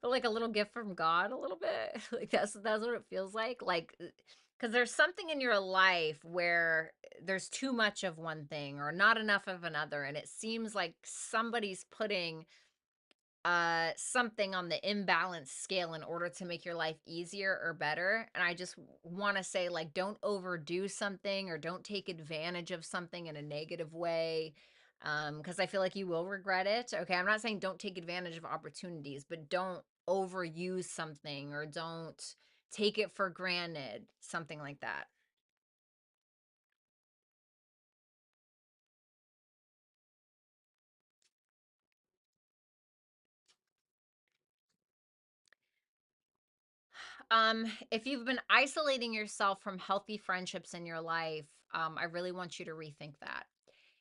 but like a little gift from God, a little bit. Like that's what it feels like. Like because there's something in your life where there's too much of one thing or not enough of another, and it seems like somebody's putting something on the imbalance scale in order to make your life easier or better. And I just want to say, like, don't overdo something or don't take advantage of something in a negative way, because I feel like you will regret it. Okay, I'm not saying don't take advantage of opportunities, but don't overuse something or don't take it for granted, something like that. If you've been isolating yourself from healthy friendships in your life, I really want you to rethink that.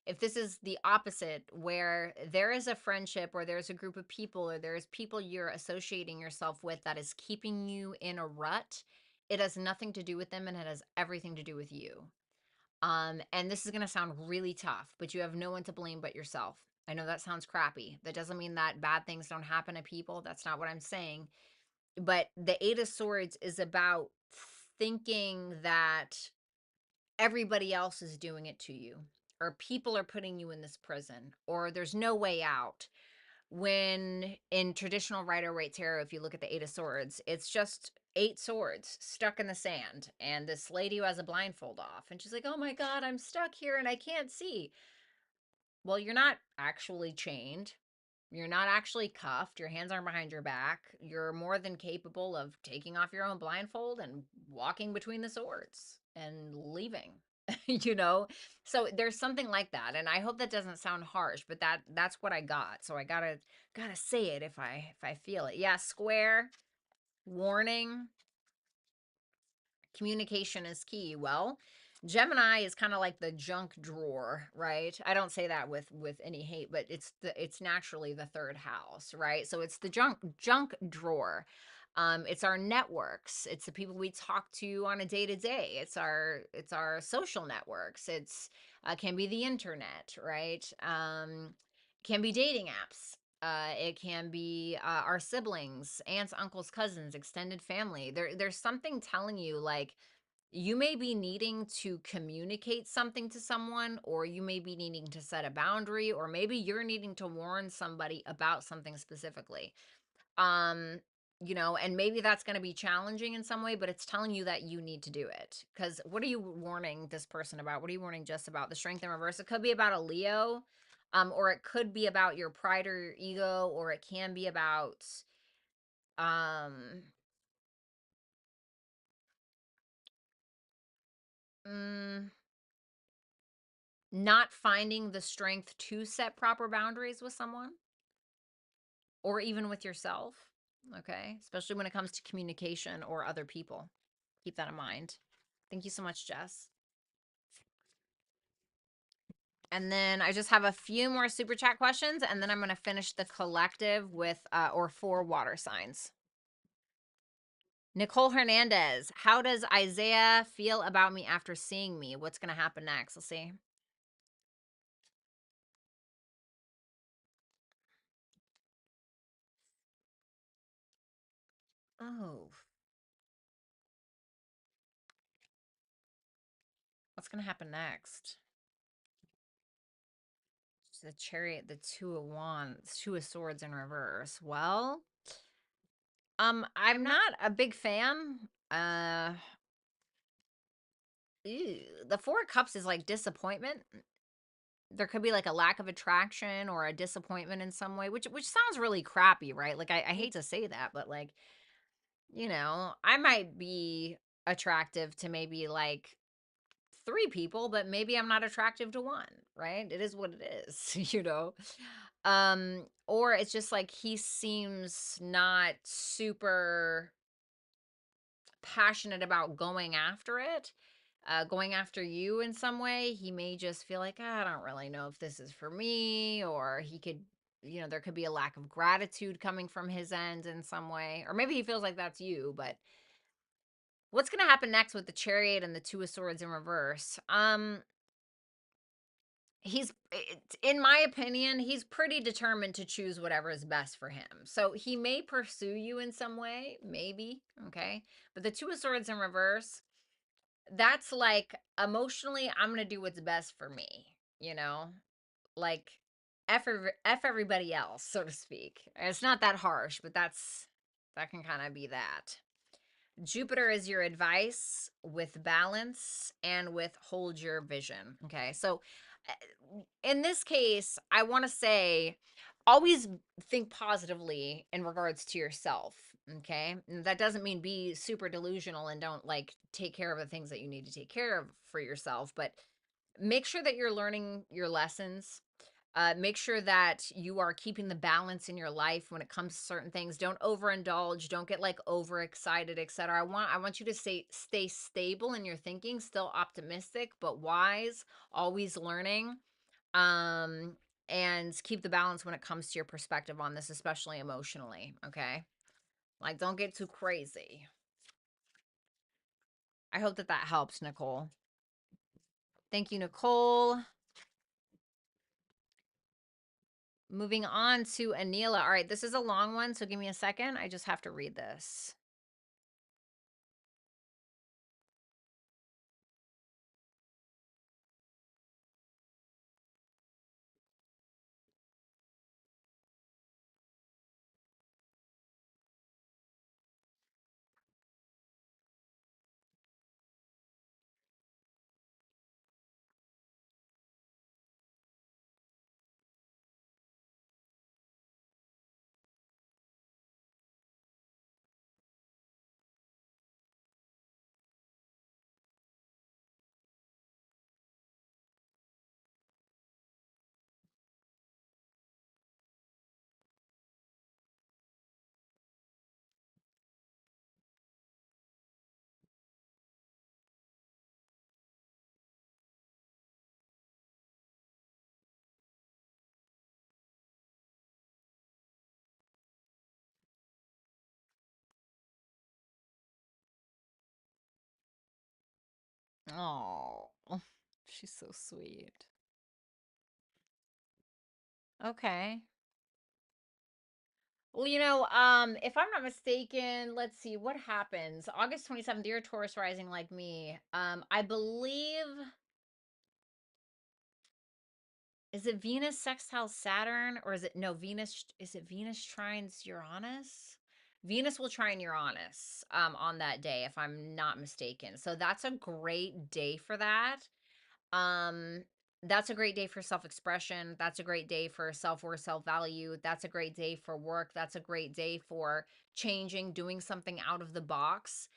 If this is the opposite, where there is a friendship or there's a group of people or there's people you're associating yourself with that is keeping you in a rut, it has nothing to do with them and it has everything to do with you. And this is going to sound really tough, but you have no one to blame but yourself. I know that sounds crappy. That doesn't mean that bad things don't happen to people. That's not what I'm saying. But the Eight of Swords is about thinking that everybody else is doing it to you, or people are putting you in this prison, or there's no way out. When in traditional Rider Waite tarot, if you look at the Eight of Swords, it's just eight swords stuck in the sand, and this lady who has a blindfold off, and she's like, "Oh my God, I'm stuck here and I can't see." Well, you're not actually chained. You're not actually cuffed. Your hands aren't behind your back. You're more than capable of taking off your own blindfold and walking between the swords and leaving. you know? So there's something like that. And I hope that doesn't sound harsh, but that's what I got. So I gotta say it if I feel it. Yeah, square, warning, communication is key. Well, Gemini is kind of like the junk drawer, right? I don't say that with any hate, but it's naturally the third house, right? So it's the junk drawer. It's our networks. It's the people we talk to on a day to day. It's our social networks. It's can be the internet, right? Can be dating apps. It can be our siblings, aunts, uncles, cousins, extended family. There's something telling you like you may be needing to communicate something to someone, or you may be needing to set a boundary, or maybe you're needing to warn somebody about something specifically. Um, and maybe that's going to be challenging in some way, but it's telling you that you need to do it. Because what are you warning this person about? What are you warning Jess about? The Strength in reverse. It could be about a Leo, or it could be about your pride or your ego, or it can be about um mm, not finding the strength to set proper boundaries with someone or even with yourself. Okay. Especially when it comes to communication or other people. Keep that in mind. Thank you so much, Jess. And then I just have a few more super chat questions, and then I'm going to finish the collective with or four water signs. Nicole Hernandez, how does Isaiah feel about me after seeing me? What's going to happen next? Let's see. Oh, what's going to happen next? The chariot, the two of wands, two of swords in reverse. Well, I'm not a big fan. The four of cups is like disappointment. there could be like a lack of attraction or a disappointment in some way, which sounds really crappy, right? Like I hate to say that, but like, I might be attractive to maybe like three people, but maybe I'm not attractive to one, right? It is what it is, or it's just like he seems not super passionate about going after it, going after you in some way. He may just feel like, I don't really know if this is for me, or he could, there could be a lack of gratitude coming from his end in some way, or maybe he feels like that's you. But what's going to happen next with the Chariot and the Two of Swords in reverse? He's in my opinion, he's pretty determined to choose whatever is best for him. So he may pursue you in some way, maybe, okay? But the Two of Swords in reverse, that's like emotionally, I'm going to do what's best for me, you know? Like F everybody else, so to speak. It's not that harsh, but that can kind of be that. Jupiter is your advice with balance and with hold your vision. Okay. So in this case, I want to say always think positively in regards to yourself. Okay. And that doesn't mean be super delusional and don't like take care of the things that you need to take care of for yourself, but make sure that you're learning your lessons. Make sure that you are keeping the balance in your life when it comes to certain things. Don't overindulge. Don't get like overexcited, etc. I want you to stay stable in your thinking, still optimistic but wise, always learning. Um, and keep the balance when it comes to your perspective on this, especially emotionally. Okay, like don't get too crazy. I hope that helps, Nicole. Thank you, Nicole. Moving on to Anila. All right, this is a long one, so give me a second. I just have to read this. Oh, she's so sweet. Okay. Well, if I'm not mistaken, let's see what happens. August 27th, you're a Taurus rising like me. I believe, is it Venus sextile Saturn, or is it no Venus? Is it Venus trines Uranus? Venus will trine Uranus on that day, if I'm not mistaken. So that's a great day for that. Um, that's a great day for self-expression. That's a great day for self-worth, self-value. That's a great day for work. That's a great day for changing, doing something out of the box.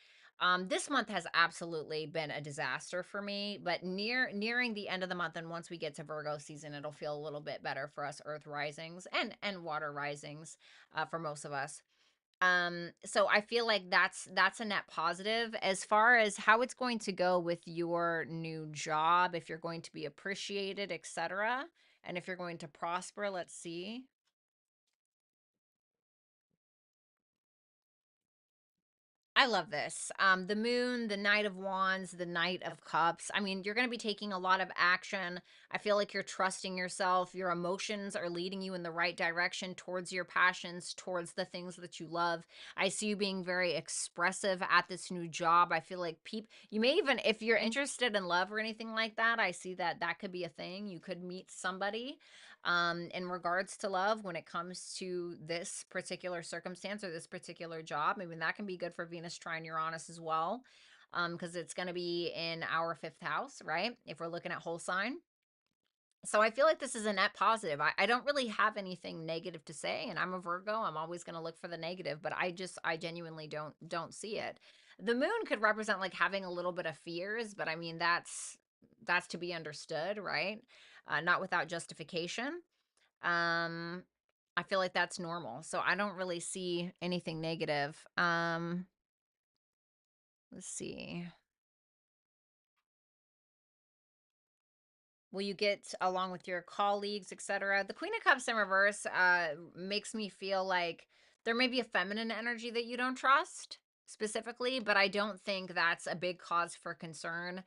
This month has absolutely been a disaster for me, but nearing the end of the month and once we get to Virgo season, it'll feel a little bit better for us Earth risings and water risings, for most of us. So I feel like that's a net positive. As far as how it's going to go with your new job, if you're going to be appreciated, etc., and if you're going to prosper, let's see. I love this. The moon, the Knight of Wands, the Knight of Cups. I mean, you're going to be taking a lot of action. I feel like you're trusting yourself. Your emotions are leading you in the right direction towards your passions, towards the things that you love. I see you being very expressive at this new job. I feel like you may even, if you're interested in love or anything like that, I see that could be a thing. You could meet somebody in regards to love when it comes to this particular circumstance or this particular job. I mean, that can be good for Venus trine Uranus as well, because it's going to be in our fifth house, right? If we're looking at whole sign. So I feel like this is a net positive. I don't really have anything negative to say, and I'm a Virgo. I'm always going to look for the negative, but I genuinely don't see it. The moon could represent like having a little bit of fears, but I mean that's to be understood, right? Not without justification. Um, I feel like that's normal. So I don't really see anything negative. Let's see. Will you get along with your colleagues, etc.? The Queen of Cups in reverse makes me feel like there may be a feminine energy that you don't trust specifically, but I don't think that's a big cause for concern.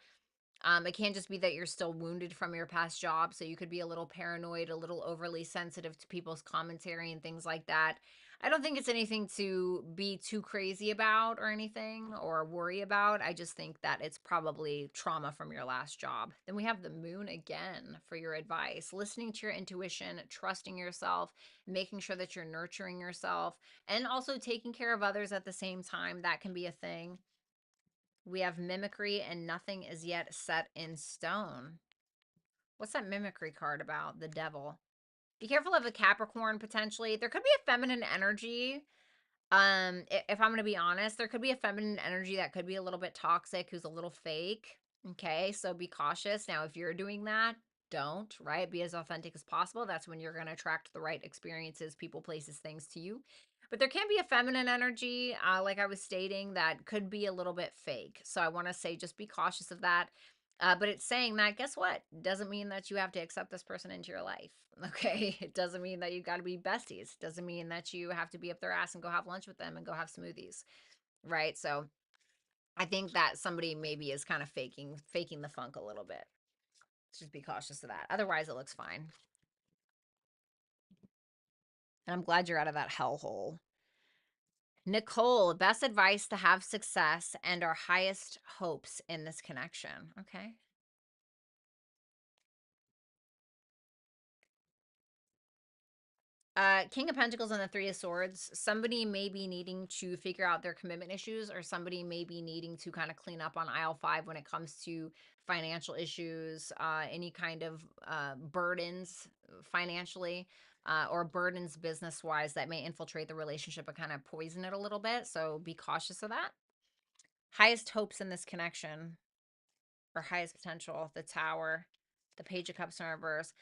It can't just be that you're still wounded from your past job, so you could be a little paranoid, a little overly sensitive to people's commentary and things like that. I don't think it's anything to be too crazy about or anything or worry about. I just think that it's probably trauma from your last job. Then we have the moon again for your advice, listening to your intuition, trusting yourself, making sure that you're nurturing yourself, and also taking care of others at the same time. That can be a thing. We have mimicry and nothing is yet set in stone. What's that mimicry card about? The devil. Be careful of a Capricorn potentially. There could be a feminine energy. If I'm going to be honest, there could be a feminine energy that could be a little bit toxic, who's a little fake. Okay, so be cautious. Now, if you're doing that, don't, right? Be as authentic as possible. That's when you're going to attract the right experiences, people, places, things to you. But there can be a feminine energy, like I was stating, that could be a little bit fake. So I want to say just be cautious of that. But it's saying that, guess what? Doesn't mean that you have to accept this person into your life. Okay. It doesn't mean that you got to be besties. Doesn't mean that you have to be up their ass and go have lunch with them and go have smoothies. Right. So I think that somebody maybe is kind of faking the funk a little bit. Just be cautious of that. Otherwise, it looks fine. And I'm glad you're out of that hellhole. Nicole, best advice to have success and our highest hopes in this connection. Okay. King of Pentacles and the Three of Swords. Somebody may be needing to figure out their commitment issues, or somebody may be needing to kind of clean up on aisle 5 when it comes to financial issues, any kind of burdens financially, or burdens business wise that may infiltrate the relationship and kind of poison it a little bit. So be cautious of that. Highest hopes in this connection, or highest potential, the Tower, the Page of Cups in reverse.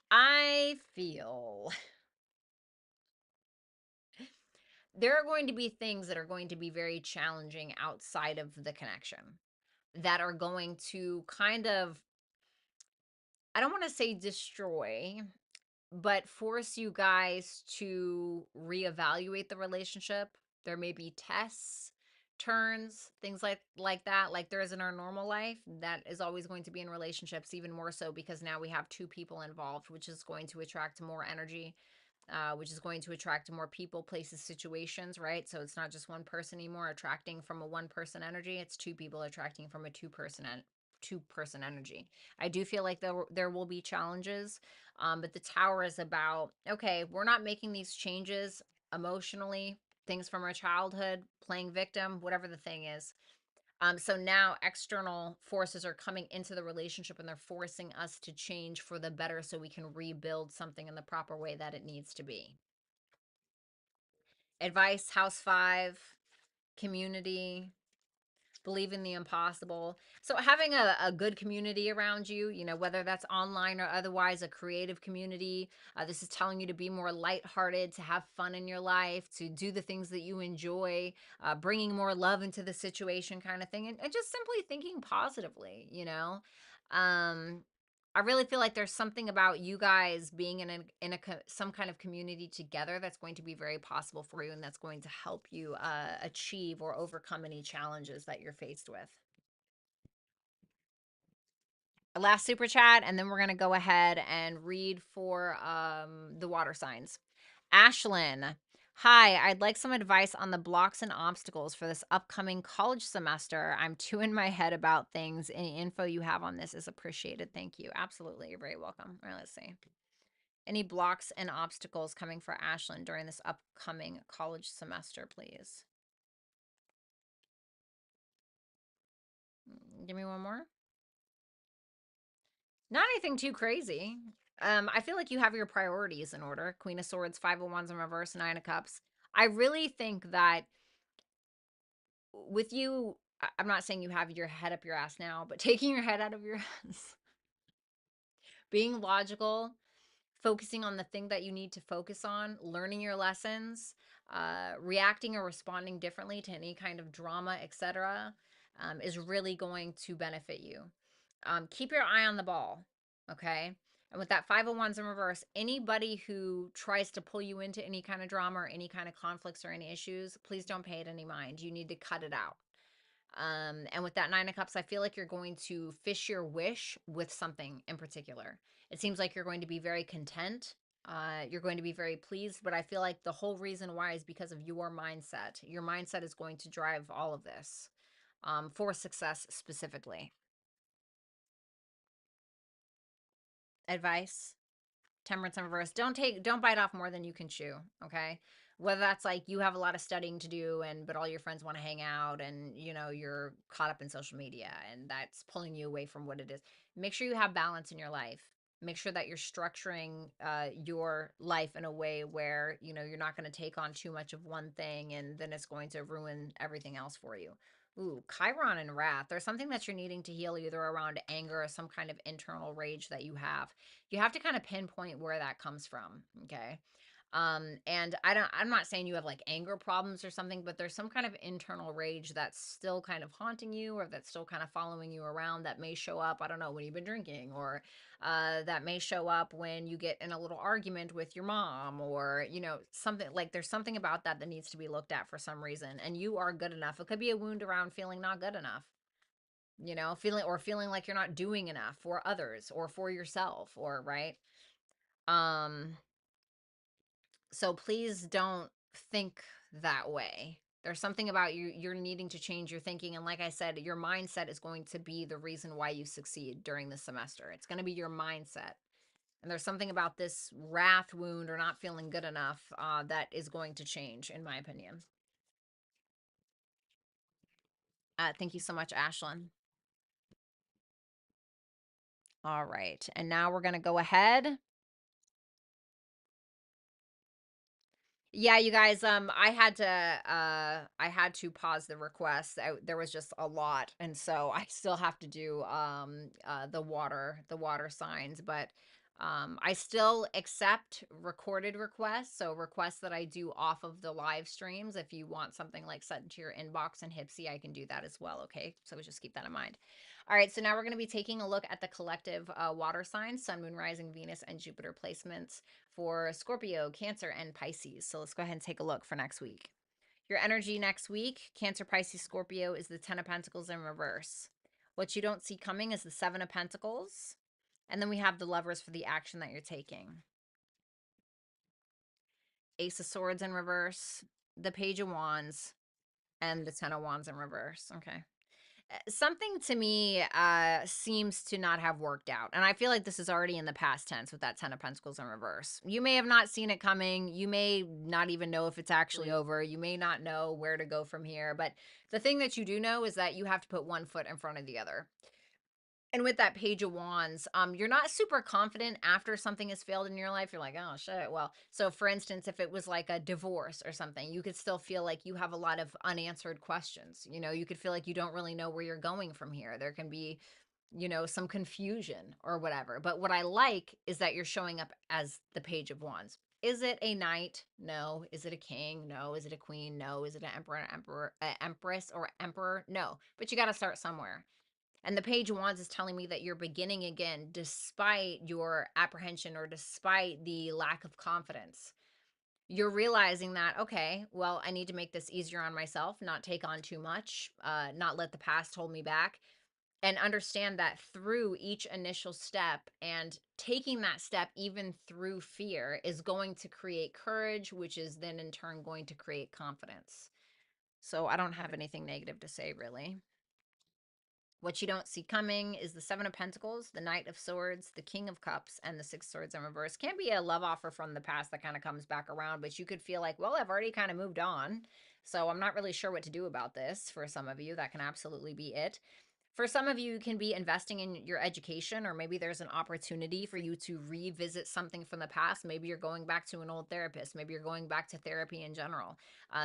I feel there are going to be things that are going to be very challenging outside of the connection that are going to kind of, I don't want to say destroy, but force you guys to reevaluate the relationship. There may be tests, turns, things like that, like there is in our normal life. That is always going to be in relationships, even more so because now we have two people involved, which is going to attract more energy, which is going to attract more people, places, situations, right? So it's not just one person anymore attracting from a one person energy. It's two people attracting from a two person energy. I do feel like there will be challenges, but the Tower is about, okay, we're not making these changes emotionally, things from our childhood, playing victim, whatever the thing is. So now external forces are coming into the relationship and they're forcing us to change for the better so we can rebuild something in the proper way that it needs to be. Advice, house 5, community, believe in the impossible. So having a good community around you, whether that's online or otherwise, a creative community. This is telling you to be more lighthearted, to have fun in your life, to do the things that you enjoy, bringing more love into the situation kind of thing, and just simply thinking positively. Um, I really feel like there's something about you guys being in some kind of community together that's going to be very possible for you, and that's going to help you achieve or overcome any challenges that you're faced with. Last super chat, and then we're gonna go ahead and read for the water signs. Ashlyn, hi, I'd like some advice on the blocks and obstacles for this upcoming college semester. I'm too in my head about things. Any info you have on this is appreciated. Thank you. Absolutely. You're very welcome. All right, let's see. Any blocks and obstacles coming for Ashlyn during this upcoming college semester, please? Give me one more. Not anything too crazy. I feel like you have your priorities in order. Queen of Swords, Five of Wands in reverse, Nine of Cups. I really think that with you, I'm not saying you have your head up your ass now, but taking your head out of your ass, being logical, focusing on the thing that you need to focus on, learning your lessons, reacting or responding differently to any kind of drama, etc., is really going to benefit you. Keep your eye on the ball, okay? And with that Five of Wands in reverse, anybody who tries to pull you into any kind of drama or any kind of conflicts or any issues, please don't pay it any mind. You need to cut it out. And with that Nine of Cups, I feel like you're going to fish your wish with something in particular. It seems like you're going to be very content. You're going to be very pleased, but I feel like the whole reason why is because of your mindset. Your mindset is going to drive all of this for success specifically. Advice. Temperance in reverse. Don't bite off more than you can chew, okay? Whether that's like you have a lot of studying to do and but all your friends want to hang out and you're caught up in social media and that's pulling you away from what it is. Make sure you have balance in your life. Make sure that you're structuring your life in a way where you're not going to take on too much of one thing and then it's going to ruin everything else for you. Ooh, Chiron and Wrath. There's something that you're needing to heal either around anger or some kind of internal rage that you have. You have to kind of pinpoint where that comes from, okay? And I'm not saying you have like anger problems or something, but there's some kind of internal rage that's still kind of haunting you or that's still kind of following you around that may show up, I don't know, when you've been drinking or that may show up when you get in a little argument with your mom or, something like there's something about that that needs to be looked at for some reason. And you are good enough. It could be a wound around feeling not good enough, feeling like you're not doing enough for others or for yourself or right. Um, so please don't think that way. There's something about you're needing to change your thinking. And like I said, your mindset is going to be the reason why you succeed during the semester. It's going to be your mindset. And there's something about this wrath wound or not feeling good enough that is going to change, in my opinion. Thank you so much, Ashlyn. All right. And now we're going to go ahead. Yeah, you guys, I had to pause the request. There was just a lot, and so I still have to do the water signs, but I still accept recorded requests, so requests that I do off of the live streams. If you want something like sent to your inbox and Hipsy, I can do that as well, okay? So just keep that in mind. All right, so now we're going to be taking a look at the collective water signs, Sun, Moon, Rising, Venus, and Jupiter placements for Scorpio, Cancer, and Pisces. So let's go ahead and take a look for next week. Your energy next week, Cancer, Pisces, Scorpio, is the Ten of Pentacles in reverse. What you don't see coming is the Seven of Pentacles. And then we have the Lovers for the action that you're taking. Ace of Swords in reverse, the Page of Wands, and the Ten of Wands in reverse. Okay. Something to me seems to not have worked out. And I feel like this is already in the past tense with that Ten of Pentacles in reverse. You may have not seen it coming. You may not even know if it's actually over. You may not know where to go from here. But the thing that you do know is that you have to put one foot in front of the other. And with that Page of Wands, you're not super confident after something has failed in your life. You're like, oh shit. Well, so for instance, if it was like a divorce or something, you could still feel like you have a lot of unanswered questions. You could feel like you don't really know where you're going from here. There can be, some confusion or whatever. But what I like is that you're showing up as the Page of Wands. Is it a knight? No. Is it a king? No. Is it a queen? No. Is it an empress or emperor? No. But you got to start somewhere. And the Page of Wands is telling me that you're beginning again despite your apprehension or despite the lack of confidence. You're realizing that, okay, well, I need to make this easier on myself, not take on too much, not let the past hold me back, and understand that through each initial step and taking that step, even through fear, is going to create courage, which is then in turn going to create confidence. So I don't have anything negative to say, really. What you don't see coming is the Seven of Pentacles, the Knight of Swords, the King of Cups, and the Six of Swords in reverse. Can be a love offer from the past that kind of comes back around, but you could feel like, well, I've already kind of moved on, so I'm not really sure what to do about this. For some of you, that can absolutely be it. For some of you, you can be investing in your education, or maybe there's an opportunity for you to revisit something from the past. Maybe you're going back to an old therapist. Maybe you're going back to therapy in general.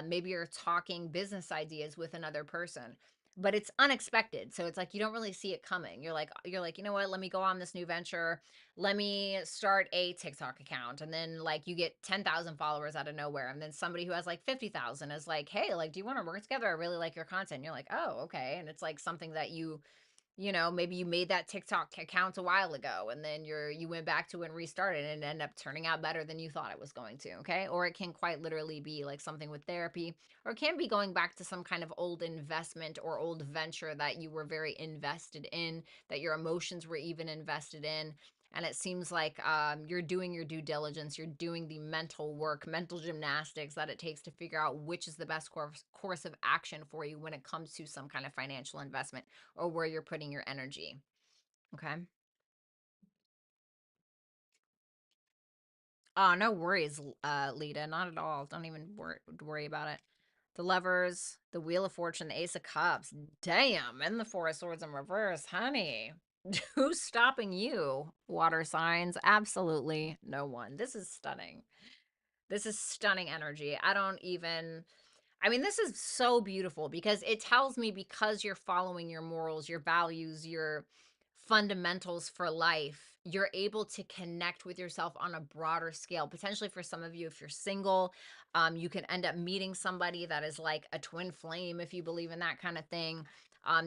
Maybe you're talking business ideas with another person, but it's unexpected. So it's like you don't really see it coming. You're like, you know what? Let me go on this new venture. Let me start a TikTok account, and then like you get 10,000 followers out of nowhere, and then somebody who has like 50,000 is like, hey, like, do you want to work together? I really like your content. And you're like, oh, okay. And it's like something that maybe you made that TikTok account a while ago, and then you went back to it and restarted, and it ended up turning out better than you thought it was going to. Okay. Or it can quite literally be like something with therapy, or it can be going back to some kind of old investment or old venture that you were very invested in, that your emotions were even invested in. And it seems like you're doing your due diligence, you're doing the mental work, mental gymnastics that it takes to figure out which is the best course of action for you when it comes to some kind of financial investment, or where you're putting your energy. Okay. Oh, no worries, Lita. Not at all. Don't even worry about it. The lovers, the Wheel of Fortune, the Ace of Cups. Damn. And the Four of Swords in reverse, honey. Who's stopping you? Water signs. Absolutely no one. This is stunning. This is stunning energy. I mean, this is so beautiful because it tells me, because you're following your morals, your values, your fundamentals for life, you're able to connect with yourself on a broader scale. Potentially for some of you, if you're single, you can end up meeting somebody that is like a twin flame, if you believe in that kind of thing.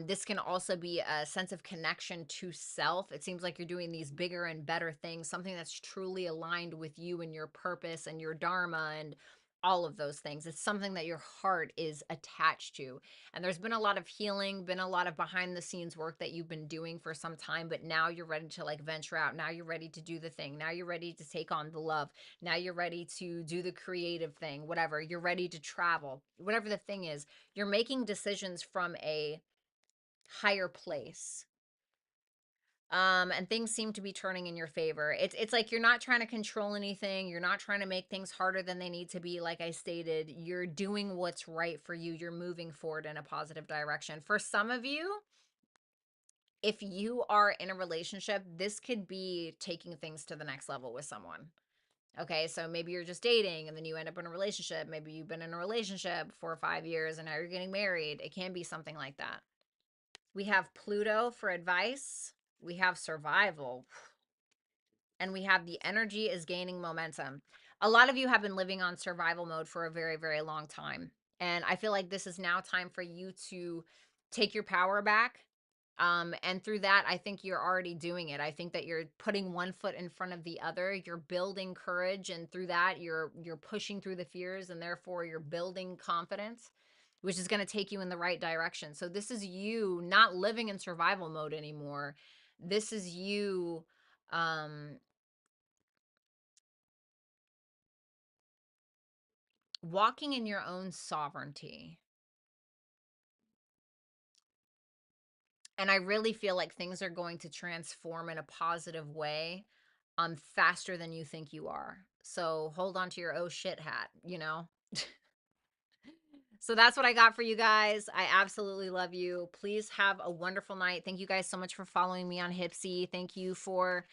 This can also be a sense of connection to self. It seems like you're doing these bigger and better things, something that's truly aligned with you and your purpose and your dharma and all of those things. It's something that your heart is attached to. And there's been a lot of healing, been a lot of behind the scenes work that you've been doing for some time, but now you're ready to like venture out. Now you're ready to do the thing. Now you're ready to take on the love. Now you're ready to do the creative thing, whatever. You're ready to travel. Whatever the thing is, you're making decisions from a higher place. And things seem to be turning in your favor. It's like you're not trying to control anything. You're not trying to make things harder than they need to be. Like I stated, you're doing what's right for you. You're moving forward in a positive direction. For some of you, if you are in a relationship, this could be taking things to the next level with someone. Okay, so maybe you're just dating and then you end up in a relationship. Maybe you've been in a relationship for 5 years and now you're getting married. It can be something like that. We have Pluto for advice. We have survival. And we have the energy is gaining momentum. A lot of you have been living on survival mode for a very, very long time. And I feel like this is now time for you to take your power back. And through that, I think you're already doing it. I think that you're putting one foot in front of the other. You're building courage, and through that, you're pushing through the fears, and therefore you're building confidence, which is going to take you in the right direction. So this is you not living in survival mode anymore. This is you um walking in your own sovereignty. And I really feel like things are going to transform in a positive way faster than you think you are. So hold on to your oh shit hat. So that's what I got for you guys. I absolutely love you. Please have a wonderful night. Thank you guys so much for following me on Hipsy. Thank you for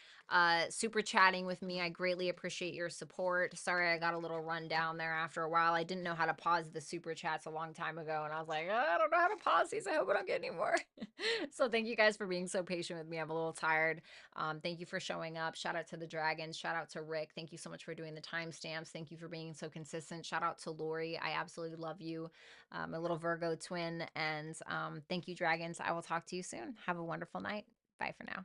super chatting with me. I greatly appreciate your support. Sorry I got a little run down there after a while. I didn't know how to pause the super chats a long time ago, and I was like, oh, I don't know how to pause these. I hope I don't get any more. So thank you guys for being so patient with me. I'm a little tired. Thank you for showing up. Shout out to the dragons. Shout out to Rick. Thank you so much for doing the timestamps. Thank you for being so consistent. Shout out to Lori. I absolutely love you, a little Virgo twin. And thank you, dragons. I will talk to you soon. Have a wonderful night. Bye for now.